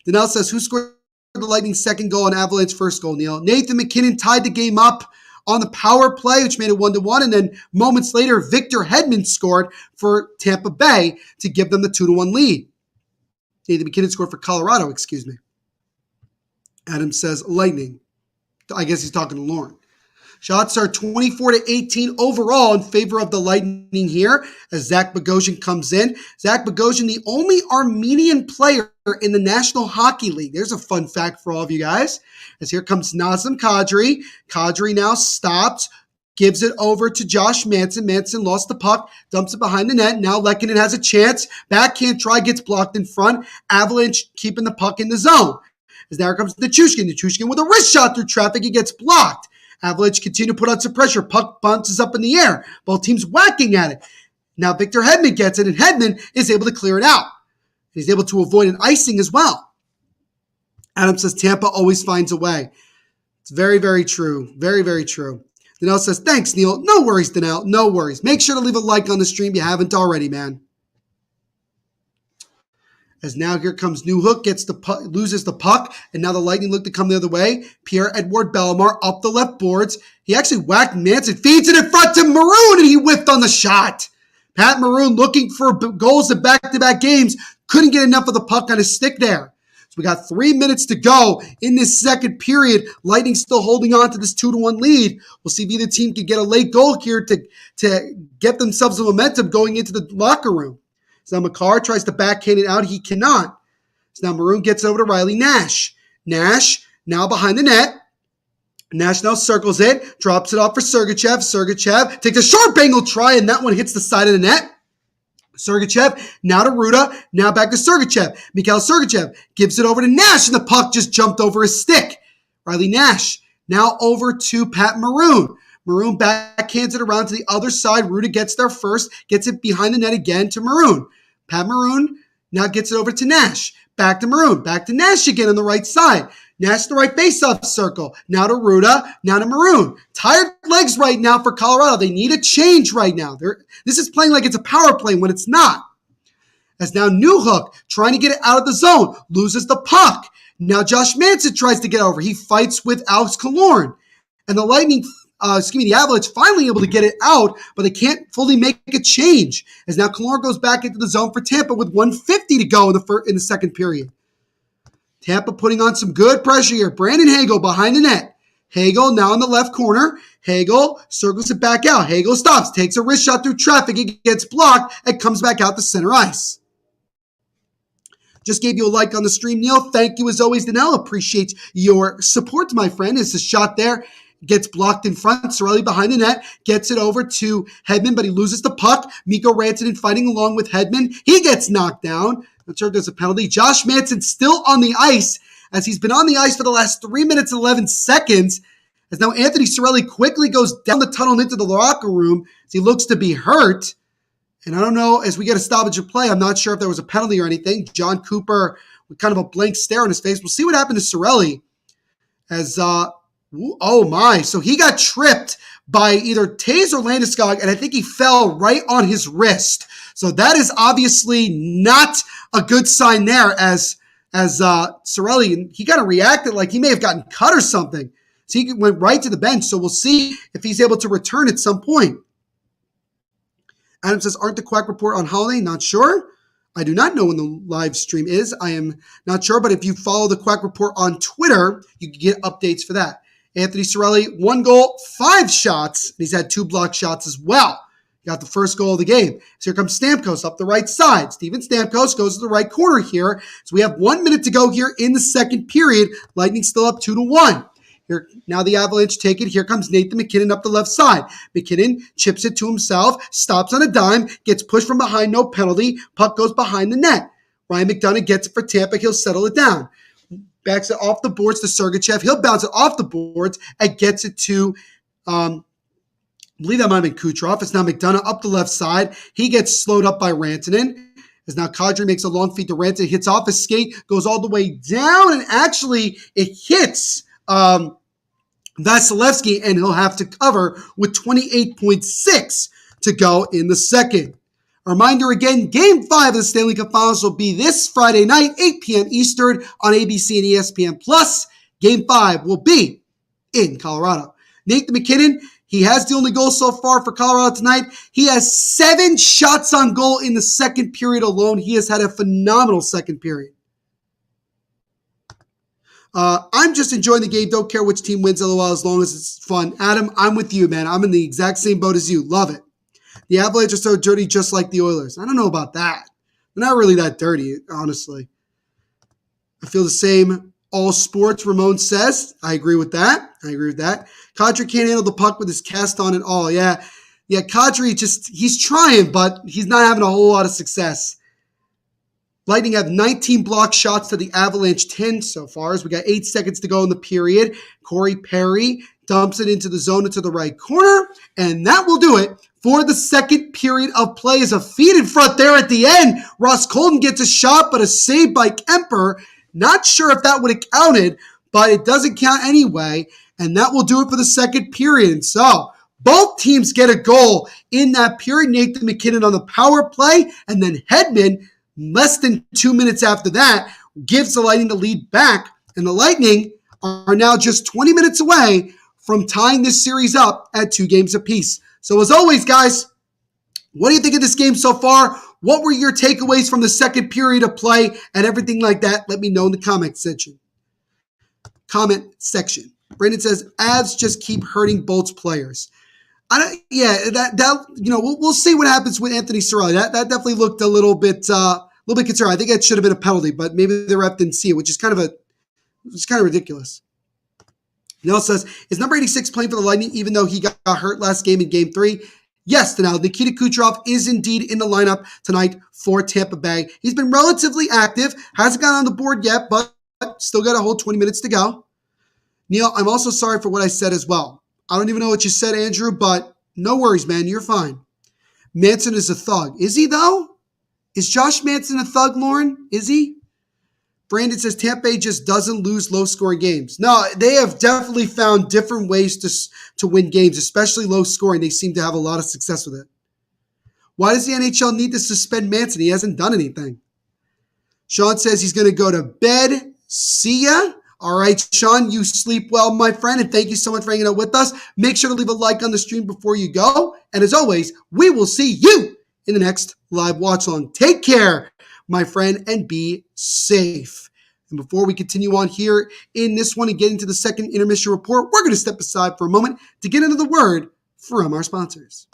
Danelle says, who scored the Lightning's second goal and Avalanche first goal, Neil? Nathan McKinnon tied the game up on the power play, which made it 1-1, and then moments later, Victor Hedman scored for Tampa Bay to give them the 2-1 lead. Nathan McKinnon scored for Colorado, excuse me. Adam says Lightning. I guess he's talking to Lauren. Shots are 24-18 overall in favor of the Lightning here as Zach Bogosian comes in. Zach Bogosian, the only Armenian player in the National Hockey League. There's a fun fact for all of you guys. As here comes Nazem Kadri. Kadri now stops, gives it over to Josh Manson. Manson lost the puck, dumps it behind the net. Now Lehkonen has a chance. Backhand try gets blocked in front. Avalanche keeping the puck in the zone. As there comes Nichushkin. Nichushkin with a wrist shot through traffic. He gets blocked. Avalanche continue to put on some pressure. Puck bounces up in the air. Both teams whacking at it. Now Victor Hedman gets it, and Hedman is able to clear it out. He's able to avoid an icing as well. Adam says Tampa always finds a way. It's very, very true. Very, very true. Danelle says, thanks, Neil. No worries, Danelle. No worries. Make sure to leave a like on the stream if you haven't already, man. As now here comes Newhook, gets the puck, loses the puck, and now the Lightning look to come the other way. Pierre-Edouard Bellemare up the left boards. He actually whacked Manson, feeds it in front to Maroon, and he whiffed on the shot. Pat Maroon looking for goals in back-to-back games. Couldn't get enough of the puck on his stick there. So we got 3 minutes to go in this second period. Lightning still holding on to this 2-1 lead. We'll see if either team can get a late goal here to get themselves some momentum going into the locker room. So now Makar tries to backhand it out. He cannot. So now Maroon gets over to Riley Nash. Nash now behind the net. Nash now circles it, drops it off for Sergachev. Sergachev takes a short angle try, and that one hits the side of the net. Sergachev, now to Ruda, now back to Sergachev. Mikhail Sergachev gives it over to Nash, and the puck just jumped over his stick. Riley Nash now over to Pat Maroon. Maroon backhands it around to the other side. Ruda gets there first, gets it behind the net again to Maroon. Pat Maroon now gets it over to Nash. Back to Maroon. Back to Nash again on the right side. Nash the right face-off circle. Now to Ruda. Now to Maroon. Tired legs right now for Colorado. They need a change right now. This is playing like it's a power play when it's not. As now Newhook trying to get it out of the zone. Loses the puck. Now Josh Manson tries to get over. He fights with Alex Killorn. And the Lightning... the Avalanche finally able to get it out, but they can't fully make a change. As now Killorn goes back into the zone for Tampa with 1:50 to go in the second period. Tampa putting on some good pressure here. Brandon Hagel behind the net. Hagel now in the left corner. Hagel circles it back out. Hagel stops, takes a wrist shot through traffic. It gets blocked and comes back out to center ice. Just gave you a like on the stream, Neil. Thank you as always, Danelle. Appreciate your support, my friend. It's a shot there. Gets blocked in front. Cirelli behind the net. Gets it over to Hedman, but he loses the puck. Mikko Rantanen fighting along with Hedman. He gets knocked down. Not sure if there's a penalty. Josh Manson still on the ice as he's been on the ice for the last 3 minutes and 11 seconds As now Anthony Cirelli quickly goes down the tunnel and into the locker room as he looks to be hurt. And I don't know, as we get a stoppage of play, I'm not sure if there was a penalty or anything. John Cooper with kind of a blank stare on his face. We'll see what happened to Cirelli as, oh my. So he got tripped by either Taze or Landeskog, and I think he fell right on his wrist. So that is obviously not a good sign there as Cirelli, he kind of reacted like he may have gotten cut or something. So he went right to the bench. So we'll see if he's able to return at some point. Adam says, aren't the Quack Report on holiday? Not sure. I do not know when the live stream is. I am not sure, but if you follow the Quack Report on Twitter, you can get updates for that. Anthony Cirelli, 1 goal, 5 shots. And he's had 2 blocked shots as well. He got the first goal of the game. So here comes Stamkos up the right side. Steven Stamkos goes to the right corner here. So we have 1 minute to go here in the second period. Lightning still up 2-1. Here, now the Avalanche take it. Here comes Nathan MacKinnon up the left side. MacKinnon chips it to himself, stops on a dime, gets pushed from behind, no penalty. Puck goes behind the net. Ryan McDonagh gets it for Tampa. He'll settle it down. Backs it off the boards to Sergachev. He'll bounce it off the boards and gets it to, I believe that might have been Kucherov. It's now McDonagh up the left side. He gets slowed up by Rantanen. As now Kadri makes a long feed to Rantanen, hits off his skate, goes all the way down, and actually it hits Vasilevsky, and he'll have to cover with 28.6 to go in the second. A reminder again, Game 5 of the Stanley Cup Finals will be this Friday night, 8 p.m. Eastern on ABC and ESPN+. Game 5 will be in Colorado. Nathan MacKinnon, he has the only goal so far for Colorado tonight. He has 7 shots on goal in the second period alone. He has had a phenomenal second period. I'm just enjoying the game. Don't care which team wins, LOL, as long as it's fun. Adam, I'm with you, man. I'm in the exact same boat as you. Love it. The Avalanche are so dirty, just like the Oilers. I don't know about that. They're not really that dirty, honestly. I feel the same. All sports, Ramon says. I agree with that. Kadri can't handle the puck with his cast on and all. Yeah, Kadri he's trying, but he's not having a whole lot of success. Lightning have 19 blocked shots to the Avalanche 10 so far. As we got 8 seconds to go in the period. Corey Perry dumps it into the zone into the right corner, and that will do it for the second period of play. As a feed in front there at the end. Ross Colton gets a shot, but a save by Kemper. Not sure if that would have counted, but it doesn't count anyway, and that will do it for the second period. So both teams get a goal in that period. Nathan MacKinnon on the power play, and then Hedman, less than 2 minutes after that, gives the Lightning the lead back, and the Lightning are now just 20 minutes away from tying this series up at 2 games apiece. So as always, guys, what do you think of this game so far? What were your takeaways from the second period of play and everything like that? Let me know in the comment section. Brandon says, Avs just keep hurting Bolts players. We'll see what happens with Anthony Cirelli. That definitely looked a little bit concerned. I think it should have been a penalty, but maybe the ref didn't see it, which is kind of ridiculous. Nell says, is number 86 playing for the Lightning even though he got hurt last game in Game 3? Yes, now Nikita Kucherov is indeed in the lineup tonight for Tampa Bay. He's been relatively active, hasn't got on the board yet, but still got a whole 20 minutes to go. Neil, I'm also sorry for what I said as well. I don't even know what you said, Andrew, but no worries, man. You're fine. Manson is a thug. Is he, though? Is Josh Manson a thug, Lauren? Is he? Brandon says Tampa Bay just doesn't lose low-scoring games. No, they have definitely found different ways to win games, especially low-scoring. They seem to have a lot of success with it. Why does the NHL need to suspend Manson? He hasn't done anything. Sean says he's going to go to bed. See ya. All right, Sean, you sleep well, my friend, and thank you so much for hanging out with us. Make sure to leave a like on the stream before you go. And as always, we will see you in the next live watch-along. Take care, my friend, and be safe. And before we continue on here in this one and get into the second intermission report, we're going to step aside for a moment to get into the word from our sponsors.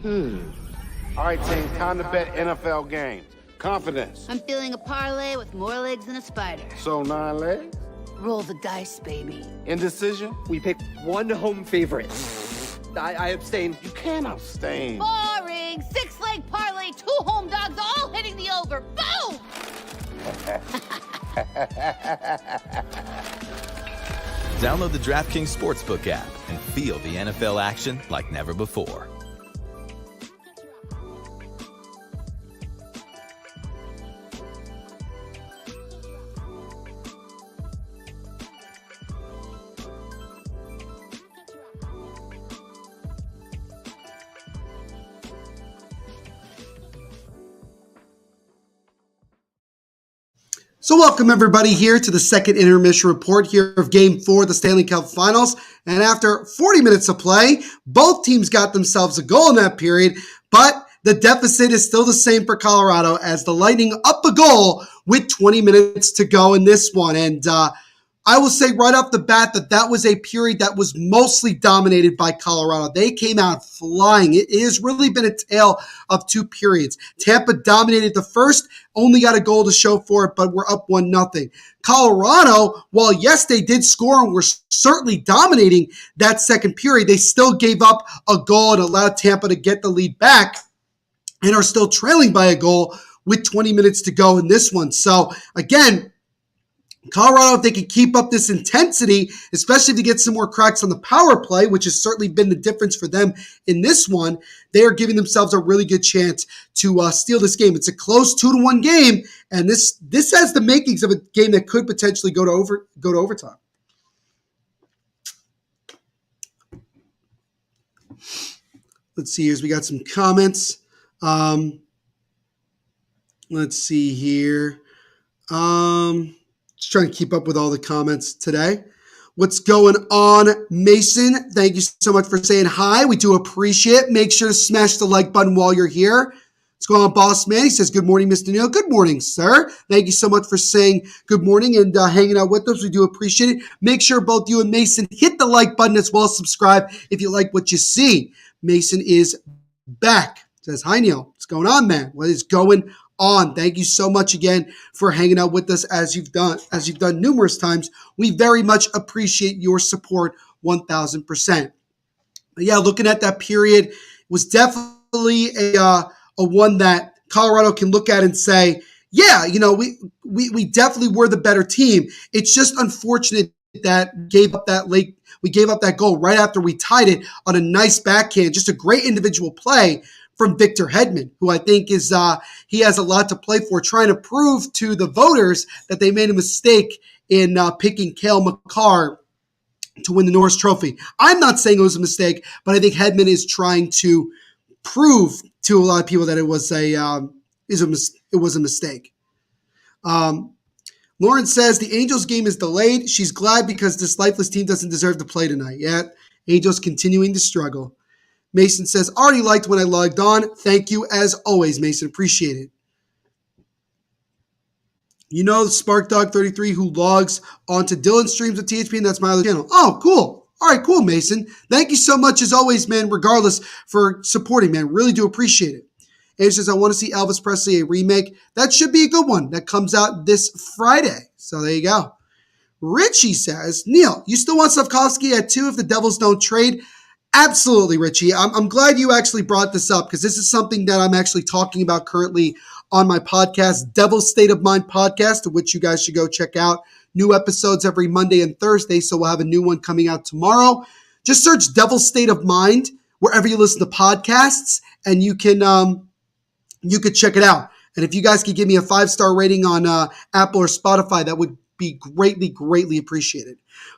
All right, team, time to bet NFL games. Confidence. I'm feeling a parlay with more legs than a spider. So 9 legs? Roll the dice, baby. Indecision? We picked one home favorite. I abstain. You can't abstain. Boring. 6-leg parlay, 2 home dogs, all hitting the over. Boom! Download the DraftKings Sportsbook app and feel the NFL action like never before. So welcome everybody here to the second intermission report here of Game 4 of the Stanley Cup Finals. And after 40 minutes of play, both teams got themselves a goal in that period, but the deficit is still the same for Colorado as the Lightning up a goal with 20 minutes to go in this one. And I will say right off the bat that was a period that was mostly dominated by Colorado. They came out flying. It has really been a tale of 2 periods. Tampa dominated the first, only got a goal to show for it, but we're up 1-0. Colorado, while yes, they did score and were certainly dominating that second period, they still gave up a goal and allowed Tampa to get the lead back and are still trailing by a goal with 20 minutes to go in this one. So again, Colorado, if they can keep up this intensity, especially if they get some more cracks on the power play, which has certainly been the difference for them in this one, they are giving themselves a really good chance to steal this game. It's a close 2-1 game, and this has the makings of a game that could potentially go to overtime. Let's see here. We got some comments. Let's see here. Just trying to keep up with all the comments today. What's going on, Mason? Thank you so much for saying hi. We do appreciate it. Make sure to smash the like button while you're here. What's going on, Boss Man? He says, good morning, Mr. Neal. Good morning, sir. Thank you so much for saying good morning and hanging out with us. We do appreciate it. Make sure both you and Mason hit the like button as well as subscribe if you like what you see. Mason is back. Says, hi, Neal. What's going on, man? What is going on? Thank you so much again for hanging out with us as you've done numerous times. We very much appreciate your support 1000%. But yeah, looking at that period was definitely a one that Colorado can look at and say, yeah, you know, we definitely were the better team. It's just unfortunate that we gave up that goal right after we tied it on a nice backhand, just a great individual play from Victor Hedman, who I think is he has a lot to play for, trying to prove to the voters that they made a mistake in picking Cale Makar to win the Norris Trophy. I'm not saying it was a mistake, but I think Hedman is trying to prove to a lot of people that it was a mistake. Lauren says the Angels game is delayed. She's glad because this lifeless team doesn't deserve to play tonight. Yeah, Angels continuing to struggle. Mason says, already liked when I logged on. Thank you as always, Mason. Appreciate it. You know SparkDog33 who logs onto Dylan's streams at THP, and that's my other channel. Oh, cool. All right, cool, Mason. Thank you so much as always, man, regardless for supporting, man. Really do appreciate it. And he says, I want to see Elvis Presley, a remake. That should be a good one. That comes out this Friday. So there you go. Richie says, Neal, you still want Slavkovsky at 2 if the Devils don't trade? Absolutely, Richie. I'm glad you actually brought this up because this is something that I'm actually talking about currently on my podcast, Devil's State of Mind podcast, which you guys should go check out. New episodes every Monday and Thursday, so we'll have a new one coming out tomorrow. Just search Devil's State of Mind wherever you listen to podcasts, and you could check it out. And if you guys could give me a 5-star rating on Apple or Spotify, that would be greatly, greatly appreciated.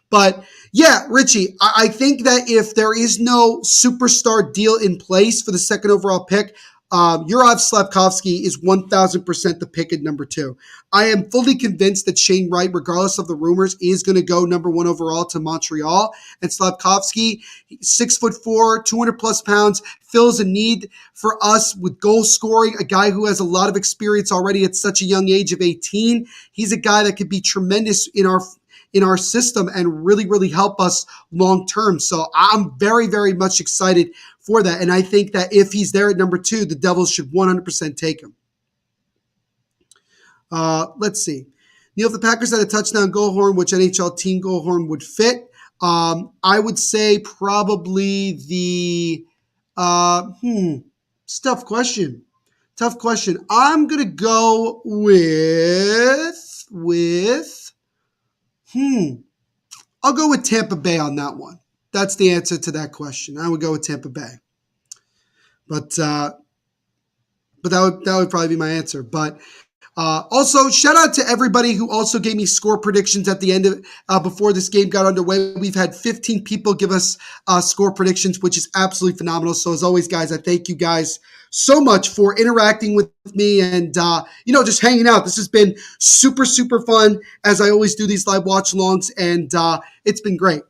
But yeah, Richie, I think that if there is no superstar deal in place for the second overall pick, Yurov Slavkovsky is 1,000% the pick at number 2. I am fully convinced that Shane Wright, regardless of the rumors, is going to go number 1 overall to Montreal. And Slavkovsky, 6'4", 200 plus pounds, fills a need for us with goal scoring, a guy who has a lot of experience already at such a young age of 18. He's a guy that could be tremendous in in our system and really, really help us long term. So I'm very, very much excited for that. And I think that if he's there at number 2, the Devils should 100% take him. Let's see. Neil, if the Packers had a touchdown goal horn, which NHL team goal horn would fit? I would say probably the it's a tough question. Tough question. I'm going to go with I'll go with Tampa Bay on that one. That's the answer to that question. I would go with Tampa Bay. But that would probably be my answer. But also, shout out to everybody who also gave me score predictions at the end of before this game got underway. We've had 15 people give us score predictions, which is absolutely phenomenal. So as always, guys, I thank you guys so much for interacting with me and just hanging out. This has been super, super fun as I always do these live watch-alongs, and it's been great.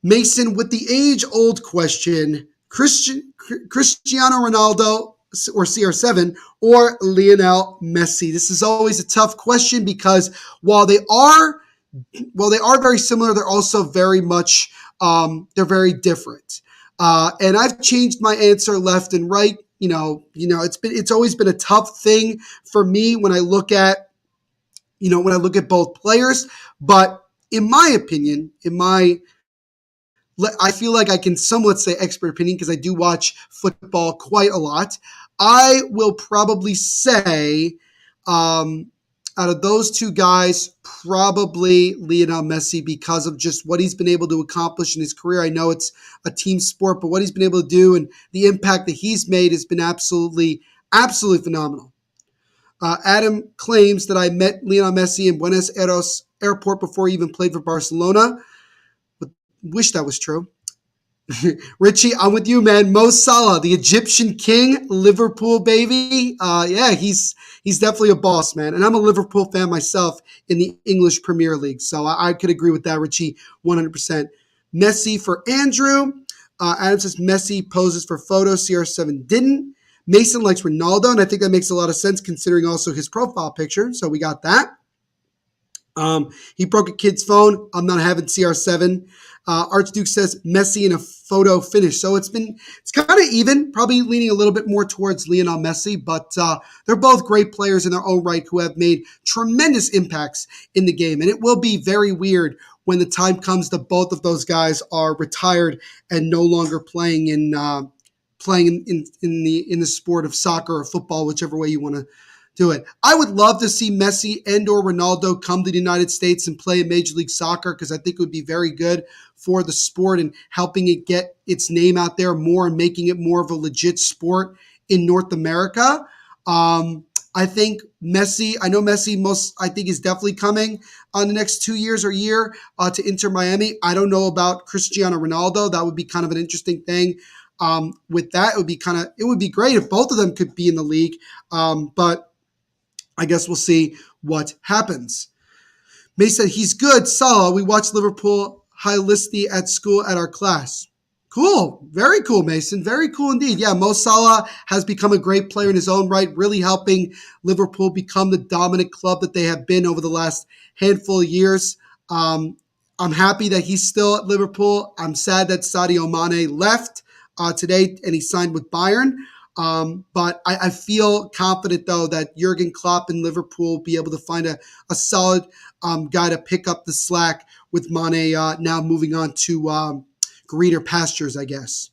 Mason, with the age-old question, Cristiano Ronaldo or CR7 or Lionel Messi? This is always a tough question because while they are very similar, they're also very much they're very different. And I've changed my answer left and right. It's always been a tough thing for me when I look at both players. But in my opinion, I feel like I can somewhat say expert opinion because I do watch football quite a lot. I will probably say, out of those two guys, probably Lionel Messi because of just what he's been able to accomplish in his career. I know it's a team sport, but what he's been able to do and the impact that he's made has been absolutely, absolutely phenomenal. Adam claims that I met Lionel Messi in Buenos Aires airport before he even played for Barcelona. Wish that was true. Richie, I'm with you, man. Mo Salah, the Egyptian king, Liverpool baby. He's definitely a boss, man. And I'm a Liverpool fan myself in the English Premier League. So I could agree with that, Richie, 100%. Messi for Andrew. Adam says Messi poses for photos. CR7 didn't. Mason likes Ronaldo, and I think that makes a lot of sense considering also his profile picture. So we got that. He broke a kid's phone. I'm not having CR7. Archduke says Messi in a photo finish. So it's kind of even, probably leaning a little bit more towards Lionel Messi, but they're both great players in their own right who have made tremendous impacts in the game. And it will be very weird when the time comes that both of those guys are retired and no longer playing in the sport of soccer or football, whichever way you want to do it. I would love to see Messi and or Ronaldo come to the United States and play in Major League Soccer because I think it would be very good for the sport and helping it get its name out there more and making it more of a legit sport in North America. I think Messi, I think is definitely coming on the next 2 years or year to Inter Miami. I don't know about Cristiano Ronaldo. That would be kind of an interesting thing. With that, it would be great if both of them could be in the league. But I guess we'll see what happens. May said, he's good. Salah, we watched Liverpool high listy at school at our class. Cool. Very cool, Mason. Very cool indeed. Yeah, Mo Salah has become a great player in his own right, really helping Liverpool become the dominant club that they have been over the last handful of years. I'm happy that he's still at Liverpool. I'm sad that Sadio Mane left today and he signed with Bayern. But I feel confident, though, that Jurgen Klopp and Liverpool will be able to find a solid guy to pick up the slack with Mane now moving on to greener pastures, I guess.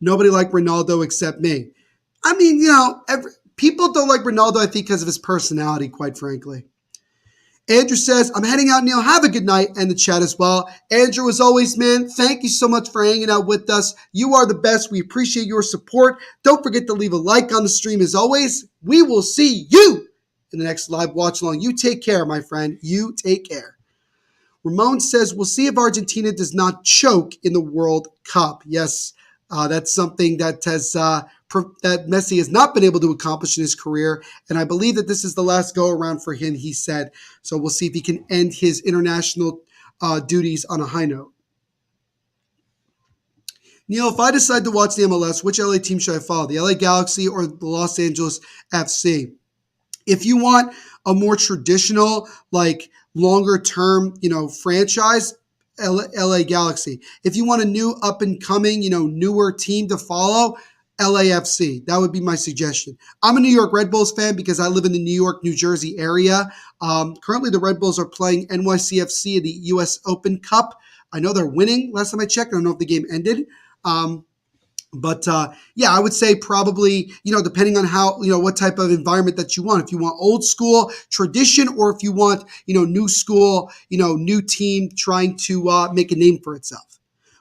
Nobody liked Ronaldo except me. I mean, people don't like Ronaldo, I think, because of his personality, quite frankly. Andrew says, I'm heading out, Neil. Have a good night, and the chat as well. Andrew, as always, man, thank you so much for hanging out with us. You are the best. We appreciate your support. Don't forget to leave a like on the stream as always. We will see you in the next live watch along. You take care, my friend. You take care. Ramon says, we'll see if Argentina does not choke in the World Cup. Yes, that's something that that Messi has not been able to accomplish in his career. And I believe that this is the last go around for him, he said. So we'll see if he can end his international duties on a high note. Neil, if I decide to watch the MLS, which LA team should I follow? The LA Galaxy or the Los Angeles FC? If you want a more traditional, like longer term, franchise, LA Galaxy. If you want a new up and coming, newer team to follow, LAFC. That would be my suggestion. I'm a New York Red Bulls fan because I live in the New York, New Jersey area. Currently, the Red Bulls are playing NYCFC in the U.S. Open Cup. I know they're winning. Last time I checked, I don't know if the game ended. But I would say probably, depending on how, what type of environment that you want. If you want old school tradition or if you want, new school, new team trying to make a name for itself.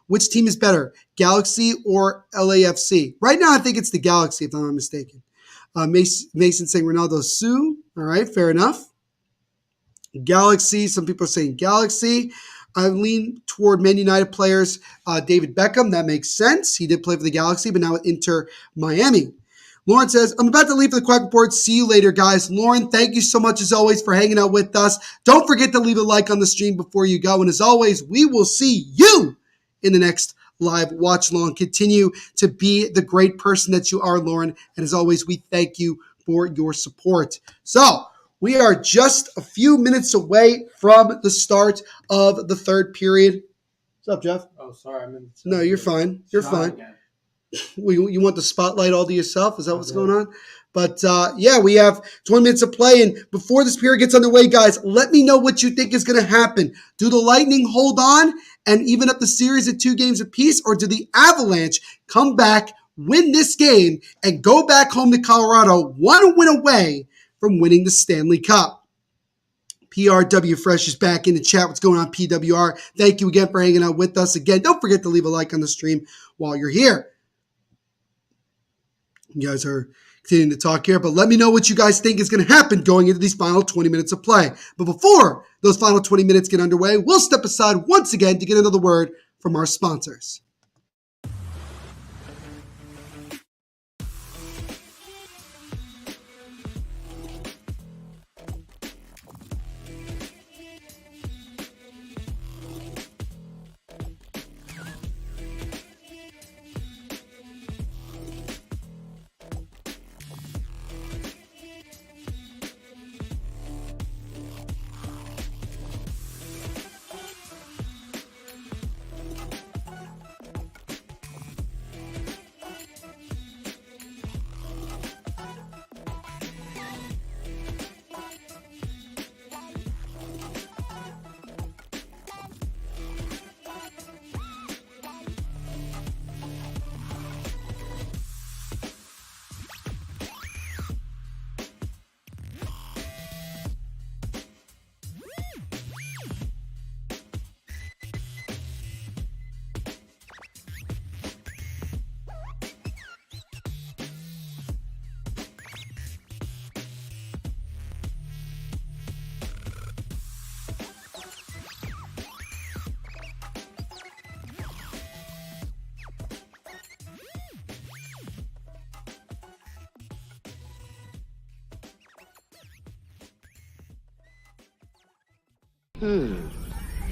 Which team is better, Galaxy or LAFC? Right now, I think it's the Galaxy, if I'm not mistaken. Mason saying Ronaldo Sue. All right, fair enough. Galaxy, some people are saying Galaxy. I lean toward Man United players. David Beckham, that makes sense. He did play for the Galaxy, but now with Inter Miami. Lauren says, I'm about to leave for the Quack Report. See you later, guys. Lauren, thank you so much, as always, for hanging out with us. Don't forget to leave a like on the stream before you go. And as always, we will see you in the next live watch along. Continue to be the great person that you are, Lauren. And as always, we thank you for your support. So, we are just a few minutes away from the start of the third period. What's up, Jeff? Oh, sorry. No, you're fine. You're fine. Again. You want the spotlight all to yourself? Is that what's going on? But, we have 20 minutes of play. And before this period gets underway, guys, let me know what you think is going to happen. Do the Lightning hold on and even up the series at 2 games apiece? Or do the Avalanche come back, win this game, and go back home to Colorado, one win away from winning the Stanley Cup? PRW Fresh is back in the chat. What's going on, PWR? Thank you again for hanging out with us. Again, don't forget to leave a like on the stream while you're here. You guys are continuing to talk here, but let me know what you guys think is going to happen going into these final 20 minutes of play. But before those final 20 minutes get underway, we'll step aside once again to get another word from our sponsors.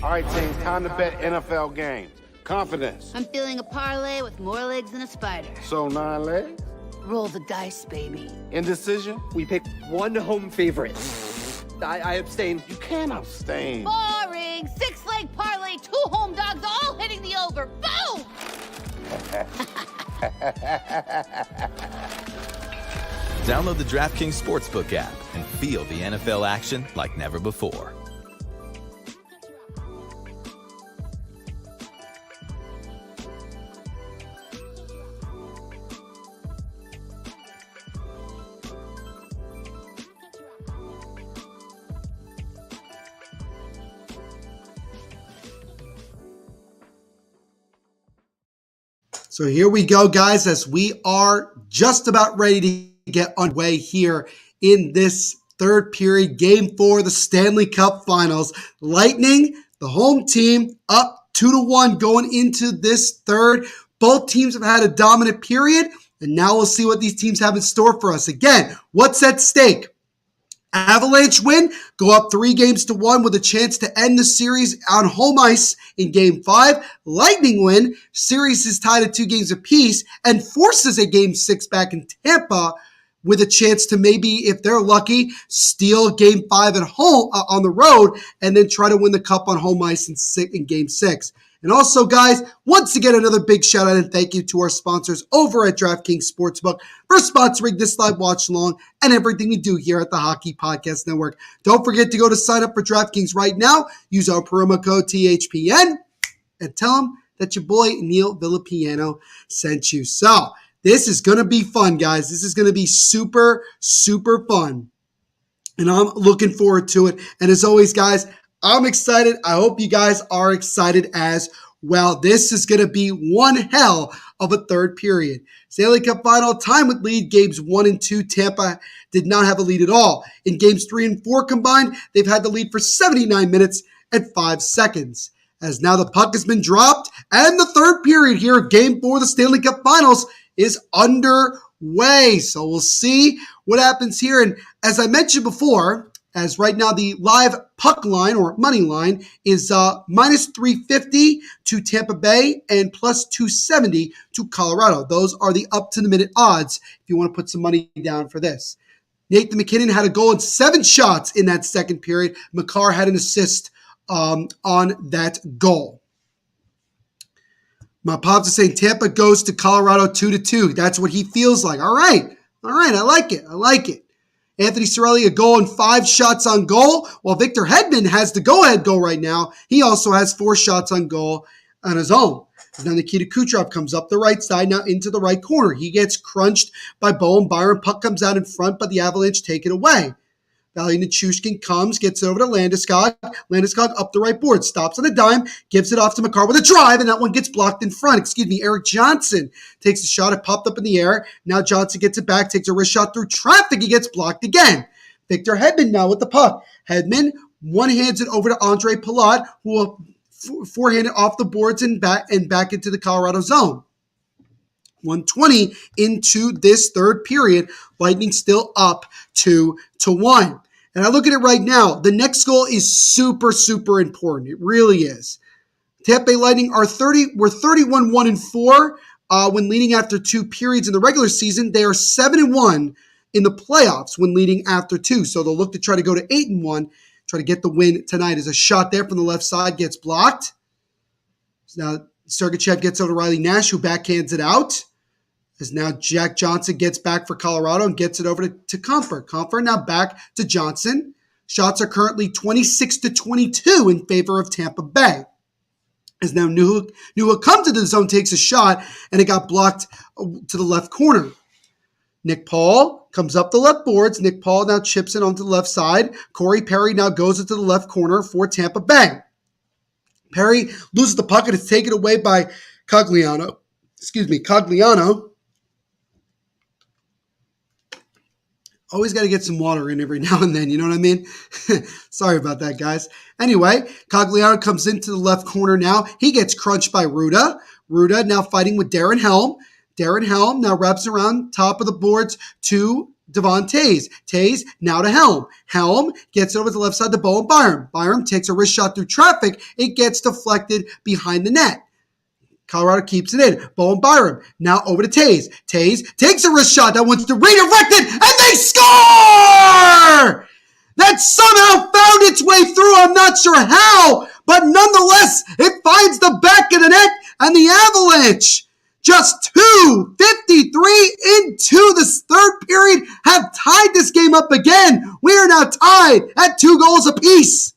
All right, team, time to bet NFL games. Confidence. I'm feeling a parlay with more legs than a spider. So 9 legs? Roll the dice, baby. Indecision? We picked one home favorite. I abstain. You can't abstain. Boring! 6-leg parlay, 2 home dogs, all hitting the over. Boom! Download the DraftKings Sportsbook app and feel the NFL action like never before. So here we go, guys, as we are just about ready to get underway here in this third period, Game 4, the Stanley Cup Finals. Lightning, the home team, up 2-1 going into this third. Both teams have had a dominant period, and now we'll see what these teams have in store for us. Again, what's at stake? Avalanche win, go up 3-1 with a chance to end the series on home ice in Game 5. Lightning win, series is tied at 2 games apiece and forces a Game 6 back in Tampa with a chance to maybe, if they're lucky, steal Game 5 at home on the road and then try to win the Cup on home ice in Game 6. And also, guys, once again, another big shout out and thank you to our sponsors over at DraftKings Sportsbook for sponsoring this live watch along and everything we do here at the Hockey Podcast Network. Don't forget to go to sign up for DraftKings right now. Use our promo code THPN and tell them that your boy Neil Villapiano sent you. So this is going to be fun, guys. This is going to be super, super fun. And I'm looking forward to it. And as always, guys, I'm excited. I hope you guys are excited as well. This is going to be one hell of a third period. Stanley Cup Final time with lead. Games 1 and 2, Tampa did not have a lead at all. In games 3 and 4 combined, they've had the lead for 79 minutes and 5 seconds. As now the puck has been dropped and the third period here of Game 4 of the Stanley Cup Finals is underway. So we'll see what happens here. And as I mentioned before, as right now the live puck line or money line is minus 350 to Tampa Bay and plus 270 to Colorado. Those are the up-to-the-minute odds if you want to put some money down for this. Nathan MacKinnon had a goal and 7 shots in that second period. Makar had an assist on that goal. My pops are saying Tampa goes to Colorado 2-2. That's what he feels like. All right. I like it. Anthony Cirelli, a goal and 5 shots on goal, while Victor Hedman has the go-ahead goal right now. He also has 4 shots on goal on his own. And then Nikita Kucherov comes up the right side, now into the right corner. He gets crunched by Bowen Byron. Puck comes out in front, but the Avalanche take it away. Valley Nichushkin comes, gets it over to Landeskog. Landeskog up the right board, stops on a dime, gives it off to Makar with a drive, and that one gets blocked in front. Eric Johnson takes a shot. It popped up in the air. Now Johnson gets it back, takes a wrist shot through traffic. He gets blocked again. Victor Hedman now with the puck. Hedman one-hands it over to Andre Palat, who will forehand it off the boards and back into the Colorado zone. 1:20 into this third period. Lightning still up 2-1. And I look at it right now. The next goal is super, super important. It really is. Tampa Bay Lightning were 31-1-4 when leading after 2 periods in the regular season. They are 7-1 in the playoffs when leading after 2. So they'll look to try to go to 8-1, try to get the win tonight. As a shot there from the left side gets blocked. So now Sergachev gets over to Riley Nash, who backhands it out. As now Jack Johnson gets back for Colorado and gets it over to Comfort. Comfort now back to Johnson. Shots are currently 26-22 in favor of Tampa Bay. As now Newhook comes to the zone, takes a shot, and it got blocked to the left corner. Nick Paul comes up the left boards. Nick Paul now chips it onto the left side. Corey Perry now goes into the left corner for Tampa Bay. Perry loses the puck and is taken away by Cogliano. Always got to get some water in every now and then, you know what I mean? Sorry about that, guys. Anyway, Cogliano comes into the left corner now. He gets crunched by Ruda. Ruda now fighting with Darren Helm. Darren Helm now wraps around top of the boards to Devon Tays. Tays now to Helm. Helm gets over to the left side to Bowen Byram. Byram takes a wrist shot through traffic. It gets deflected behind the net. Colorado keeps it in. Bowen Byram now over to Tays. Tays takes a wrist shot that wants to redirected, and they score! That somehow found its way through. I'm not sure how, but nonetheless, it finds the back of the net, and the Avalanche, just 2:53 into this third period, have tied this game up again. We are now tied at 2 goals apiece.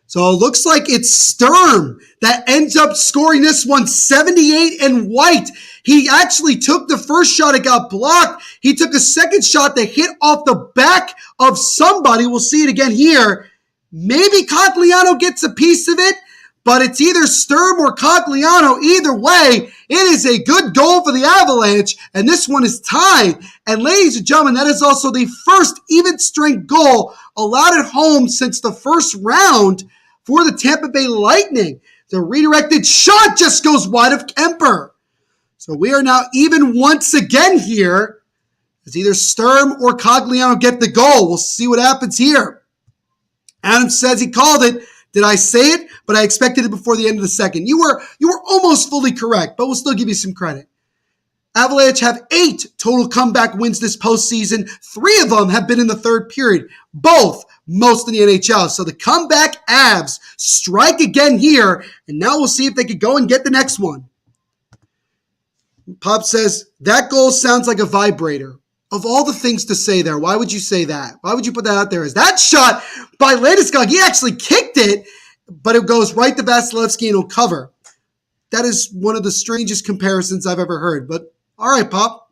So it looks like it's Sturm that ends up scoring this one, 78 and white. He actually took the first shot, it got blocked. He took a second shot that hit off the back of somebody. We'll see it again here. Maybe Cogliano gets a piece of it, but it's either Sturm or Cogliano. Either way, it is a good goal for the Avalanche, and this one is tied. And ladies and gentlemen, that is also the first even-strength goal allowed at home since the first round for the Tampa Bay Lightning. The redirected shot just goes wide of Kemper. So we are now even once again here It's either Sturm or Cogliano get the goal. We'll see what happens here. Adam says he called it. Did I say it? But I expected it before the end of the second. You were almost fully correct, but we'll still give you some credit. Avalanche have 8 total comeback wins this postseason. 3 of them have been in the third period, both most in the NHL. So the comeback Avs strike again here, and now we'll see if they could go and get the next one. Pop says, that goal sounds like a vibrator. Of all the things to say there, why would you say that? Why would you put that out there? As that shot by Landeskog, he actually kicked it, but it goes right to Vasilevsky and he'll cover. That is one of the strangest comparisons I've ever heard, but all right, Pop.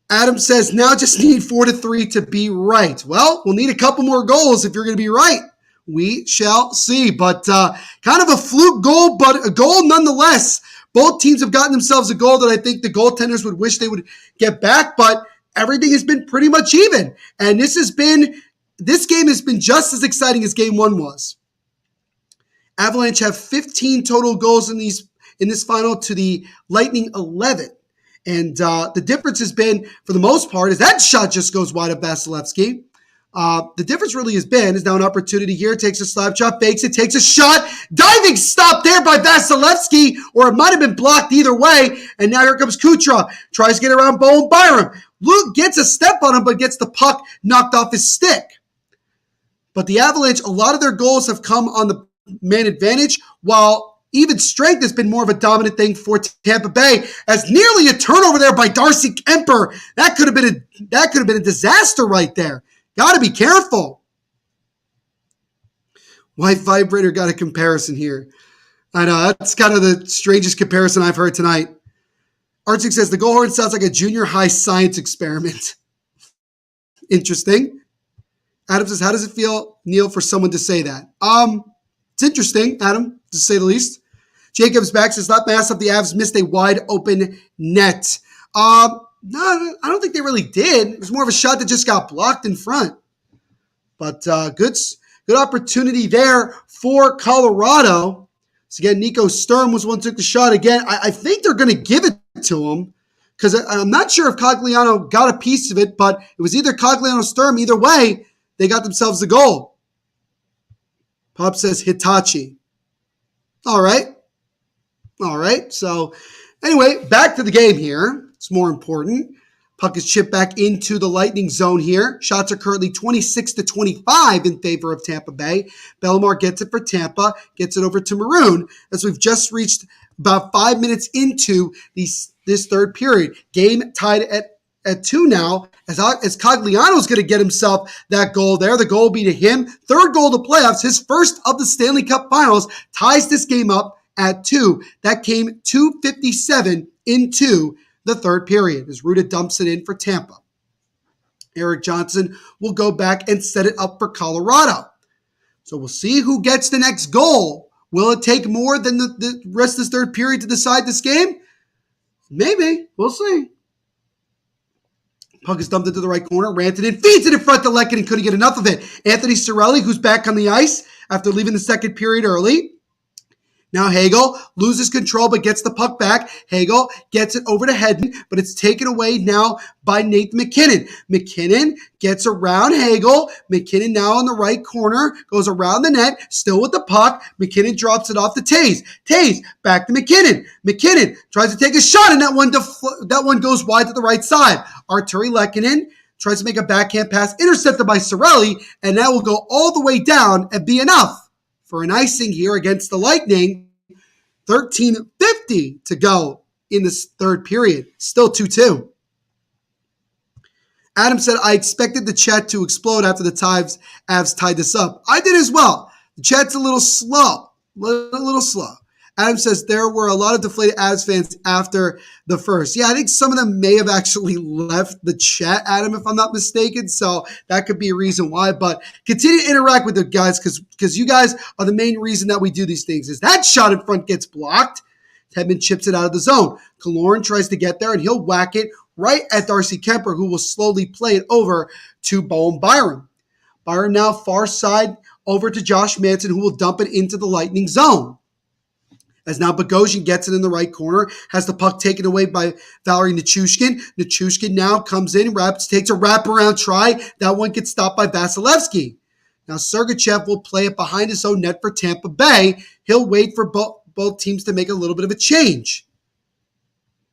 Adam says, now just need 4-3 to be right. Well, we'll need a couple more goals if you're going to be right. We shall see. But kind of a fluke goal, but a goal nonetheless. Both teams have gotten themselves a goal that I think the goaltenders would wish they would get back, but everything has been pretty much even. And this game has been just as exciting as game 1 was. Avalanche have 15 total goals in this final to the Lightning 11. And the difference has been, for the most part, is that shot just goes wide of Vasilevsky. The difference really is now an opportunity here. Takes a slap shot, fakes it, takes a shot. Diving stop there by Vasilevsky, or it might have been blocked either way. And now here comes Kucherov. Tries to get around Bowen Byram. Luke gets a step on him, but gets the puck knocked off his stick. But the Avalanche, a lot of their goals have come on the man advantage, while even strength has been more of a dominant thing for Tampa Bay, as nearly a turnover there by Darcy Kemper. That could have been a disaster right there. Got to be careful. White Vibrator got a comparison here. I know, that's kind of the strangest comparison I've heard tonight. Arctic says, the goal horn sounds like a junior high science experiment. Interesting. Adam says, how does it feel, Neil, for someone to say that? It's interesting, Adam, to say the least. Jacobs back says, not massive. The Avs missed a wide open net. No, I don't think they really did. It was more of a shot that just got blocked in front. But good opportunity there for Colorado. So again, Nico Sturm was one who took the shot again. I think they're going to give it to him, because I'm not sure if Cogliano got a piece of it, but it was either Cogliano or Sturm. Either way, they got themselves the goal. Pop says Hitachi. All right. So anyway, back to the game here. It's more important. Puck is chipped back into the Lightning zone here. Shots are currently 26-25 in favor of Tampa Bay. Bellemare gets it for Tampa, gets it over to Maroon, as we've just reached about 5 minutes into this third period. Game tied at 2 now, as Cogliano's going to get himself that goal there. The goal will be to him. Third goal of the playoffs, his first of the Stanley Cup Finals, ties this game up at 2. That came 2:57 into the third period as Ruda dumps it in for Tampa. Eric Johnson will go back and set it up for Colorado. So we'll see who gets the next goal. Will it take more than the rest of this third period to decide this game? Maybe. We'll see. Puck is dumped into the right corner. Rantanen feeds it in front to Lehkonen and couldn't get enough of it. Anthony Cirelli, who's back on the ice after leaving the second period early. Now Hagel loses control but gets the puck back. Hagel gets it over to Hedman, but it's taken away now by Nate McKinnon. McKinnon gets around Hagel. McKinnon now on the right corner, goes around the net, still with the puck. McKinnon drops it off to Taves. Taves back to McKinnon. McKinnon tries to take a shot, and that one goes wide to the right side. Arturi Lehkonen tries to make a backhand pass, intercepted by Cirelli, and that will go all the way down and be enough for an icing here against the Lightning. 13:50 to go in this third period. Still 2-2. Adam said, I expected the chat to explode after the Avs tied this up. I did as well. The chat's a little slow. Adam says there were a lot of deflated Avs fans after the first. Yeah, I think some of them may have actually left the chat, Adam, if I'm not mistaken. So that could be a reason why. But continue to interact with the guys, because you guys are the main reason that we do these things. Is that shot in front gets blocked. Hedman chips it out of the zone. Killorn tries to get there, and he'll whack it right at Darcy Kemper, who will slowly play it over to Bowen Byram. Byram now far side over to Josh Manson, who will dump it into the Lightning zone. as now Bogosian gets it in the right corner, has the puck taken away by Valeri Nichushkin. Nichushkin now comes in, takes a wraparound try. That one gets stopped by Vasilevsky. Now Sergachev will play it behind his own net for Tampa Bay. He'll wait for both teams to make a little bit of a change.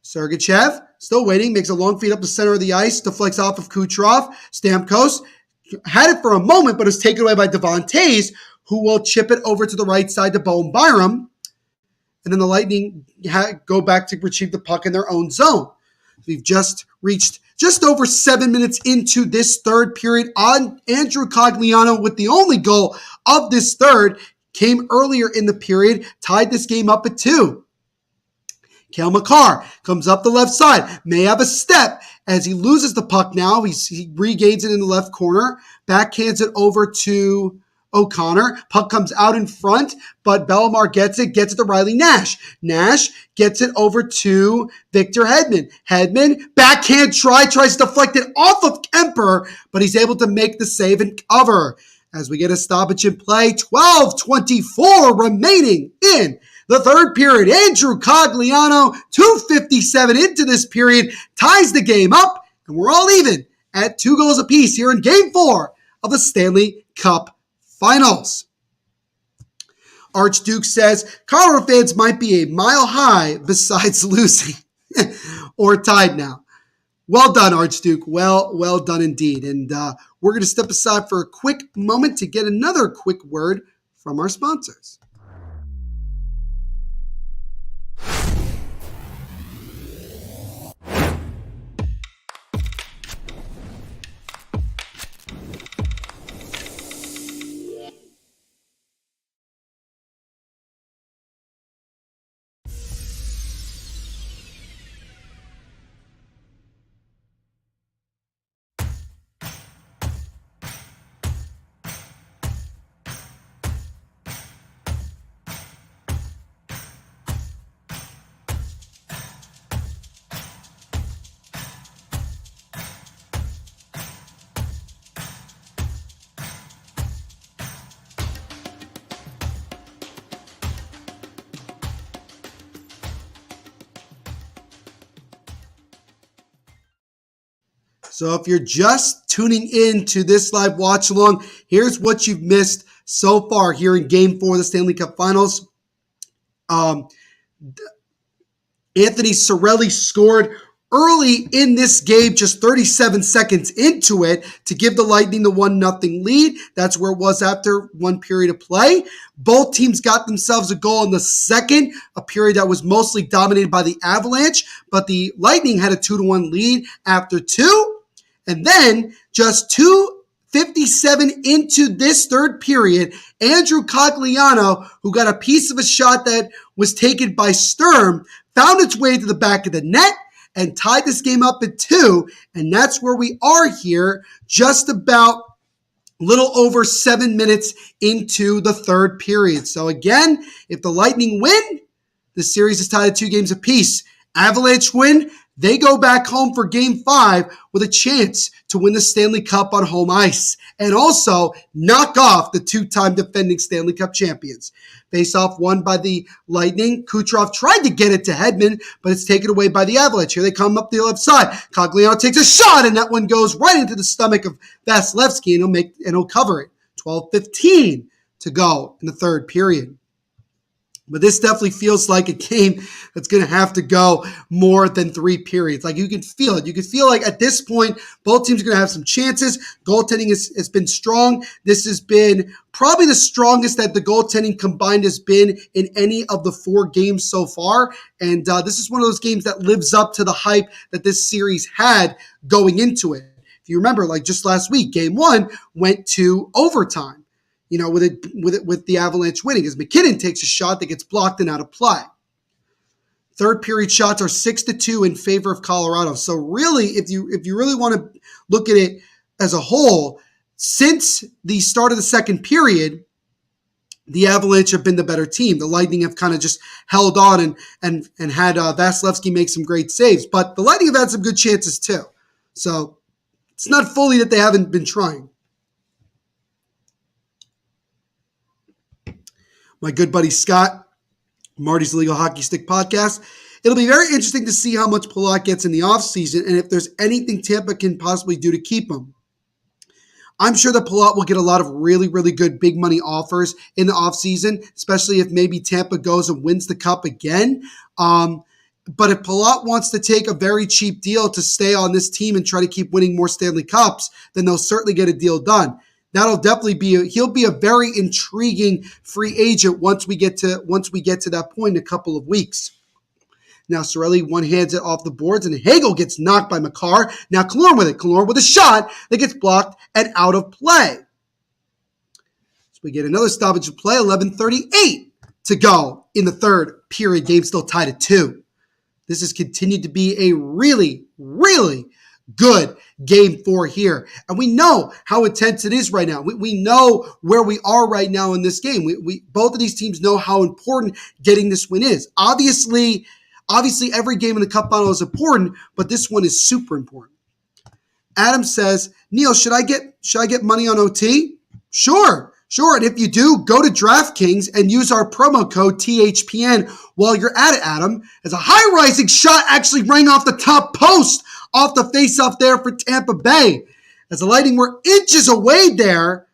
Sergachev, still waiting, makes a long feed up the center of the ice, deflects off of Kucherov. Stamkos had it for a moment, but is taken away by Devon Toews, who will chip it over to the right side to Bowen Byram. And then the Lightning go back to retrieve the puck in their own zone. We've just reached just over 7 minutes into this third period on Andrew Cogliano with the only goal of this third. Came earlier in the period, tied this game up at 2. Cale Makar comes up the left side, may have a step as he loses the puck now. He regains it in the left corner, backhands it over to O'Connor. Puck comes out in front, but Bellemare gets it to Riley Nash. Nash gets it over to Victor Hedman. Hedman, backhand tries to deflect it off of Kemper, but he's able to make the save and cover. As we get a stoppage in play, 12:24 remaining in the third period. Andrew Cogliano, 2:57 into this period, ties the game up, and we're all even at 2 goals apiece here in Game 4 of the Stanley Cup Finals. Archduke says, Colorado fans might be a mile high besides losing or tied now. Well done, Archduke. Well done indeed. And we're going to step aside for a quick moment to get another quick word from our sponsors. So if you're just tuning in to this live watch along, here's what you've missed so far here in Game 4 of the Stanley Cup Finals. Anthony Cirelli scored early in this game, just 37 seconds into it, to give the Lightning the 1-0 lead. That's where it was after 1 period of play. Both teams got themselves a goal in the second, a period that was mostly dominated by the Avalanche, but the Lightning had a 2-1 lead after 2. And then just 2:57 into this third period, Andrew Cogliano, who got a piece of a shot that was taken by Sturm, found its way to the back of the net and tied this game up at 2. And that's where we are here, just about a little over 7 minutes into the third period. So again, if the Lightning win, the series is tied at 2 games apiece. Avalanche win, they go back home for Game 5 with a chance to win the Stanley Cup on home ice and also knock off the 2-time defending Stanley Cup champions. Face-off won by the Lightning. Kucherov tried to get it to Hedman, but it's taken away by the Avalanche. Here they come up the left side. Cogliano takes a shot, and that one goes right into the stomach of Vasilevsky, and he'll cover it. 12:15 to go in the third period. But this definitely feels like a game that's going to have to go more than 3 periods. Like, you can feel it. You can feel like at this point, both teams are going to have some chances. Goaltending has been strong. This has been probably the strongest that the goaltending combined has been in any of the 4 games so far. And this is one of those games that lives up to the hype that this series had going into it. If you remember, like just last week, Game 1 went to overtime. You know, with the Avalanche winning, as McKinnon takes a shot that gets blocked and out of play. Third period shots are 6-2 in favor of Colorado. So really, if you really want to look at it as a whole, since the start of the second period, the Avalanche have been the better team. The Lightning have kind of just held on and had Vasilevsky make some great saves. But the Lightning have had some good chances too. So it's not fully that they haven't been trying. My good buddy Scott Marty's Legal Hockey Stick Podcast. It'll be very interesting to see how much Palat gets in the offseason and if there's anything Tampa can possibly do to keep him. I'm sure that Palat will get a lot of really, really good big money offers in the offseason, especially if maybe Tampa goes and wins the Cup again. But if Palat wants to take a very cheap deal to stay on this team and try to keep winning more Stanley Cups, then they'll certainly get a deal done. That'll definitely be he'll be a very intriguing free agent once we get to that point in a couple of weeks. Now Cirelli one-hands it off the boards, and Hagel gets knocked by Makar. Now Killorn with it. Killorn with a shot that gets blocked and out of play. So we get another stoppage of play, 11:38 to go in the third period. Game still tied at 2. This has continued to be a really, really good game 4 here. And we know how intense it is right now. We know where we are right now in this game. We both of these teams know how important getting this win is. Obviously, every game in the Cup Final is important, but this one is super important. Adam says, Neil, should I get money on OT? Sure. And if you do, go to DraftKings and use our promo code THPN while you're at it, Adam. As a high-rising shot actually rang off the top post off the face-off there for Tampa Bay. As the Lightning were inches away there,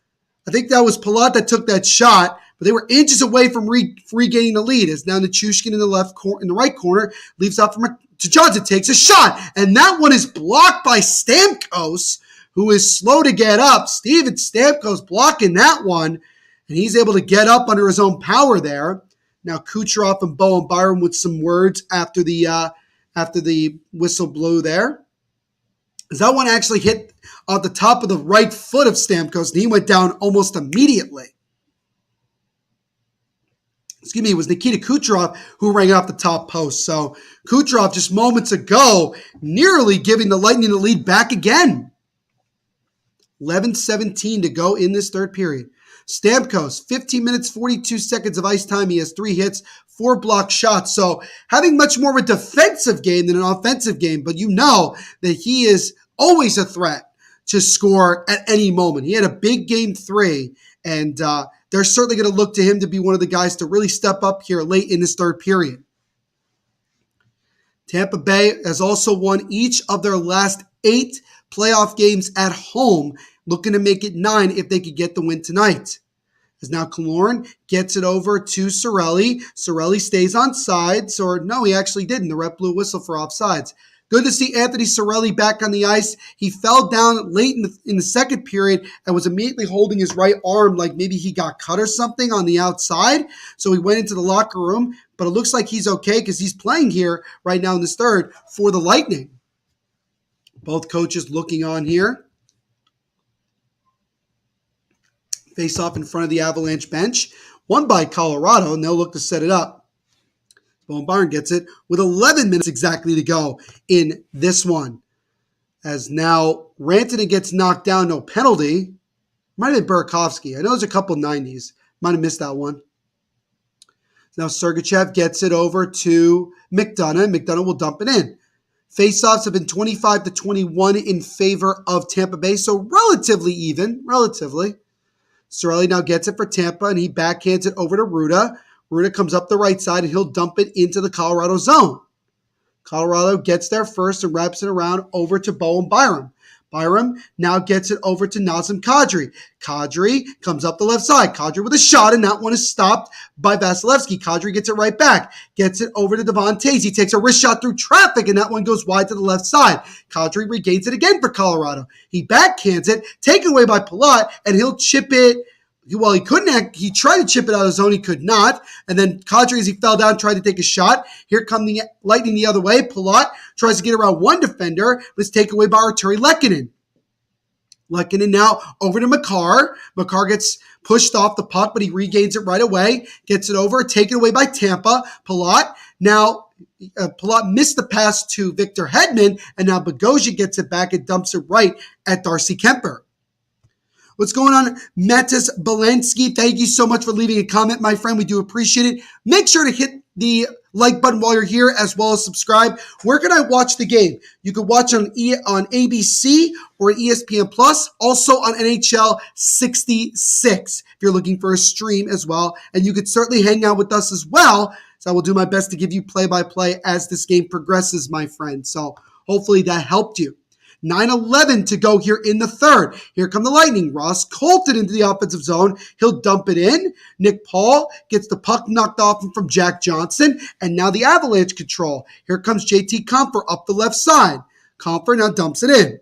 I think that was Palat that took that shot, but they were inches away from regaining the lead. As now Nichushkin in the right corner leaves out to Johnson, takes a shot, and that one is blocked by Stamkos, who is slow to get up. Steven Stamkos blocking that one, and he's able to get up under his own power there. Now Kucherov and Bowen Byram with some words after the whistle blew there. As that one actually hit on the top of the right foot of Stamkos, and he went down almost immediately. It was Nikita Kucherov who rang off the top post. So Kucherov just moments ago nearly giving the Lightning the lead back again. 11:17 to go in this third period. Stamkos, 15 minutes, 42 seconds of ice time. He has 3 hits, 4 blocked shots. So having much more of a defensive game than an offensive game, but you know that he is always a threat to score at any moment. He had a big game 3, and they're certainly going to look to him to be one of the guys to really step up here late in this third period. Tampa Bay has also won each of their last 8 playoff games at home, looking to make it 9 if they could get the win tonight. As now Killorn gets it over to Cirelli. Cirelli stays on sides, or no, he actually didn't. The ref blew a whistle for offsides. Good to see Anthony Cirelli back on the ice. He fell down late in the second period and was immediately holding his right arm like maybe he got cut or something on the outside. So he went into the locker room, but it looks like he's okay because he's playing here right now in this third for the Lightning. Both coaches looking on here. Face off in front of the Avalanche bench. Won by Colorado, and they'll look to set it up. Bowen Byram gets it with 11 minutes exactly to go in this one. As now Rantanen gets knocked down, no penalty. Might have been Burakovsky. I know there's a couple 90s. Might have missed that one. Now Sergachev gets it over to McDonough. McDonough will dump it in. Faceoffs have been 25-21 in favor of Tampa Bay, so relatively even, relatively. Cirelli now gets it for Tampa, and he backhands it over to Ruda. Ruda comes up the right side, and he'll dump it into the Colorado zone. Colorado gets there first and wraps it around over to Bowen Byram. Byram now gets it over to Nazem Kadri. Kadri comes up the left side. Kadri with a shot, and that one is stopped by Vasilevsky. Kadri gets it right back. Gets it over to Devon Tays. He takes a wrist shot through traffic, and that one goes wide to the left side. Kadri regains it again for Colorado. He backhands it, taken away by Palat, and he'll chip it. Well, he tried to chip it out of the zone. He could not. And then Kadri, as he fell down, tried to take a shot. Here come the Lightning the other way. Palat tries to get around one defender, but it's taken away by Arturi Lehkonen. Lehkonen now over to Makar. Makar gets pushed off the puck, but he regains it right away. Gets it over, taken away by Tampa. Palat now Palat missed the pass to Victor Hedman, and now Bogosian gets it back and dumps it right at Darcy Kemper. What's going on, Matis Belansky? Thank you so much for leaving a comment, my friend. We do appreciate it. Make sure to hit the like button while you're here, as well as subscribe. Where can I watch the game? You can watch on ABC or at ESPN Plus, also on NHL 66 if you're looking for a stream as well. And you could certainly hang out with us as well, So I will do my best to give you play-by-play as this game progresses, my friend. So hopefully that helped you. 9:11 to go here in the third. Here come the Lightning. Ross Colton into the offensive zone. He'll dump it in. Nick Paul gets the puck knocked off him from Jack Johnson. And now the Avalanche control. Here comes JT Compher up the left side. Compher now dumps it in.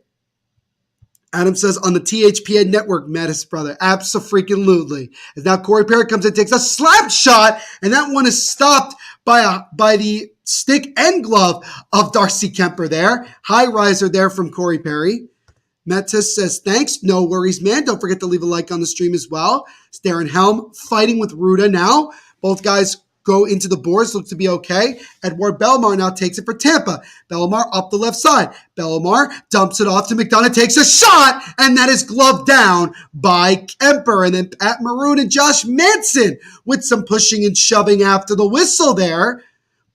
Adam says on the THPN network, Mattis brother. Abso-freaking-lutely. As now Corey Perry comes in, takes a slap shot, and that one is stopped by the stick and glove of Darcy Kemper there. High riser there from Corey Perry. Mattis says, thanks. No worries, man. Don't forget to leave a like on the stream as well. It's Darren Helm fighting with Ruda now. Both guys go into the boards, look to be okay. Edward Bellemare now takes it for Tampa. Bellemare up the left side. Bellemare dumps it off to McDonough, takes a shot, and that is gloved down by Kemper. And then Pat Maroon and Josh Manson with some pushing and shoving after the whistle there.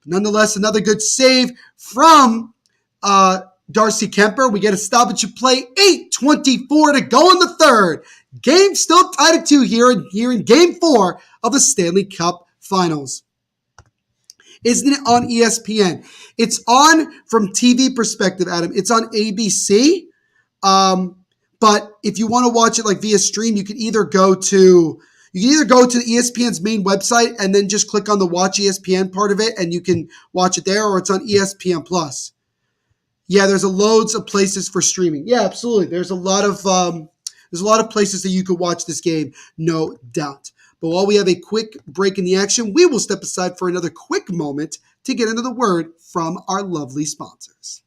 Nonetheless, another good save from Darcy Kemper. We get a stoppage of play. 8:24 to go in the third. Game still tied at 2 here in Game 4 of the Stanley Cup Finals. Isn't it on ESPN? It's on from TV perspective, Adam. It's on ABC. But if you want to watch it like via stream, you can either go to ESPN's main website and then just click on the Watch ESPN part of it, and you can watch it there, or it's on ESPN Plus. Yeah, there's loads of places for streaming. Yeah, absolutely. There's a lot of places that you could watch this game, no doubt. But while we have a quick break in the action, we will step aside for another quick moment to get into the word from our lovely sponsors.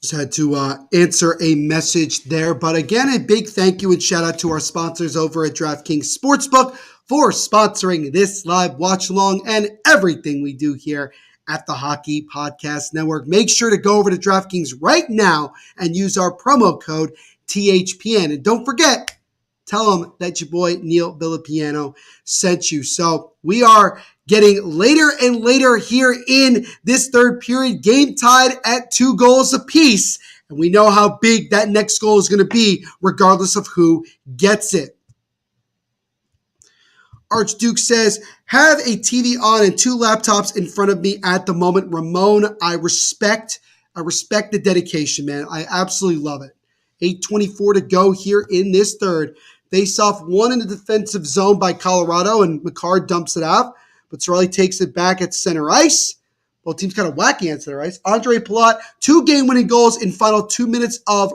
Just had to answer a message there. But again, a big thank you and shout out to our sponsors over at DraftKings Sportsbook for sponsoring this live watch along and everything we do here at the Hockey Podcast Network. Make sure to go over to DraftKings right now and use our promo code THPN. And don't forget, tell them that your boy Neil Villapiano sent you. So we are getting later and later here in this third period, game tied at 2 goals apiece. And we know how big that next goal is going to be, regardless of who gets it. Archduke says, have a TV on and 2 laptops in front of me at the moment. Ramon, I respect the dedication, man. I absolutely love it. 8:24 to go here in this third. Face off 1 in the defensive zone by Colorado, and McCarr dumps it out. But Cirelli takes it back at center ice. Both teams kind of wacky at center ice. Andre Palat, 2 game-winning goals in final 2 minutes of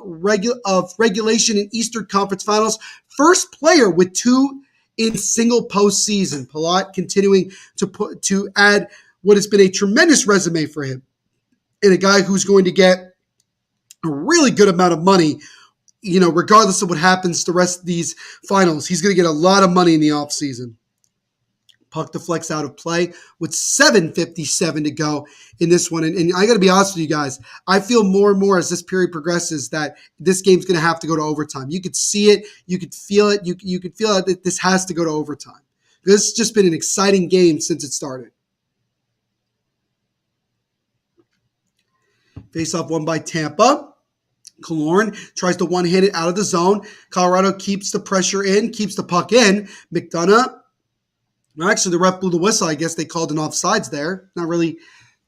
regulation in Eastern Conference Finals. First player with 2 in single postseason. Palat continuing to add what has been a tremendous resume for him, and a guy who's going to get a really good amount of money, regardless of what happens the rest of these finals. He's going to get a lot of money in the offseason. Puck deflects out of play with 7:57 to go in this one. And I got to be honest with you guys, I feel more and more as this period progresses that this game's going to have to go to overtime. You could see it. You could feel it. You could feel that this has to go to overtime. This has just been an exciting game since it started. Face-off won by Tampa. Killorn tries to one-hand it out of the zone. Colorado keeps the pressure in, keeps the puck in. McDonough. Actually, the ref blew the whistle. I guess they called an offsides there. Don't really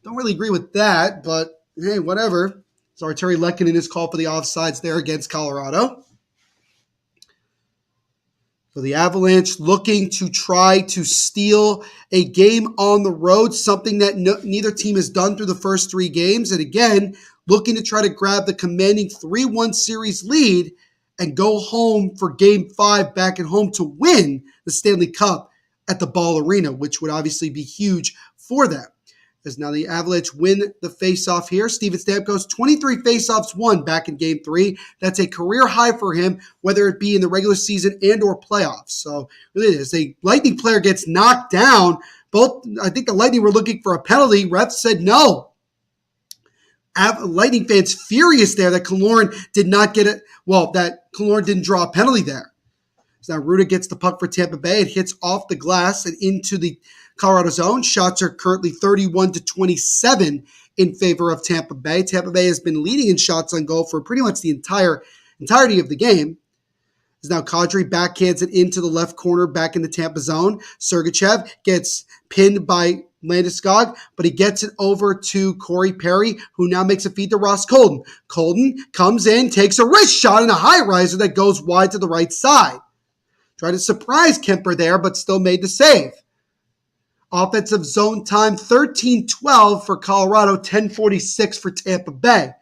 agree with that, but hey, whatever. So Arturi Lehkonen is called for the offsides there against Colorado. So the Avalanche looking to try to steal a game on the road, something that neither team has done through the first 3 games. And again, looking to try to grab the commanding 3-1 series lead and go home for Game 5 back at home to win the Stanley Cup at the Ball Arena, which would obviously be huge for them. As now the Avalanche win the faceoff here. Steven Stamkos, 23 faceoffs won back in Game 3. That's a career high for him, whether it be in the regular season and or playoffs. So really, as a Lightning player gets knocked down, I think the Lightning were looking for a penalty. Refs said no. Lightning fans furious there that Killorn did not get it. Well, that Killorn didn't draw a penalty there. So now Ruda gets the puck for Tampa Bay. It hits off the glass and into the Colorado zone. Shots are currently 31-27 in favor of Tampa Bay. Tampa Bay has been leading in shots on goal for pretty much the entirety of the game. As now Kadri backhands it into the left corner back in the Tampa zone. Sergachev gets pinned by Landeskog, but he gets it over to Corey Perry, who now makes a feed to Ross Colton. Colton comes in, takes a wrist shot and a high riser that goes wide to the right side. Tried to surprise Kemper there, but still made the save. Offensive zone time, 13-12 for Colorado, 10:46 for Tampa Bay.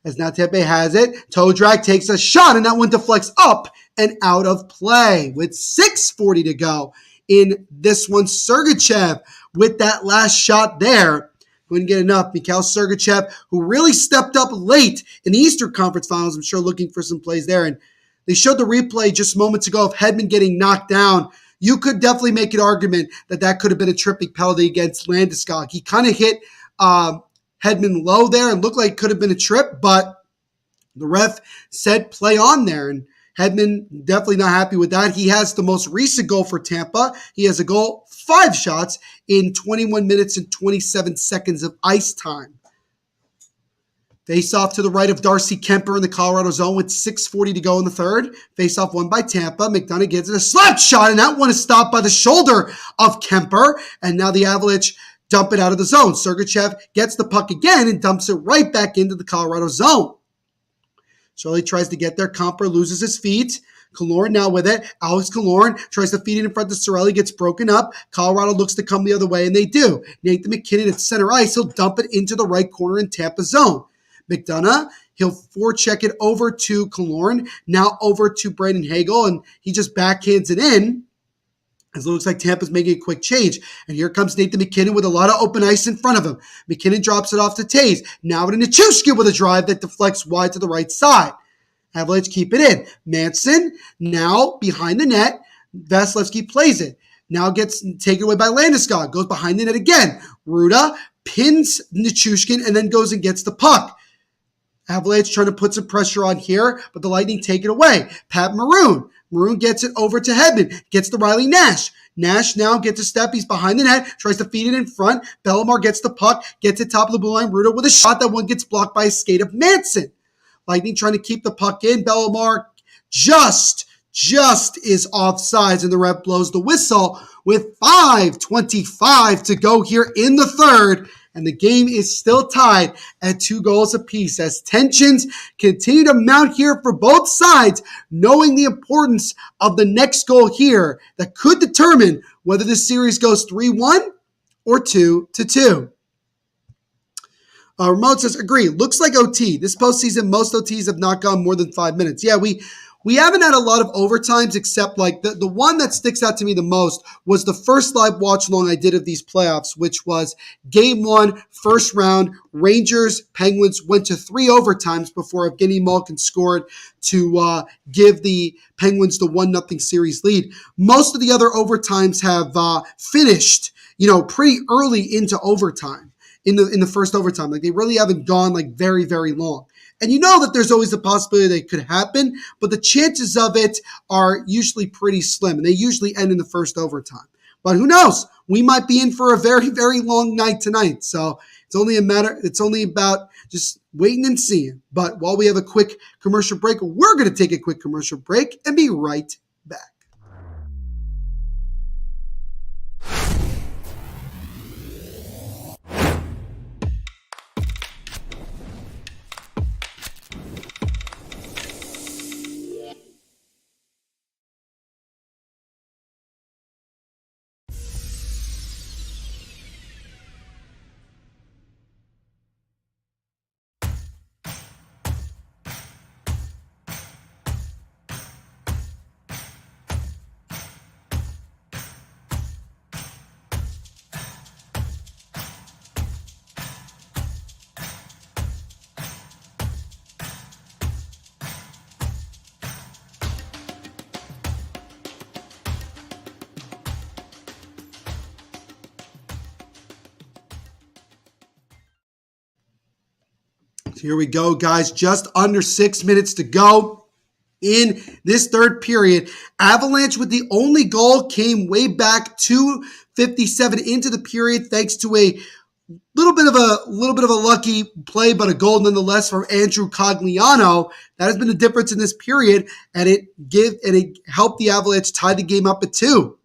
As now Tampa Bay has it, toe drag takes a shot, and that one deflects up and out of play with 6:40 to go in this one. Sergachev with that last shot there. Couldn't get enough. Mikhail Sergachev, who really stepped up late in the Eastern Conference Finals, I'm sure looking for some plays there. And they showed the replay just moments ago of Hedman getting knocked down. You could definitely make an argument that could have been a tripping penalty against Landeskog. He kind of hit Hedman low there and looked like it could have been a trip, but the ref said play on there. And Hedman definitely not happy with that. He has the most recent goal for Tampa. He has a goal, 5 shots in 21 minutes and 27 seconds of ice time. Face off to the right of Darcy Kemper in the Colorado zone with 6:40 to go in the third. Face off won by Tampa. McDonough gets it a slap shot, and that one is stopped by the shoulder of Kemper. And now the Avalanche dump it out of the zone. Sergachev gets the puck again and dumps it right back into the Colorado zone. Charlie tries to get there. Comper loses his feet. Killorn now with it. Alex Killorn tries to feed it in front of Cirelli, gets broken up. Colorado looks to come the other way, and they do. Nathan McKinnon at center ice. He'll dump it into the right corner in Tampa zone. McDonough, he'll forecheck it over to Killorn, now over to Brandon Hagel, and he just backhands it in. As it looks like Tampa's making a quick change. And here comes Nathan McKinnon with a lot of open ice in front of him. McKinnon drops it off to Taves. Now to Nichushkin with a drive that deflects wide to the right side. Avalanche keep it in. Manson now behind the net. Vasilevsky plays it. Now gets taken away by Landeskog. Goes behind the net again. Ruda pins Nichushkin and then goes and gets the puck. Avalanche trying to put some pressure on here, but the Lightning take it away. Pat Maroon. Maroon gets it over to Hedman. Gets to Riley Nash. Nash now gets a step. He's behind the net. Tries to feed it in front. Bellemare gets the puck. Gets it top of the blue line. Ruda with a shot. That one gets blocked by a skate of Manson. Lightning trying to keep the puck in. Bellemare just is offsides, and the ref blows the whistle with 5:25 to go here in the third. And the game is still tied at 2 goals apiece as tensions continue to mount here for both sides, knowing the importance of the next goal here that could determine whether this series goes 3-1 or 2-2. Ramon says, agree. Looks like OT. This postseason, most OTs have not gone more than 5 minutes. Yeah, we haven't had a lot of overtimes, except like the one that sticks out to me the most was the first live watch along I did of these playoffs, which was Game 1, first round. Rangers, Penguins went to 3 overtimes before Evgeny Malkin scored to give the Penguins the 1-0 series lead. Most of the other overtimes have finished, pretty early into overtime in the first overtime. Like they really haven't gone like very, very long. And you know that there's always a possibility that it could happen, but the chances of it are usually pretty slim, and they usually end in the first overtime. But who knows? We might be in for a very, very long night tonight. So it's only about just waiting and seeing. But while we have a quick commercial break, we're going to take a quick commercial break and be right back. So here we go, guys. Just under 6 minutes to go in this third period. Avalanche with the only goal came way back 2:57 into the period, thanks to a little bit of a lucky play, but a goal nonetheless from Andrew Cogliano. That has been the difference in this period, and it helped the Avalanche tie the game up at 2.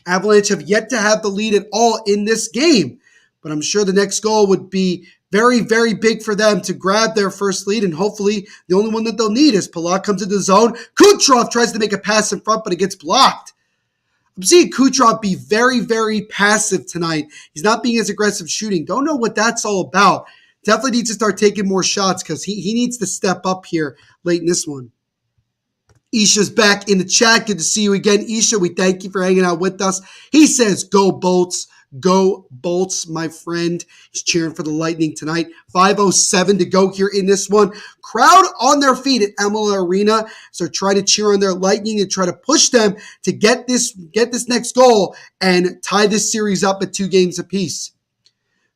Avalanche have yet to have the lead at all in this game, but I'm sure the next goal would be very, very big for them to grab their first lead, and hopefully the only one that they'll need is Palat comes into the zone. Kucherov tries to make a pass in front, but it gets blocked. I'm seeing Kucherov be very, very passive tonight. He's not being as aggressive shooting. Don't know what that's all about. Definitely needs to start taking more shots because he needs to step up here late in this one. Isha's back in the chat. Good to see you again, Isha. We thank you for hanging out with us. He says, go Bolts. Go Bolts, my friend. He's cheering for the Lightning tonight. 5:07 to go here in this one. Crowd on their feet at ML Arena. So try to cheer on their Lightning and try to push them to get this next goal and tie this series up at 2 games apiece.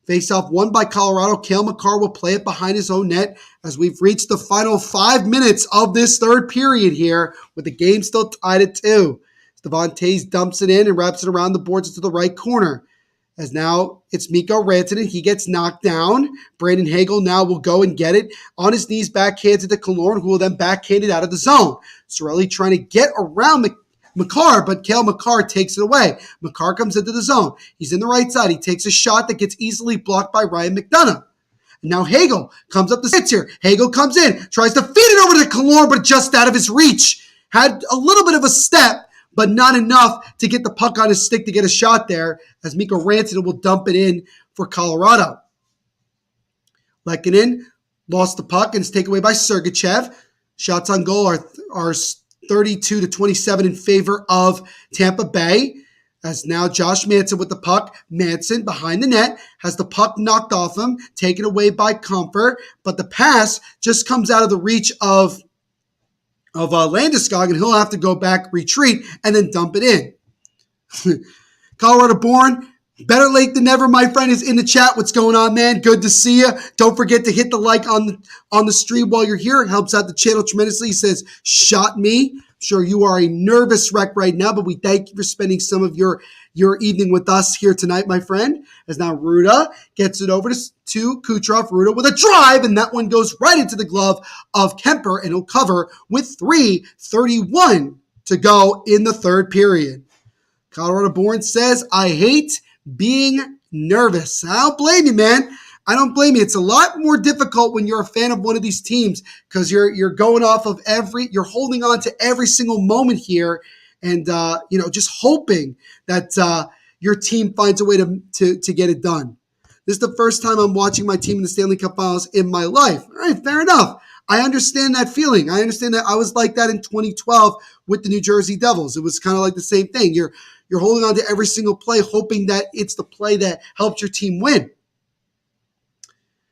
Face-off won by Colorado. CallMeChunLi will play it behind his own net as we've reached the final 5 minutes of this third period here with the game still tied at 2. Stevan Tays dumps it in and wraps it around the boards into the right corner. As now it's Mikko Rantanen. He gets knocked down. Brandon Hagel now will go and get it. On his knees, backhands it to Killorn, who will then backhand it out of the zone. Cirelli trying to get around Makar, but CallMeChunLi takes it away. Makar comes into the zone. He's in the right side. He takes a shot that gets easily blocked by Ryan McDonough. And now Hagel comes up the sits here. Hagel comes in, tries to feed it over to Killorn, but just out of his reach. Had a little bit of a step, but not enough to get the puck on his stick to get a shot there, as Mikko Rantanen will dump it in for Colorado. Lehkonen lost the puck and is taken away by Sergachev. Shots on goal are 32-27 in favor of Tampa Bay. As now Josh Manson with the puck. Manson behind the net has the puck knocked off him, taken away by Comfort, but the pass just comes out of the reach of Landeskog, and he'll have to go back, retreat, and then dump it in. Colorado born, better late than never, my friend, is in the chat. What's going on, man? Good to see you. Don't forget to hit the like on the stream while you're here. It helps out the channel tremendously. He says, shot me. I'm sure you are a nervous wreck right now, but we thank you for spending some of your evening with us here tonight, my friend. As now Ruda gets it over to Kucherov. Ruda with a drive, and that one goes right into the glove of Kemper, and he'll cover with 3:31 to go in the third period. Colorado Born says, I hate being nervous. I don't blame you, man. I don't blame you. It's a lot more difficult when you're a fan of one of these teams because you're going off of you're holding on to every single moment here and, just hoping that your team finds a way to get it done. This is the first time I'm watching my team in the Stanley Cup Finals in my life. All right, fair enough. I understand that feeling. I understand that I was like that in 2012 with the New Jersey Devils. It was kind of like the same thing. You're holding on to every single play, hoping that it's the play that helps your team win.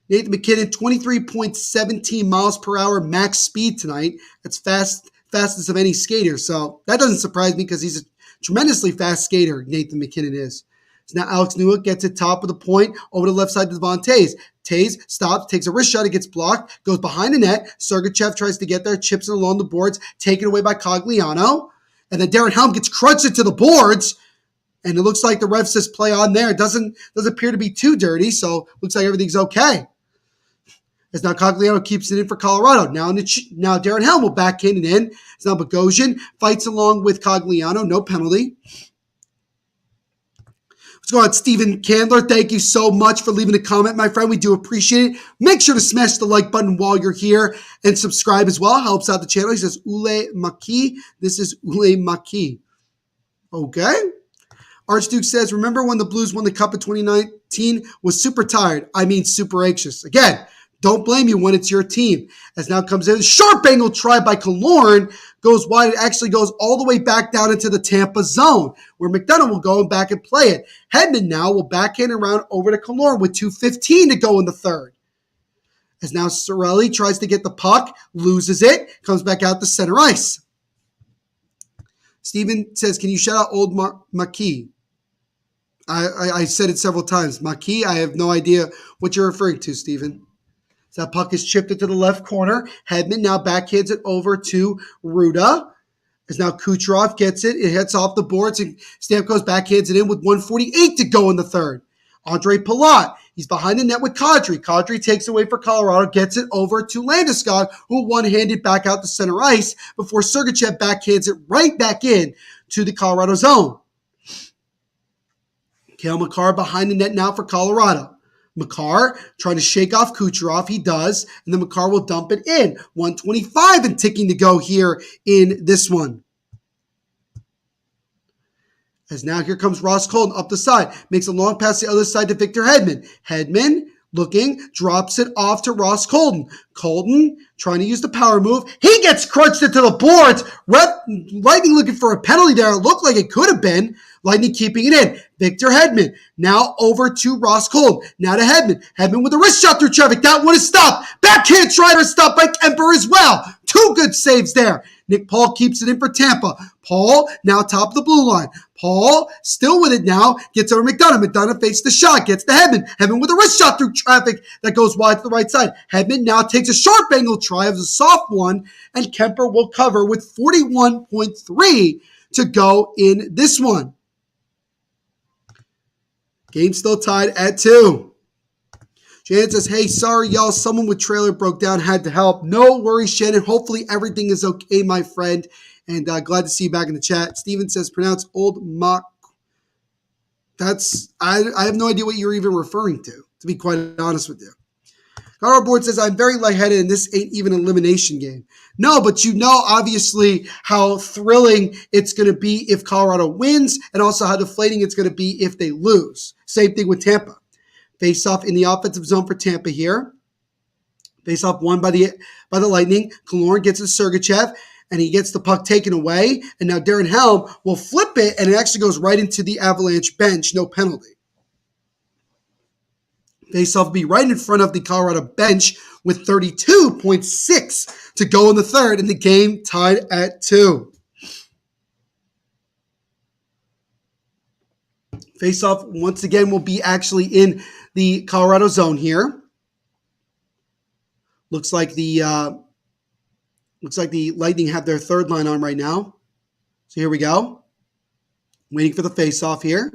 Nathan MacKinnon, 23.17 miles per hour max speed tonight. That's fastest of any skater. So that doesn't surprise me because he's a tremendously fast skater, Nathan MacKinnon is. So now Alex Newhook gets it top of the point over the left side to Devon Tays. Tays stops, takes a wrist shot, it gets blocked, goes behind the net. Sergachev tries to get there, chips it along the boards, taken away by Cogliano. And then Darren Helm gets crunched into the boards. And it looks like the ref says play on there. It doesn't appear to be too dirty, so looks like everything's okay. As now Cogliano keeps it in for Colorado. Now Darren Helm will backhand it in. It's now Bogosian fights along with Cogliano. No penalty. Let's go on, Steven Candler. Thank you so much for leaving a comment, my friend. We do appreciate it. Make sure to smash the like button while you're here and subscribe as well. Helps out the channel. He says, Ule Maki. This is Ule Maki. Okay. Archduke says, remember when the Blues won the Cup in 2019? Was super tired. I mean, super anxious. Again, don't blame you when it's your team. As now comes in, sharp angle try by Killorn, goes wide. It actually goes all the way back down into the Tampa zone, where McDonough will go and back and play it. Hedman now will backhand around over to Killorn with 2:15 to go in the third. As now Cirelli tries to get the puck, loses it, comes back out to center ice. Steven says, can you shout out old Maki? I said it several times. Maki, I have no idea what you're referring to, Steven. So that puck is chipped into the left corner. Hedman now backhands it over to Ruda. As now Kucherov gets it. It hits off the boards, and Stamkos backhands it in with 1:48 to go in the third. Andre Palat, he's behind the net with Kadri. Kadri takes away for Colorado, gets it over to Landeskog, who one-handed back out to center ice before Sergachev backhands it right back in to the Colorado zone. Cale Makar behind the net now for Colorado. Makar trying to shake off Kucherov. He does. And then Makar will dump it in. 1:25 and ticking to go here in this one. As now here comes Ross Colton up the side. Makes a long pass to the other side to Victor Hedman. Hedman looking, drops it off to Ross Colton. Colton trying to use the power move. He gets crunched into the boards. Lightning looking for a penalty there. It looked like it could have been. Lightning keeping it in. Victor Hedman now over to Ross Colton. Now to Hedman. Hedman with a wrist shot through traffic. That one is stopped. Backhand try to stop by Kemper as well. Two good saves there. Nick Paul keeps it in for Tampa. Paul now top of the blue line. Paul still with it now. Gets over McDonough. McDonough fakes the shot. Gets to Hedman. Hedman with a wrist shot through traffic that goes wide to the right side. Hedman now takes a sharp angle try of a soft one, and Kemper will cover with 41.3 to go in this one. Game still tied at 2. Shannon says, hey, sorry, y'all. Someone with trailer broke down, had to help. No worries, Shannon. Hopefully everything is okay, my friend. And glad to see you back in the chat. Steven says, pronounce Old Mock. I have no idea what you're even referring to be quite honest with you. Carl Board says, I'm very lightheaded and this ain't even an elimination game. No, but you know, obviously, how thrilling it's going to be if Colorado wins and also how deflating it's going to be if they lose. Same thing with Tampa. Face-off in the offensive zone for Tampa here. Face-off won by the Lightning. Killorn gets it to Sergachev, and he gets the puck taken away. And now Darren Helm will flip it, and it actually goes right into the Avalanche bench. No penalty. Face-off will be right in front of the Colorado bench with 32.6 to go in the third, and the game tied at 2. Face-off once again will be actually in the Colorado zone here. Looks like the Lightning have their third line on right now. So here we go. Waiting for the face-off here.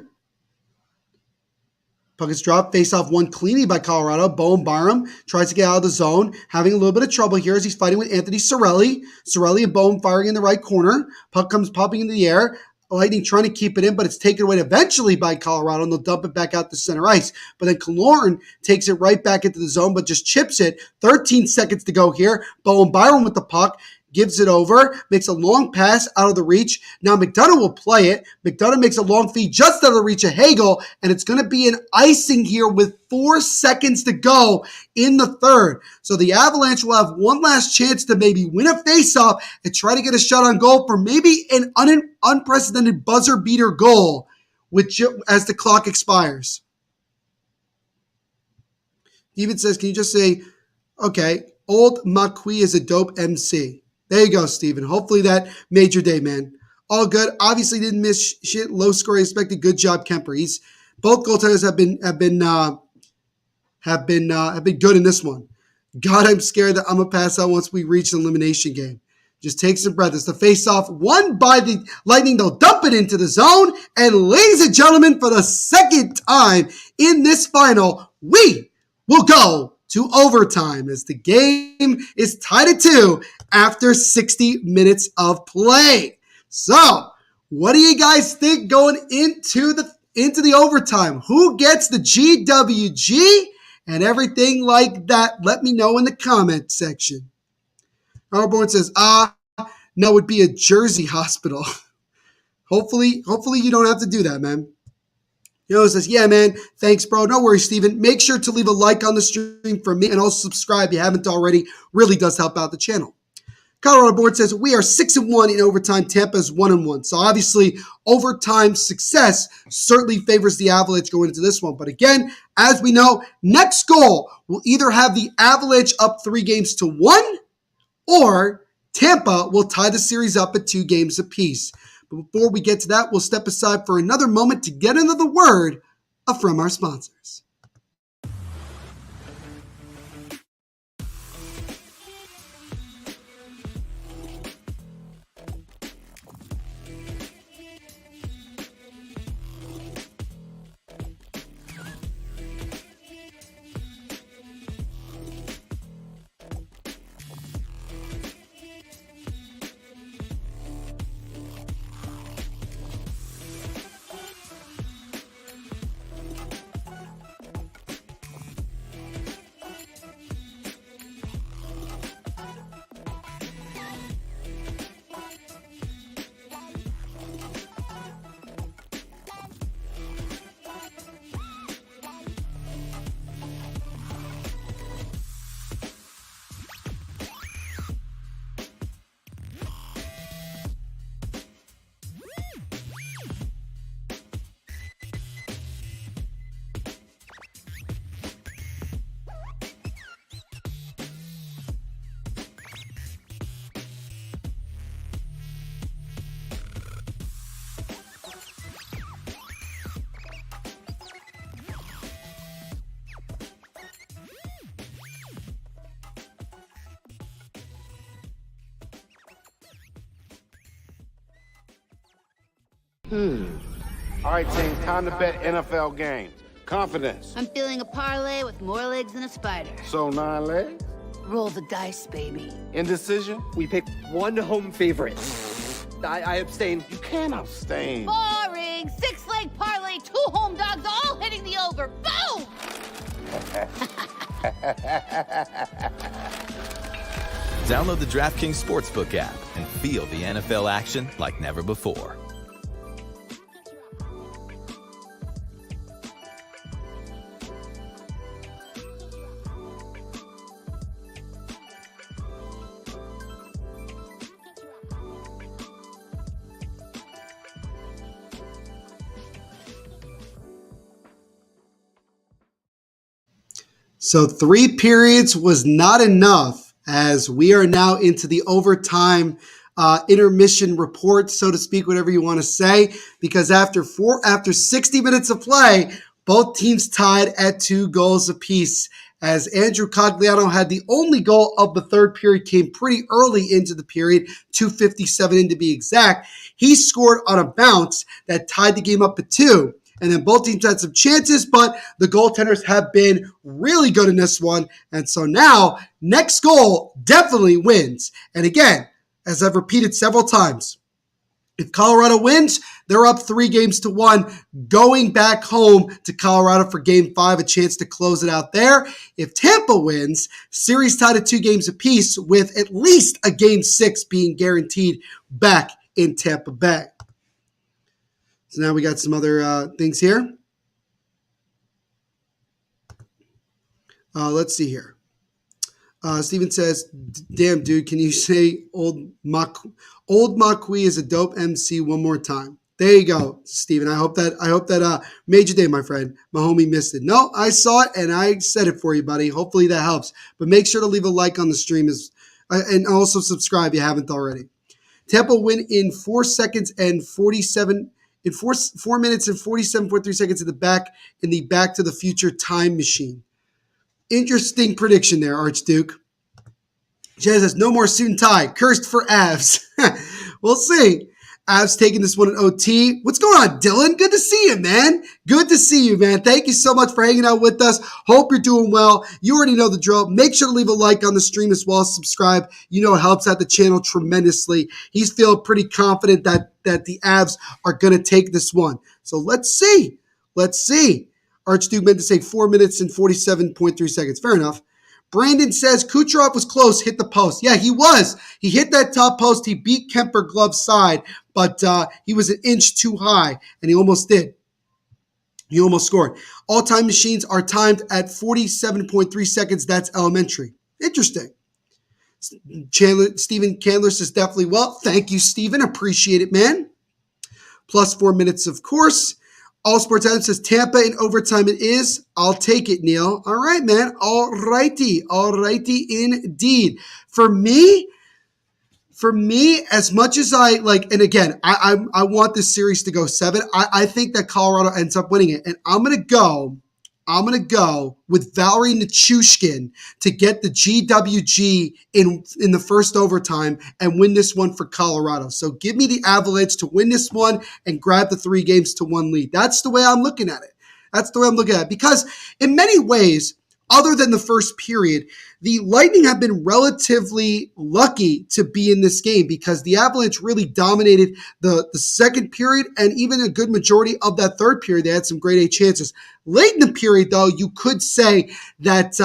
Puck is dropped. Face-off won cleanly by Colorado. Bowen Byram tries to get out of the zone. Having a little bit of trouble here as he's fighting with Anthony Cirelli. Cirelli and Bowen firing in the right corner. Puck comes popping into the air. Lightning trying to keep it in, but it's taken away eventually by Colorado, and they'll dump it back out to center ice. But then Killorn takes it right back into the zone, but just chips it. 13 seconds to go here. Bowen Byram with the puck. Gives it over, makes a long pass out of the reach. Now McDonough will play it. McDonough makes a long feed just out of the reach of Hagel, and it's going to be an icing here with 4 seconds to go in the third. So the Avalanche will have one last chance to maybe win a faceoff and try to get a shot on goal for maybe an unprecedented buzzer beater goal as the clock expires. Steven says, can you just say, okay, Old Macui is a dope MC. There you go, Steven. Hopefully that made your day, man. All good. Obviously didn't miss shit. Low score expected. Good job, Kemper. Both goaltenders have been good in this one. God, I'm scared that I'm gonna pass out once we reach the elimination game. Just take some breath. It's the face-off won by the Lightning. They'll dump it into the zone. And ladies and gentlemen, for the second time in this final, we will go to overtime as the game is tied at 2 after 60 minutes of play. So, what do you guys think going into the overtime? Who gets the GWG and everything like that? Let me know in the comment section. Arborn says, no, it would be a Jersey hospital. Hopefully you don't have to do that, man. Yono says, yeah, man. Thanks, bro. No worries, Steven. Make sure to leave a like on the stream for me and also subscribe if you haven't already. Really does help out the channel. Colorado Board says, we are 6-1 in overtime. Tampa is 1-1. So obviously, overtime success certainly favors the Avalanche going into this one. But again, as we know, next goal will either have the Avalanche up 3-1 or Tampa will tie the series up at 2 games apiece. But before we get to that, we'll step aside for another moment to get into the word from our sponsors. All right, team, time to bet NFL games. Confidence. I'm feeling a parlay with more legs than a spider. So 9 legs. Roll the dice, baby. Indecision. We pick one home favorite. I abstain. You can't abstain. Boring. 6-leg parlay, 2 home dogs, all hitting the over. Boom! Download the DraftKings Sportsbook app and feel the NFL action like never before. So 3 periods was not enough, as we are now into the overtime intermission report, so to speak, whatever you want to say, because after 60 minutes of play, both teams tied at 2 goals apiece, as Andrew Cogliano had the only goal of the third period, came pretty early into the period, 2:57 in to be exact. He scored on a bounce that tied the game up at 2. And then both teams had some chances, but the goaltenders have been really good in this one. And so now, next goal definitely wins. And again, as I've repeated several times, if Colorado wins, they're up 3-1, going back home to Colorado for Game 5, a chance to close it out there. If Tampa wins, series tied at 2 games apiece, with at least a Game 6 being guaranteed back in Tampa Bay. So now we got some other things here. Let's see here. Steven says, damn, dude, can you say Old Makwi is a dope MC one more time? There you go, Steven. I hope that made your day, my friend. My homie missed it. No, I saw it, and I said it for you, buddy. Hopefully that helps. But make sure to leave a like on the stream and also subscribe if you haven't already. Tampa win in 4 seconds and 47 in 4 minutes and 47.3 seconds in the Back to the Future time machine. Interesting prediction there, Archduke. Jay says, no more suit and tie. Cursed for Avs. We'll see. Avs taking this one in OT. What's going on, Dylan? Good to see you, man. Good to see you, man. Thank you so much for hanging out with us. Hope you're doing well. You already know the drill. Make sure to leave a like on the stream as well as subscribe. You know it helps out the channel tremendously. He's feeling pretty confident that the Avs are going to take this one. So let's see. Let's see. Archduke meant to say 4 minutes and 47.3 seconds. Fair enough. Brandon says Kucherov was close, hit the post. Yeah, he was. He hit that top post. He beat Kemper glove side, but he was an inch too high, and he almost did. He almost scored. All time machines are timed at 47.3 seconds. That's elementary. Interesting. Stephen Candler says definitely well. Thank you, Stephen. Appreciate it, man. Plus 4 minutes, of course. All Sports Adam says Tampa in overtime it is. I'll take it, Neil. All right, man. All righty indeed. For me, as much as I like, and again, I want this series to go 7. I think that Colorado ends up winning it, and I'm gonna go with Valerie Nichushkin to get the GWG in the first overtime and win this one for Colorado. So give me the Avalanche to win this one and grab the 3-1 lead. That's the way I'm looking at it. Because in many ways, other than the first period, the Lightning have been relatively lucky to be in this game because the Avalanche really dominated the second period and even a good majority of that third period. They had some grade A chances. Late in the period, though, you could say that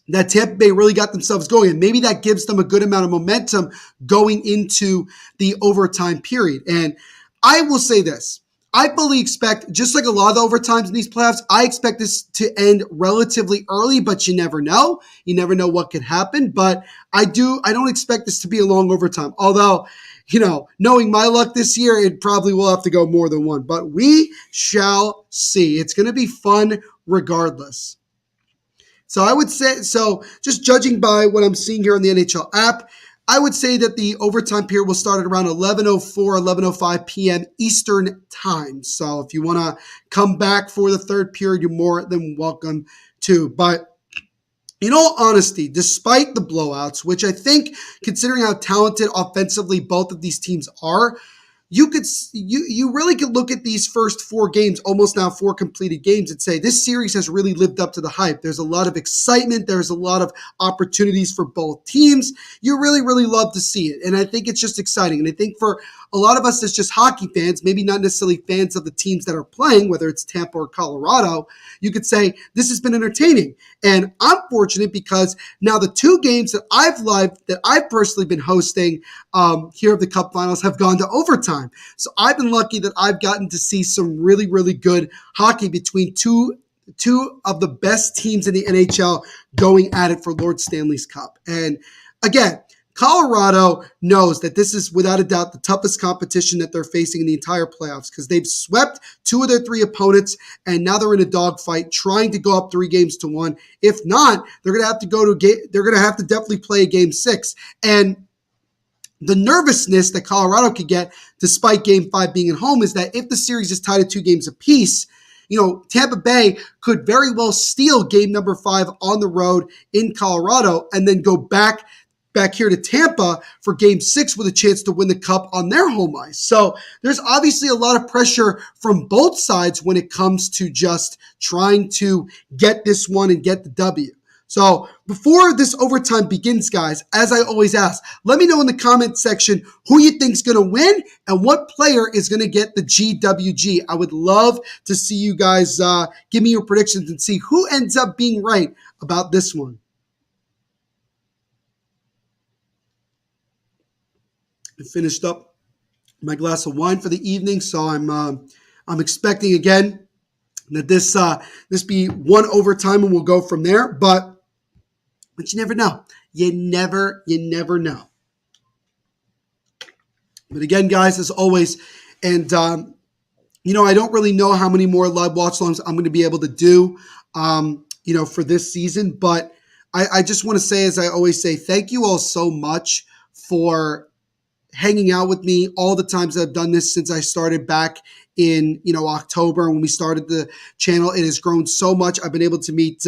that Tampa Bay really got themselves going, and maybe that gives them a good amount of momentum going into the overtime period. And I will say this. I fully expect, just like a lot of the overtimes in these playoffs, I expect this to end relatively early, but you never know. You never know what could happen. But I don't expect this to be a long overtime. Although, knowing my luck this year, it probably will have to go more than one. But we shall see. It's going to be fun regardless. So I would say, just judging by what I'm seeing here on the NHL app, I would say that the overtime period will start at around 11:04, 11:05 p.m. Eastern time. So if you want to come back for the third period, you're more than welcome to. But in all honesty, despite the blowouts, which I think, considering how talented offensively both of these teams are, you really could look at these first 4 games, almost now 4 completed games, and say this series has really lived up to the hype. There's a lot of excitement. There's a lot of opportunities for both teams. You really, really love to see it. And I think it's just exciting. And I think for a lot of us that's just hockey fans, maybe not necessarily fans of the teams that are playing, whether it's Tampa or Colorado, you could say this has been entertaining. And I'm fortunate because now the 2 games that I've personally been hosting here of the Cup Finals have gone to overtime. So I've been lucky that I've gotten to see some really, really good hockey between two of the best teams in the NHL going at it for Lord Stanley's Cup. And again, Colorado knows that this is without a doubt the toughest competition that they're facing in the entire playoffs because they've swept 2 of their 3 opponents and now they're in a dogfight trying to go up 3-1. If not, they're going to have to they're going to have to definitely play a game 6. And the nervousness that Colorado could get despite game 5 being at home is that if the series is tied at 2 games apiece, Tampa Bay could very well steal game number 5 on the road in Colorado and then go back here to Tampa for game 6 with a chance to win the cup on their home ice. So there's obviously a lot of pressure from both sides when it comes to just trying to get this one and get the W. So before this overtime begins, guys, as I always ask, let me know in the comment section who you think is going to win and what player is going to get the GWG. I would love to see you guys give me your predictions and see who ends up being right about this one. I finished up my glass of wine for the evening, so I'm expecting again that this be one overtime and we'll go from there. But you never know. You never know. But again, guys, as always, and I don't really know how many more live watch-alongs I'm going to be able to do, for this season. But I just want to say, as I always say, thank you all so much for hanging out with me all the times I've done this since I started back in October when we started the channel. It has grown so much. I've been able to meet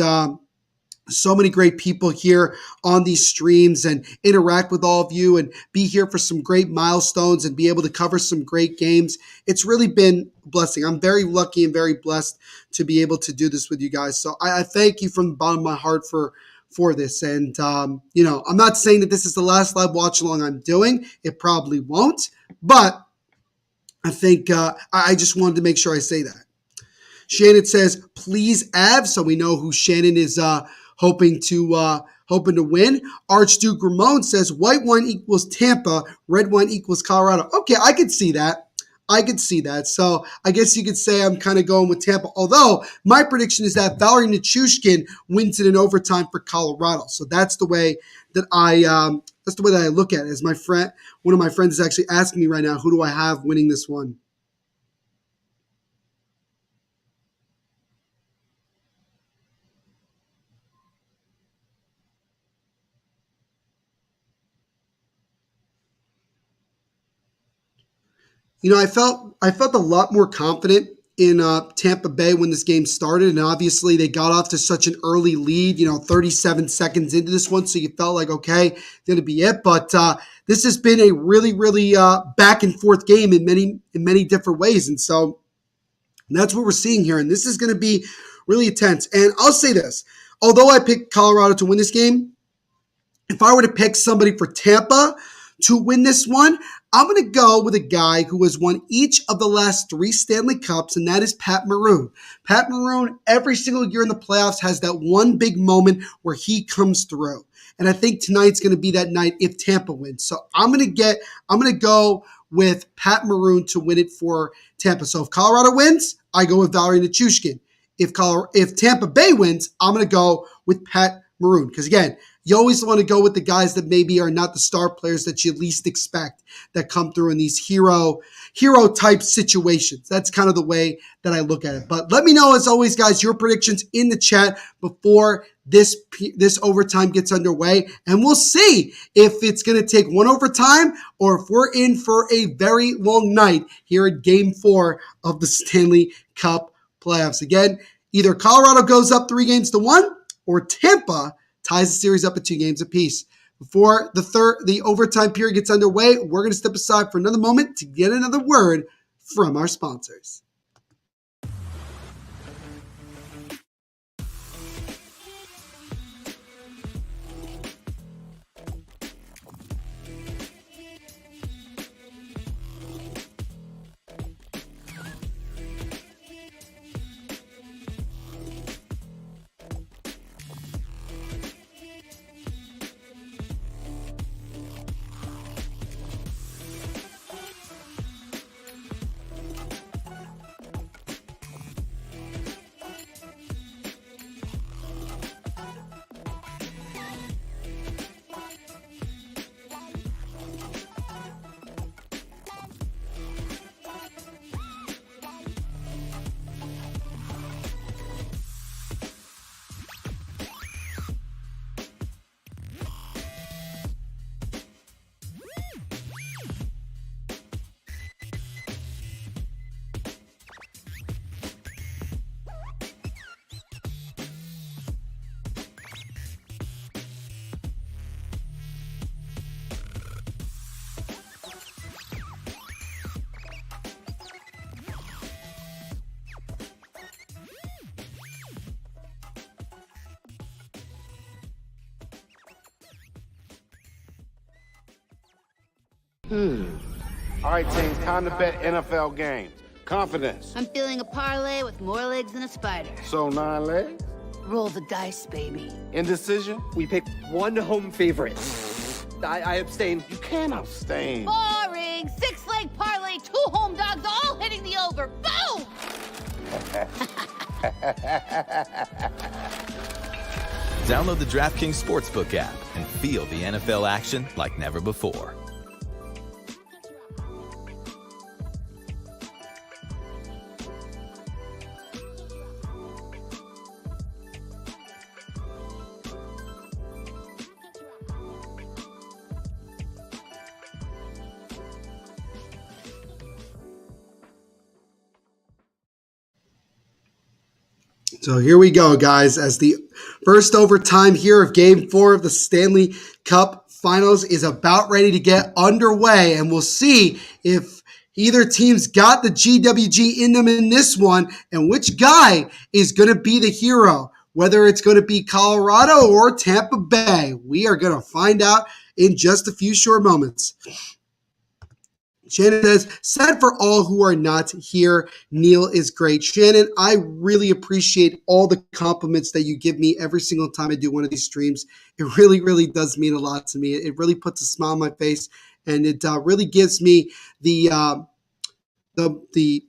so many great people here on these streams and interact with all of you and be here for some great milestones and be able to cover some great games. It's really been a blessing. I'm very lucky and very blessed to be able to do this with you guys. So I thank you from the bottom of my heart for this. And, I'm not saying that this is the last live watch along I'm doing. It probably won't, but I think I just wanted to make sure I say that. Shannon says, please Av. So we know who Shannon is hoping to win. Archduke Ramon says white wine equals Tampa, red wine equals Colorado. Okay, I could see that. So I guess you could say I'm kind of going with Tampa. Although my prediction is that Valeri Nichushkin wins it in overtime for Colorado. So that's the way that I look at it. As one of my friends is actually asking me right now, who do I have winning this one? I felt a lot more confident in Tampa Bay when this game started, and obviously they got off to such an early lead, 37 seconds into this one, so you felt like, okay, going to be it. But this has been a really, really back and forth game in many different ways, and so that's what we're seeing here, and this is going to be really intense. And I'll say this, although I picked Colorado to win this game, if I were to pick somebody for Tampa to win this one, I'm going to go with a guy who has won each of the last 3 Stanley Cups, and that is Pat Maroon. Pat Maroon, every single year in the playoffs, has that one big moment where he comes through. And I think tonight's going to be that night if Tampa wins. So I'm going to go with Pat Maroon to win it for Tampa. So if Colorado wins, I go with Valeri Nichushkin. If Tampa Bay wins, I'm going to go with Pat Maroon. Because again, you always want to go with the guys that maybe are not the star players that you least expect that come through in these hero type situations. That's kind of the way that I look at it. But let me know, as always, guys, your predictions in the chat before this overtime gets underway. And we'll see if it's going to take one overtime or if we're in for a very long night here at Game 4 of the Stanley Cup playoffs. Again, either Colorado goes up 3-1 or Tampa ties the series up at 2 games apiece. Before the overtime period gets underway, we're going to step aside for another moment to get another word from our sponsors. All right, team, time to bet NFL games. Confidence. I'm feeling a parlay with more legs than a spider. So 9 legs? Roll the dice, baby. Indecision? We picked one home favorite. I abstain. You can't abstain. Boring. 6-leg parlay, 2 home dogs, all hitting the over. Boom! Download the DraftKings Sportsbook app and feel the NFL action like never before. So here we go, guys, as the first overtime here of Game 4 of the Stanley Cup Finals is about ready to get underway, and we'll see if either team's got the GWG in them in this one, and which guy is going to be the hero, whether it's going to be Colorado or Tampa Bay. We are going to find out in just a few short moments. Shannon says, sad for all who are not here. Neil is great. Shannon, I really appreciate all the compliments that you give me every single time I do one of these streams. It really, really does mean a lot to me. It really puts a smile on my face, and it really gives me the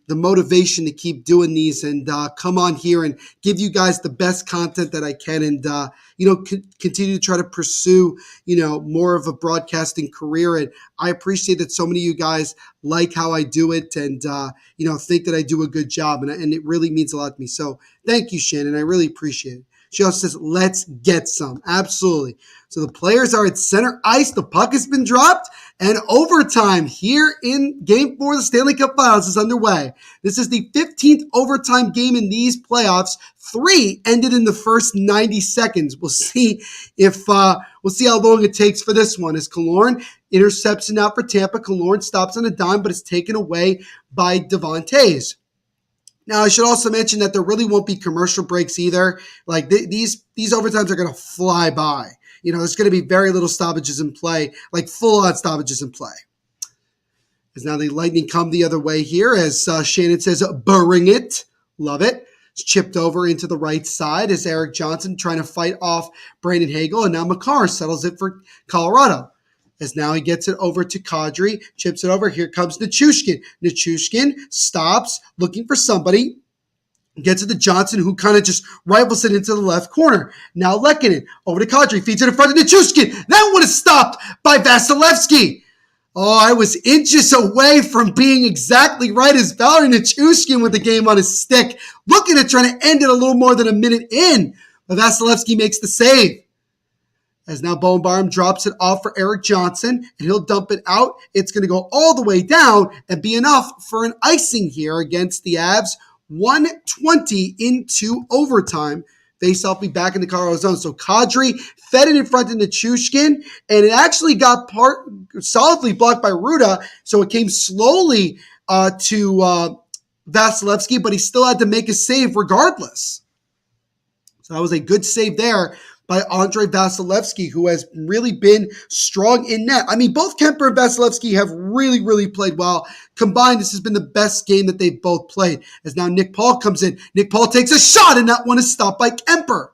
motivation to keep doing these and come on here and give you guys the best content that I can, and continue to try to pursue more of a broadcasting career. And I appreciate that so many of you guys like how I do it and think that I do a good job, and it really means a lot to me. So thank you, Shannon. I really appreciate it. She also says, let's get some. Absolutely. So the players are at center ice. The puck has been dropped, and overtime here in Game 4 of the Stanley Cup Finals is underway. This is the 15th overtime game in these playoffs. 3 ended in the first 90 seconds. We'll see how long it takes for this one. As Killorn intercepts it now for Tampa. Killorn stops on a dime, but it's taken away by Devontae's. Now, I should also mention that there really won't be commercial breaks either. Like these overtimes are going to fly by. There's going to be very little stoppages in play, like full-on stoppages in play. As now the Lightning come the other way here, as Shannon says, bring it. Love it. It's chipped over into the right side as Erik Johnson trying to fight off Brandon Hagel, and now Makar settles it for Colorado. As now he gets it over to Kadri, chips it over. Here comes Nichushkin. Nichushkin stops, looking for somebody. Gets it to Johnson, who kind of just rifles it into the left corner. Now Lehkonen over to Kadri, feeds it in front of Nichushkin. That one is stopped by Vasilevsky. Oh, I was inches away from being exactly right as Valery Nichushkin with the game on his stick, looking at trying to end it a little more than a minute in. But Vasilevsky makes the save. As now Bowenbaum drops it off for Erik Johnson, and he'll dump it out. It's going to go all the way down and be enough for an icing here against the Avs. 1:20 into overtime Face-off be back in the Colorado zone. So Kadri fed it in front of Nichushkin, and it actually got solidly blocked by Ruda, so it came slowly to Vasilevsky, but he still had to make a save regardless. So that was a good save there by Andrei Vasilevsky, who has really been strong in net. I mean, both Kemper and Vasilevsky have really, really played well. Combined, this has been the best game that they've both played. As now Nick Paul comes in. Nick Paul takes a shot, and that one is stopped by Kemper.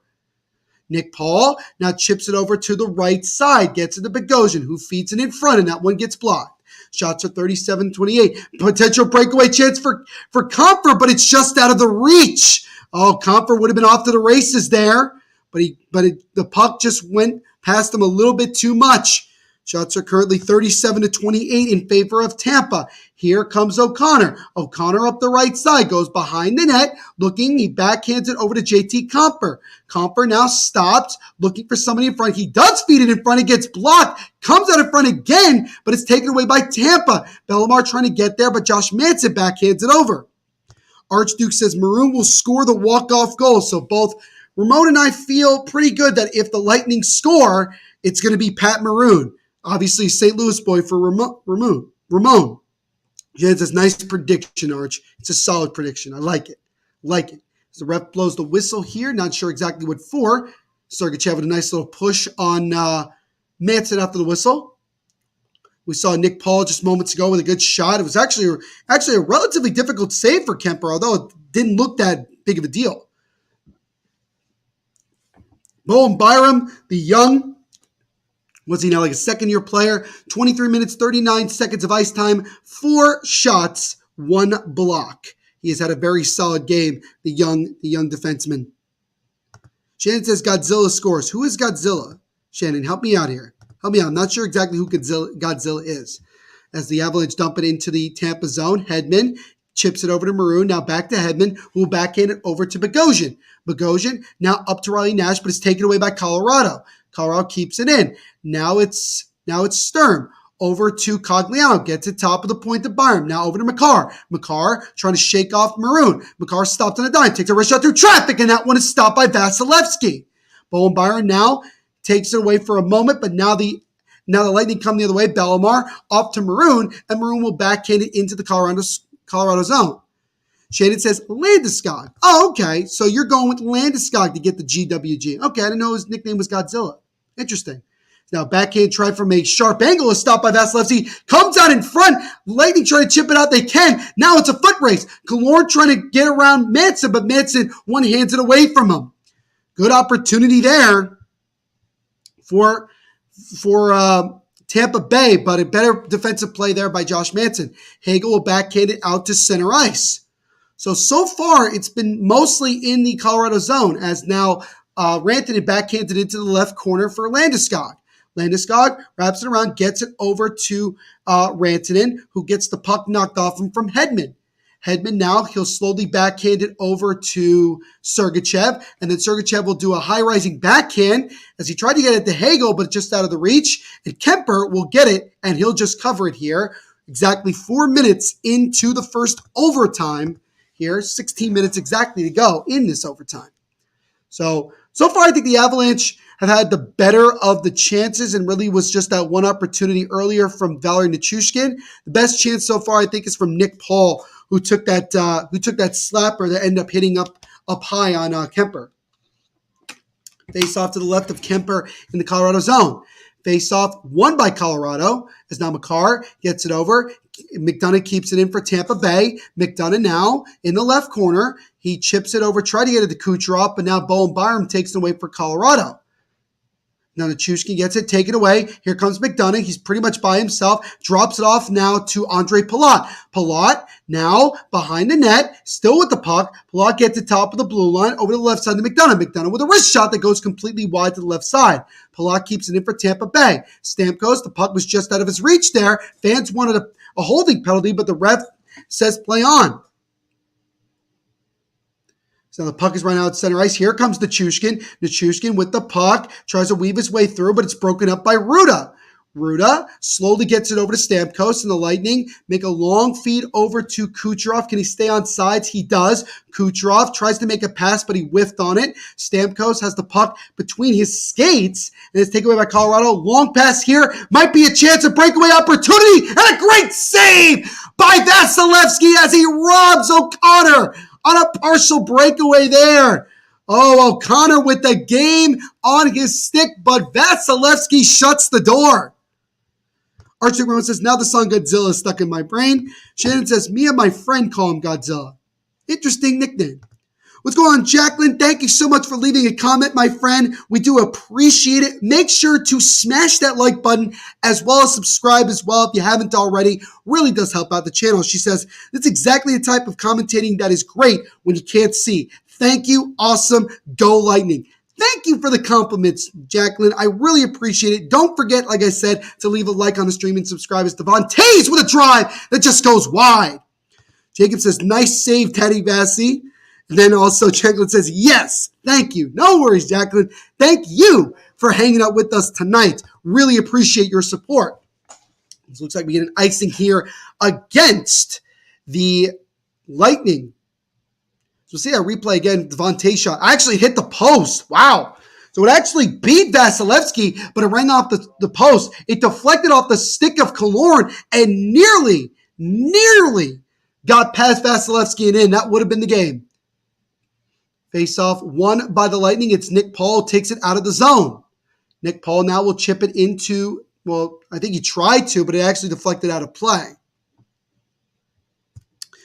Nick Paul now chips it over to the right side, gets it to Bogosian, who feeds it in front, and that one gets blocked. Shots are 37-28. Potential breakaway chance for Comfort, but it's just out of the reach. Oh, Comfort would have been off to the races there. But the puck just went past him a little bit too much. Shots are currently 37-28 in favor of Tampa. Here comes O'Connor. O'Connor up the right side, goes behind the net, looking, he backhands it over to JT Compher. Compher now stops, looking for somebody in front. He does feed it in front, it gets blocked, comes out in front again, but it's taken away by Tampa. Bellemare trying to get there, but Josh Manson backhands it over. Archduke says Maroon will score the walk-off goal, so both Ramon and I feel pretty good that if the Lightning score, it's going to be Pat Maroon. Obviously, St. Louis boy for Ramon. Jan says, nice prediction, Arch. It's a solid prediction. I like it. So the ref blows the whistle here. Not sure exactly what for. Sergachev with a nice little push on Manson after the whistle. We saw Nick Paul just moments ago with a good shot. It was actually a relatively difficult save for Kemper, although it didn't look that big of a deal. Bowen Byram, the young, was he now like a second-year player? 23 minutes, 39 seconds of ice time, 4 shots, 1 block. He has had a very solid game, the young defenseman. Shannon says Godzilla scores. Who is Godzilla? Shannon, help me out here. Help me out. I'm not sure exactly who Godzilla is. As the Avalanche dump it into the Tampa zone, Hedman chips it over to Maroon. Now back to Hedman, who will backhand it over to Bogosian. Bogosian now up to Riley Nash, but it's taken away by Colorado. Colorado keeps it in. Now it's Sturm. Over to Cogliano. Gets it top of the point to Byram. Now over to Makar. Makar trying to shake off Maroon. Makar stopped on a dime. Takes a wrist shot through traffic, and that one is stopped by Vasilevsky. Bowen Byram now takes it away for a moment, but now the Lightning come the other way. Bellemare off to Maroon, and Maroon will backhand it into the Colorado zone. Shannon says Landeskog. Oh, okay. So you're going with Landeskog to get the GWG. Okay, I didn't know his nickname was Godzilla. Interesting. Now backhand try from a sharp angle is stopped by Vasilevsky. Comes out in front. Lightning trying to chip it out. They can. Now it's a foot race. Killorn trying to get around Manson, but Manson one-hands it away from him. Good opportunity there for Tampa Bay, but a better defensive play there by Josh Manson. Hagel will backhand it out to center ice. So far, it's been mostly in the Colorado zone, as now Rantanen backhanded into the left corner for Landeskog. Landeskog wraps it around, gets it over to Rantanen, who gets the puck knocked off him from Hedman. Hedman now, he'll slowly backhand it over to Sergachev, and then Sergachev will do a high-rising backhand as he tried to get it to Hagel, but just out of the reach, and Kemper will get it, and he'll just cover it here. Exactly 4 minutes into the first overtime here, 16 minutes exactly to go in this overtime. So far, I think the Avalanche have had the better of the chances, and really was just that one opportunity earlier from Valeri Nichushkin. The best chance so far, I think, is from Nick Paul, who took that slapper that ended up hitting up high on Kemper. Face off to the left of Kemper in the Colorado zone. Face off won by Colorado, as now Makar gets it over. McDonough keeps it in for Tampa Bay. McDonough now in the left corner. He chips it over, try to get it to Kucherov, but now Bowen Byram takes it away for Colorado. Now Nichushkin gets it, take it away. Here comes McDonough. He's pretty much by himself. Drops it off now to Andre Palat. Palat now behind the net, still with the puck. Palat gets it top of the blue line over to the left side to McDonough. McDonough with a wrist shot that goes completely wide to the left side. Palat keeps it in for Tampa Bay. Stamkos, the puck was just out of his reach there. Fans wanted a holding penalty, but the ref says play on. So the puck is running out center ice. Here comes Nichushkin. Nichushkin with the puck. Tries to weave his way through, but it's broken up by Ruda. Ruda slowly gets it over to Stamkos, and the Lightning make a long feed over to Kucherov. Can he stay on sides? He does. Kucherov tries to make a pass, but he whiffed on it. Stamkos has the puck between his skates, and it's taken away by Colorado. Long pass here. Might be a chance, a breakaway opportunity, and a great save by Vasilevsky as he robs O'Connor on a partial breakaway there. Oh, O'Connor with the game on his stick, but Vasilevsky shuts the door. Archie Rowan says, now the song Godzilla is stuck in my brain. Shannon says, me and my friend call him Godzilla. Interesting nickname. What's going on, Jacqueline? Thank you so much for leaving a comment, my friend. We do appreciate it. Make sure to smash that like button as well as subscribe as well if you haven't already. Really does help out the channel. She says, that's exactly the type of commentating that is great when you can't see. Thank you. Awesome. Go Lightning. Thank you for the compliments, Jacqueline. I really appreciate it. Don't forget, like I said, to leave a like on the stream and subscribe. It's Devon Tays with a drive that just goes wide. Jacob says, nice save, Teddy Vassy. And then also Jacqueline says, yes, thank you. No worries, Jacqueline. Thank you for hanging out with us tonight. Really appreciate your support. This looks like we get an icing here against the Lightning. So see a replay again, Devontae shot. I actually hit the post. Wow. So it actually beat Vasilevsky, but it rang off the post. It deflected off the stick of Killorn and nearly got past Vasilevsky and in. That would have been the game. Face-off won by the Lightning. It's Nick Paul takes it out of the zone. Nick Paul now will chip it into, well, I think he tried to, but it actually deflected out of play.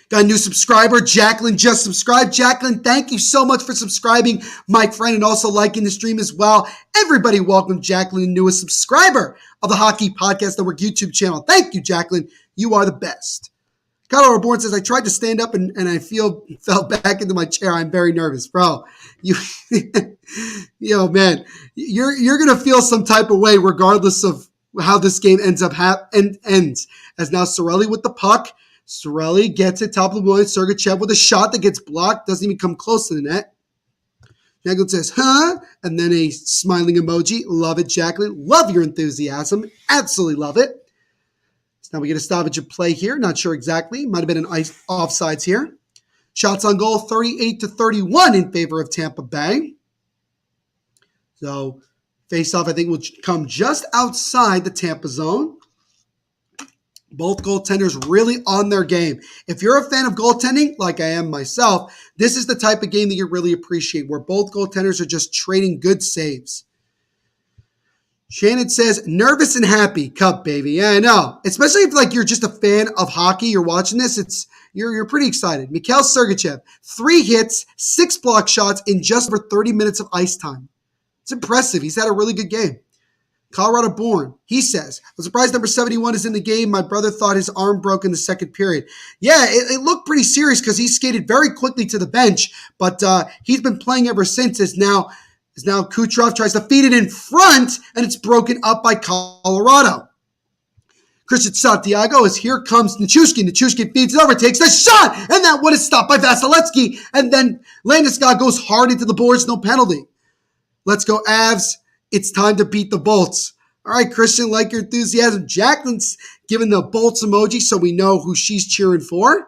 Got a new subscriber. Jacqueline just subscribed. Jacqueline, thank you so much for subscribing, my friend, and also liking the stream as well. Everybody welcome Jacqueline, the newest subscriber of the Hockey Podcast Network YouTube channel. Thank you, Jacqueline. You are the best. Colorado Reborn says, I tried to stand up and I fell back into my chair. I'm very nervous. Bro, man, you're going to feel some type of way regardless of how this game ends. As now Cirelli with the puck. Cirelli gets it top of the line. Sergachev with a shot that gets blocked. Doesn't even come close to the net. Jacqueline says, huh? And then a smiling emoji. Love it, Jacqueline. Love your enthusiasm. Absolutely love it. So now we get a stoppage of play here. Not sure exactly. Might have been an offsides here. Shots on goal, 38-31 in favor of Tampa Bay. So face-off, I think, will come just outside the Tampa zone. Both goaltenders really on their game. If you're a fan of goaltending, like I am myself, this is the type of game that you really appreciate, where both goaltenders are just trading good saves. Shannon says, nervous and happy, Cup, baby. Yeah, I know. Especially if you're just a fan of hockey, you're watching this, you're pretty excited. Mikhail Sergachev, 3 hits, 6 block shots in just over 30 minutes of ice time. It's impressive. He's had a really good game. Colorado born. He says, I'm surprised number 71 is in the game. My brother thought his arm broke in the second period. Yeah, it looked pretty serious because he skated very quickly to the bench, but he's been playing ever since. As now Kucherov tries to feed it in front, and it's broken up by Colorado. Christian Santiago as here comes Nichushkin. Nichushkin feeds it over, takes the shot, and that one is stopped by Vasilevsky. And then Landeskog goes hard into the boards, no penalty. Let's go, Avs. It's time to beat the Bolts. All right, Christian, like your enthusiasm. Jacqueline's giving the Bolts emoji so we know who she's cheering for.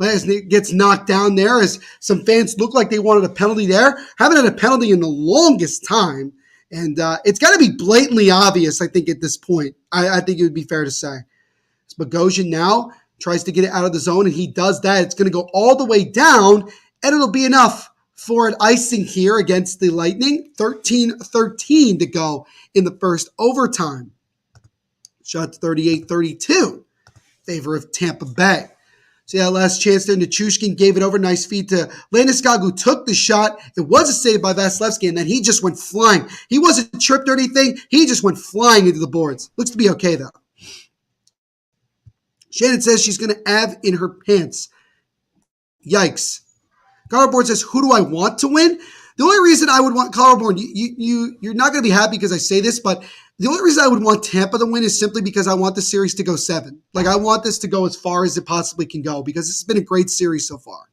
As it gets knocked down there, as some fans look like they wanted a penalty there. Haven't had a penalty in the longest time. And it's got to be blatantly obvious, I think, at this point. I think it would be fair to say. Bogosian now tries to get it out of the zone, and he does that. It's going to go all the way down, and it'll be enough for an icing here against the Lightning. 13-13 to go in the first overtime. Shot 38-32 favor of Tampa Bay. So yeah, last chance there. Nichushkin gave it over. Nice feed to Landeskog, who took the shot. It was a save by Vasilevsky, and then he just went flying. He wasn't tripped or anything. He just went flying into the boards. Looks to be okay, though. Shannon says she's going to have in her pants. Yikes. Colorborn says, who do I want to win? The only reason I would want Colorborn, you're not going to be happy because I say this, but the only reason I would want Tampa to win is simply because I want the series to go 7. I want this to go as far as it possibly can go because it's been a great series so far.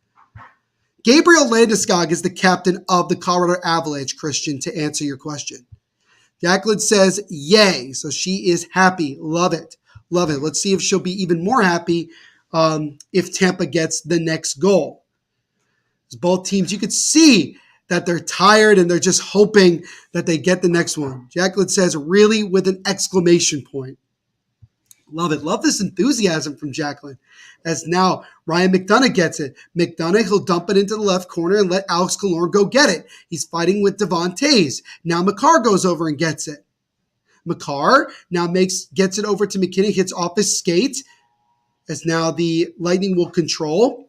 Gabriel Landeskog is the captain of the Colorado Avalanche, Christian, to answer your question. Jacqueline says, yay. So she is happy. Love it. Love it. Let's see if she'll be even more happy if Tampa gets the next goal. Both teams, you could see that they're tired and they're just hoping that they get the next one. Jacqueline says, really, with an exclamation point. Love it. Love this enthusiasm from Jacqueline. As now Ryan McDonough gets it. McDonough, he'll dump it into the left corner and let Alex Killorn go get it. He's fighting with Devon Toews. Now Makar goes over and gets it. Makar now gets it over to McKinnon, hits off his skate. As now the Lightning will control.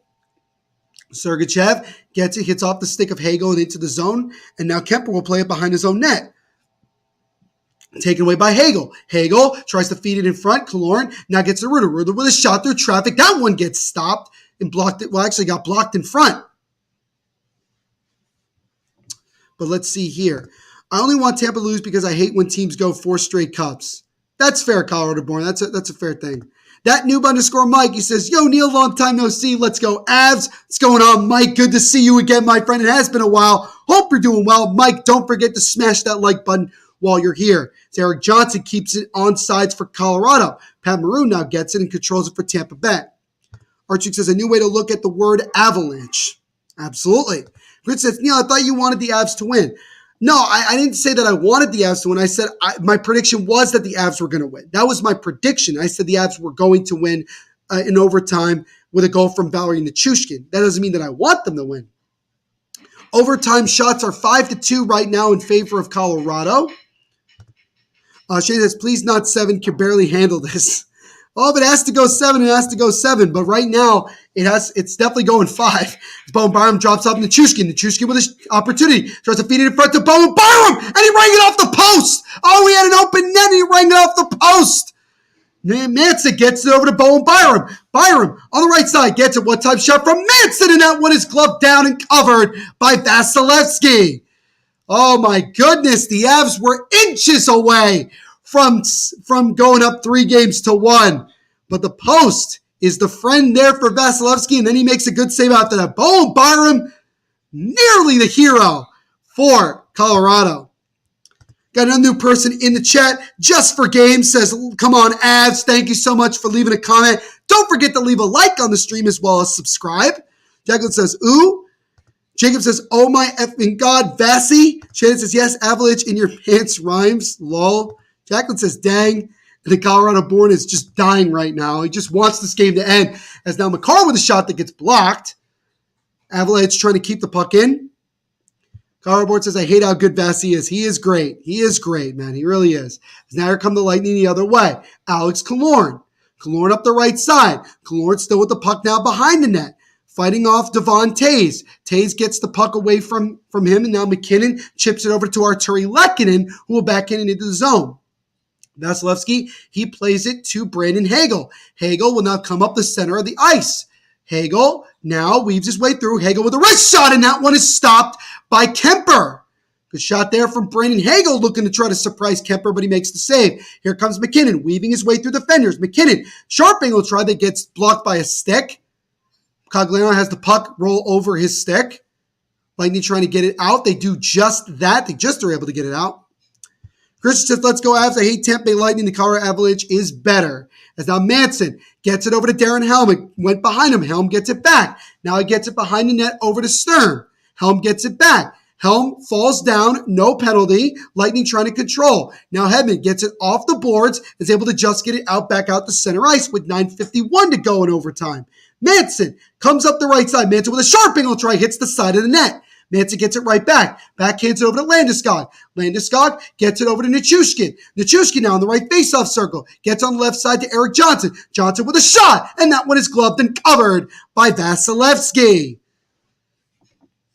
Sergachev gets it, hits off the stick of Hagel and into the zone. And now Kemper will play it behind his own net. Taken away by Hagel. Hagel tries to feed it in front. Killorn now gets the Ruder. Ruder with a shot through traffic. That one gets stopped and blocked. Well, actually got blocked in front. But let's see here. I only want Tampa to lose because I hate when teams go 4 straight cups. That's fair, Colorado born. That's a fair thing. That noob _ Mike, he says, yo, Neil, long time no see. Let's go, Avs. What's going on, Mike? Good to see you again, my friend. It has been a while. Hope you're doing well. Mike, don't forget to smash that like button while you're here. So Eric Johnson keeps it on sides for Colorado. Pat Maroon now gets it and controls it for Tampa Bay. Archie says, a new way to look at the word Avalanche. Absolutely. Grit says, Neil, I thought you wanted the Avs to win. No, I didn't say that I wanted the Avs to win. I said my prediction was that the Avs were going to win. That was my prediction. I said the Avs were going to win in overtime with a goal from Valerie Nichushkin. That doesn't mean that I want them to win. Overtime shots are 5-2 right now in favor of Colorado. Shane says, please not 7, can barely handle this. Oh, if it has to go 7, it has to go 7. But right now, it's definitely going 5. Bowen Byram drops up Nichushkin. Nichushkin with an opportunity. Tries to feed it in front to Bowen Byram. And he rang it off the post. Oh, he had an open net and he rang it off the post. Manson gets it over to Bowen Byram. Byram on the right side gets a one-time shot from Manson. And that one is gloved down and covered by Vasilevsky. Oh my goodness, the Avs were inches away from going up 3-1. But the post is the friend there for Vasilevsky, and then he makes a good save after that. Bowen Byram, nearly the hero for Colorado. Got another new person in the chat, just for games, says, come on, Avs, thank you so much for leaving a comment. Don't forget to leave a like on the stream as well as subscribe. Jacqueline says, ooh. Jacob says, oh my effing God, Vassy. Shannon says, yes, Avalanche in your pants rhymes, lol. Jacqueline says, dang. And the Colorado born is just dying right now. He just wants this game to end. As now Makar with a shot that gets blocked. Avalanche trying to keep the puck in. Colorado born says, I hate how good Vassy is. He is great. He is great, man. He really is. As now here come the Lightning the other way. Alex Killorn. Killorn up the right side. Killorn still with the puck now behind the net. Fighting off Devon Toews. Toews gets the puck away from him, and now McKinnon chips it over to Arturi Lehkonen, who will back in and into the zone. Vasilevsky, he plays it to Brandon Hagel. Hagel will now come up the center of the ice. Hagel now weaves his way through. Hagel with a wrist shot, and that one is stopped by Kemper. Good shot there from Brandon Hagel, looking to try to surprise Kemper, but he makes the save. Here comes McKinnon, weaving his way through defenders. McKinnon, sharp angle try that gets blocked by a stick. Cogliano has the puck roll over his stick. Lightning trying to get it out. They do just that. They just are able to get it out. Christian says, let's go Avs. I hate Tampa Bay Lightning. The Colorado Avalanche is better. As now Manson gets it over to Darren Helm. It went behind him. Helm gets it back. Now he gets it behind the net over to Stern. Helm gets it back. Helm falls down. No penalty. Lightning trying to control. Now Hedman gets it off the boards. Is able to just get it out back out to center ice with 9:51 to go in overtime. Manson comes up the right side. Manson with a sharp angle try hits the side of the net. Manson gets it right back. Backhands it over to Landeskog. Landeskog gets it over to Nichushkin. Nichushkin now in the right faceoff circle. Gets on the left side to Eric Johnson. Johnson with a shot. And that one is gloved and covered by Vasilevsky.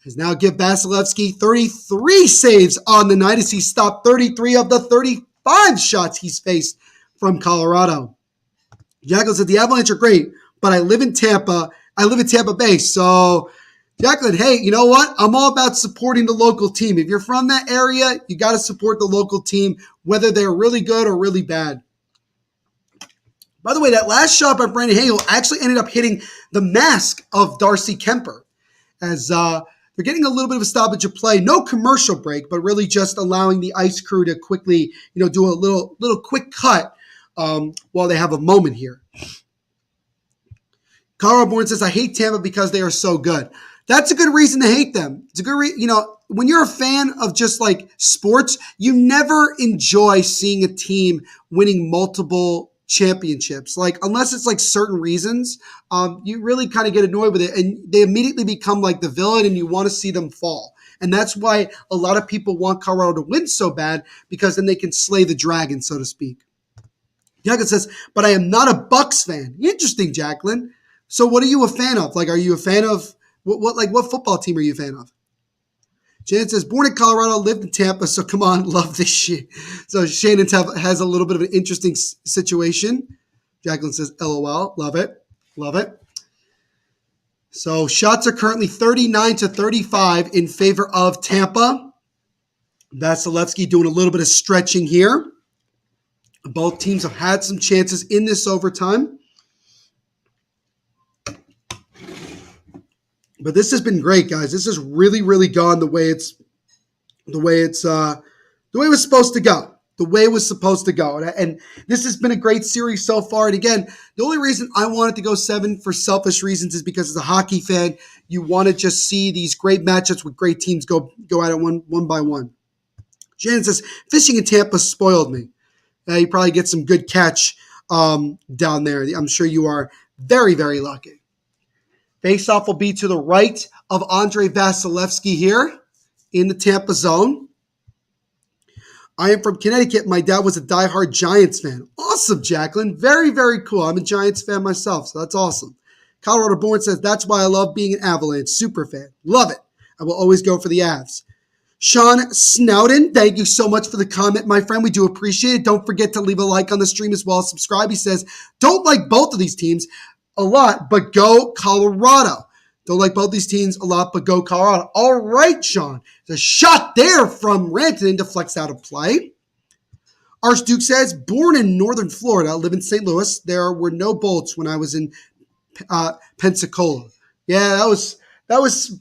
Has now give Vasilevsky 33 saves on the night as he stopped 33 of the 35 shots he's faced from Colorado. Jackal said the Avalanche are great, but I live in Tampa. I live in Tampa Bay. So, Jacqueline, hey, you know what? I'm all about supporting the local team. If you're from that area, you got to support the local team, whether they're really good or really bad. By the way, that last shot by Brandon Hagel actually ended up hitting the mask of Darcy Kemper. As They're getting a little bit of a stoppage of play. No commercial break, but really just allowing the ice crew to quickly, do a little quick cut while they have a moment here. Colorado Born says, I hate Tampa because they are so good. That's a good reason to hate them. It's a good when you're a fan of just like sports, you never enjoy seeing a team winning multiple championships. Like, unless it's like certain reasons, you really kind of get annoyed with it, and they immediately become like the villain and you want to see them fall. And that's why a lot of people want Colorado to win so bad, because then they can slay the dragon, so to speak. Jacqueline says, but I am not a Bucks fan. Interesting, Jacqueline. So what are you a fan of? Like, are you a fan of what football team are you a fan of? Shannon says, born in Colorado, lived in Tampa, so come on, love this shit. So Shannon has a little bit of an interesting situation. Jacqueline says, LOL, love it, love it. So shots are currently 39-35 in favor of Tampa. Vasilevsky doing a little bit of stretching here. Both teams have had some chances in this overtime. But this has been great, guys. This has really, really gone the way it was supposed to go. The way it was supposed to go. And this has been a great series so far. And again, the only reason I wanted to go 7 for selfish reasons is because as a hockey fan, you want to just see these great matchups with great teams go at it one by one. Shannon says, fishing in Tampa spoiled me. You probably get some good catch down there. I'm sure you are very, very lucky. Faceoff will be to the right of Andrei Vasilevsky here in the Tampa zone. I am from Connecticut. My dad was a diehard Giants fan. Awesome, Jacqueline. Very, very cool. I'm a Giants fan myself, so that's awesome. Colorado Born says, that's why I love being an Avalanche super fan. Love it. I will always go for the Avs. Sean Snowden, thank you so much for the comment, my friend. We do appreciate it. Don't forget to leave a like on the stream as well. Subscribe. He says, don't like both of these teams a lot, but go Colorado. Don't like both these teams a lot, but go Colorado. All right, Sean. The shot there from Rantanen deflects out of play. Archduke says, born in northern Florida, live in St. Louis. There were no Bolts when I was in Pensacola. Yeah, that was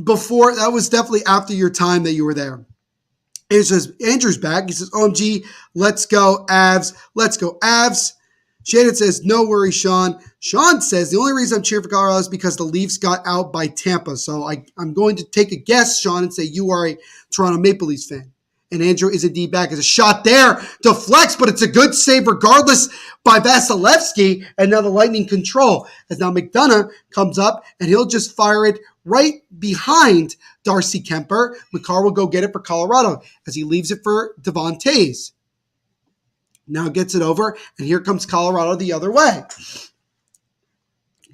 before. That was definitely after your time that you were there. And it says, Andrew's back. He says, OMG, let's go Avs. Let's go Avs. Shannon says, no worries, Sean. Sean says, the only reason I'm cheering for Colorado is because the Leafs got out by Tampa. So I'm going to take a guess, Sean, and say you are a Toronto Maple Leafs fan. And Andrew is indeed back. There's a shot there. Deflects, but it's a good save regardless by Vasilevsky. And now the Lightning control. As now McDonough comes up, and he'll just fire it right behind Darcy Kemper. McCarr will go get it for Colorado as he leaves it for Devon Toews. Now gets it over, and here comes Colorado the other way.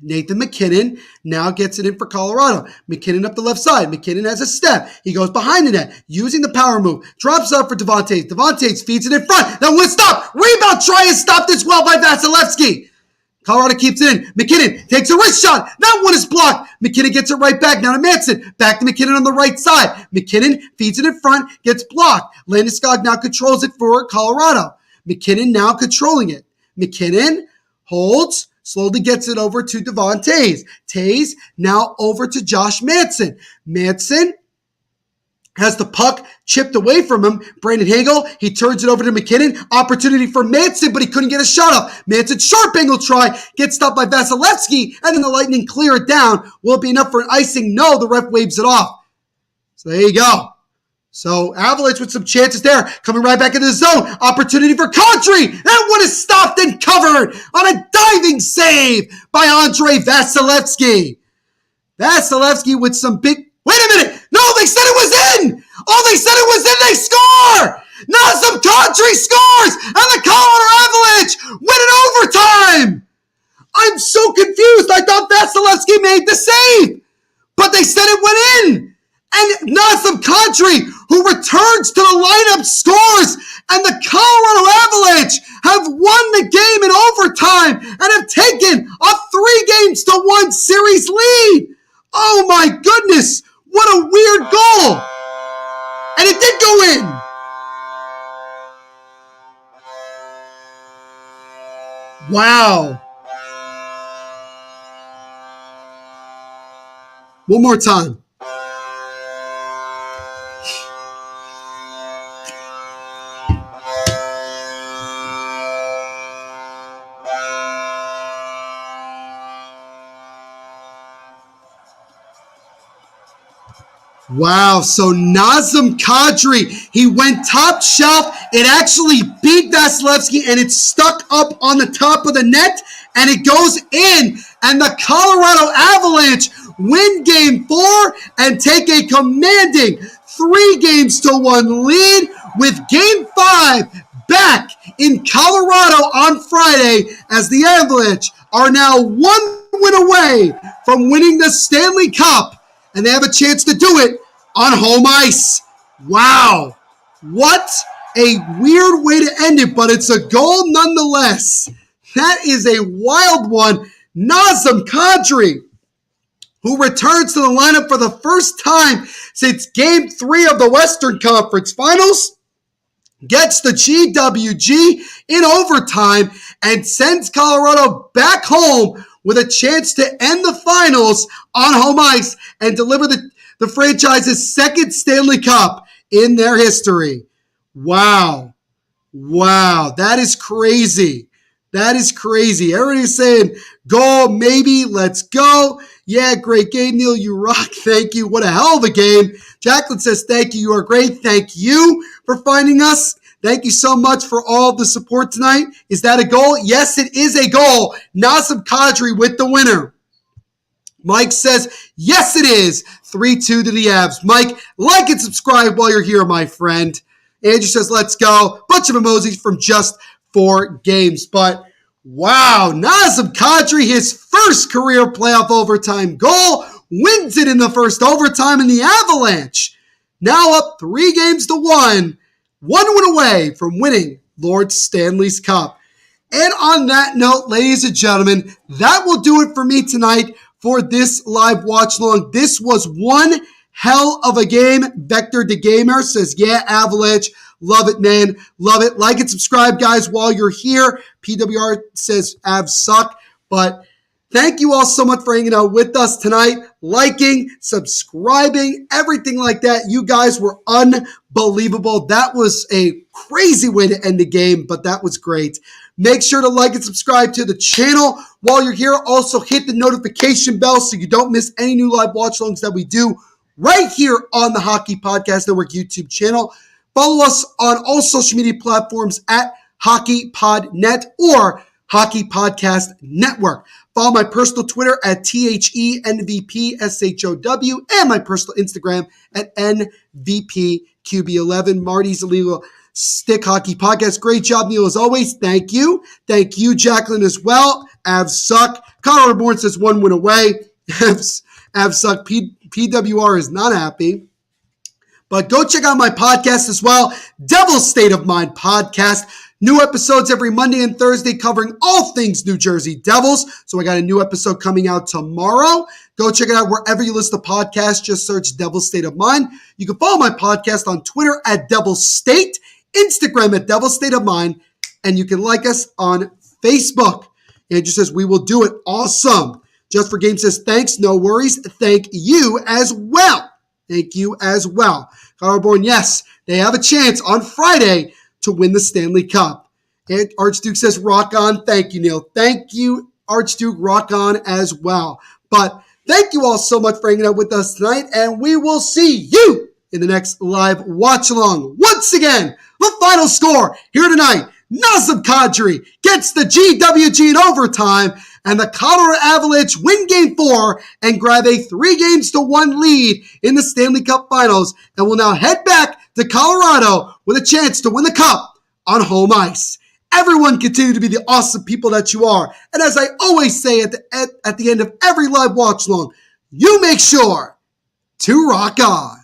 Nathan MacKinnon now gets it in for Colorado. MacKinnon up the left side. MacKinnon has a step. He goes behind the net, using the power move. Drops up for Devon Toews. Devon Toews feeds it in front. Now one stop. Rebound try is stopped as well by Vasilevsky. Colorado keeps it in. MacKinnon takes a wrist shot. That one is blocked. MacKinnon gets it right back. Now to Manson. Back to MacKinnon on the right side. MacKinnon feeds it in front. Gets blocked. Landeskog now controls it for Colorado. MacKinnon now controlling it. MacKinnon holds, slowly gets it over to Devon Toews. Toews now over to Josh Manson. Manson has the puck chipped away from him. Brandon Hagel, he turns it over to MacKinnon. Opportunity for Manson, but he couldn't get a shot up. Manson, sharp angle try, gets stopped by Vasilevsky, and then the Lightning clear it down. Will it be enough for an icing? No, the ref waves it off. So there you go. So Avalanche with some chances there. Coming right back into the zone. Opportunity for Country. That one is stopped and covered on a diving save by Andrei Vasilevsky. Vasilevsky with some big... Wait a minute. No, they said it was in. Oh, they said it was in. They score. Now some Country scores. And the Colorado Avalanche win in overtime. I'm so confused. I thought Vasilevsky made the save. But they said it went in. And Nazem Kadri, who returns to the lineup, scores, and the Colorado Avalanche have won the game in overtime and have taken a 3-1 series lead. Oh my goodness, what a weird goal. And it did go in. Wow. One more time. Wow, so Nazem Kadri, he went top shelf. It actually beat Vasilevsky, and it stuck up on the top of the net, and it goes in. And the Colorado Avalanche win Game 4 and take a commanding 3-1 lead with Game 5 back in Colorado on Friday, as the Avalanche are now 1 win away from winning the Stanley Cup. And they have a chance to do it on home ice. Wow. What a weird way to end it, but it's a goal nonetheless. That is a wild one. Nazem Kadri, who returns to the lineup for the first time since Game 3 of the Western Conference Finals, gets the GWG in overtime and sends Colorado back home with a chance to end the finals on home ice and deliver the franchise's second Stanley Cup in their history. Wow. Wow. That is crazy. That is crazy. Everybody's saying, goal, maybe, let's go. Yeah, great game, Neil. You rock. Thank you. What a hell of a game. Jacqueline says, thank you. You are great. Thank you for finding us. Thank you so much for all of the support tonight. Is that a goal? Yes, it is a goal. Nazem Kadri with the winner. Mike says, yes, it is. 3-2 to the Avs. Mike, like and subscribe while you're here, my friend. Andrew says, let's go. Bunch of emojis from just 4 games. But wow, Nazem Kadri, his first career playoff overtime goal, wins it in the first overtime, in the Avalanche now up 3-1, 1 win away from winning Lord Stanley's Cup. And on that note, ladies and gentlemen, that will do it for me tonight for this live watch along. This was one hell of a game. Vector the Gamer says, yeah, Avalanche. Love it, man. Love it. Like and subscribe, guys, while you're here. PWR says Avs suck. But thank you all so much for hanging out with us tonight. Liking, subscribing, everything like that. You guys were unbelievable. That was a crazy way to end the game, but that was great. Make sure to like and subscribe to the channel while you're here. Also, hit the notification bell so you don't miss any new live watch-alongs that we do right here on the Hockey Podcast Network YouTube channel. Follow us on all social media platforms at HockeyPodNet or Hockey Podcast Network. Follow my personal Twitter at THENVPSHOW and my personal Instagram at NVPQB11. Marty's Illegal Stick Hockey Podcast. Great job, Neil, as always. Thank you. Thank you, Jacqueline, as well. Avs suck. Colorado Born says 1 win away. Avs suck. PWR is not happy. But go check out my podcast as well, Devil's State of Mind Podcast. New episodes every Monday and Thursday covering all things New Jersey Devils. So I got a new episode coming out tomorrow. Go check it out wherever you listen to podcasts. Just search Devil's State of Mind. You can follow my podcast on Twitter at Devil's State, Instagram at Devil's State of Mind, and you can like us on Facebook. Andrew says, we will do it. Awesome. Just for Game says, thanks, no worries. Thank you as well. Thank you as well. Colorado Born, yes, they have a chance on Friday to win the Stanley Cup. And Archduke says, rock on. Thank you, Neil. Thank you, Archduke. Rock on as well. But thank you all so much for hanging out with us tonight, and we will see you in the next live watch-along. Once again, the final score here tonight, Nazem Kadri gets the GWG in overtime, and the Colorado Avalanche win Game 4 and grab a 3-1 lead in the Stanley Cup Finals, and will now head back to Colorado with a chance to win the Cup on home ice. Everyone continue to be the awesome people that you are, and as I always say at the end of every live watch along, you make sure to rock on.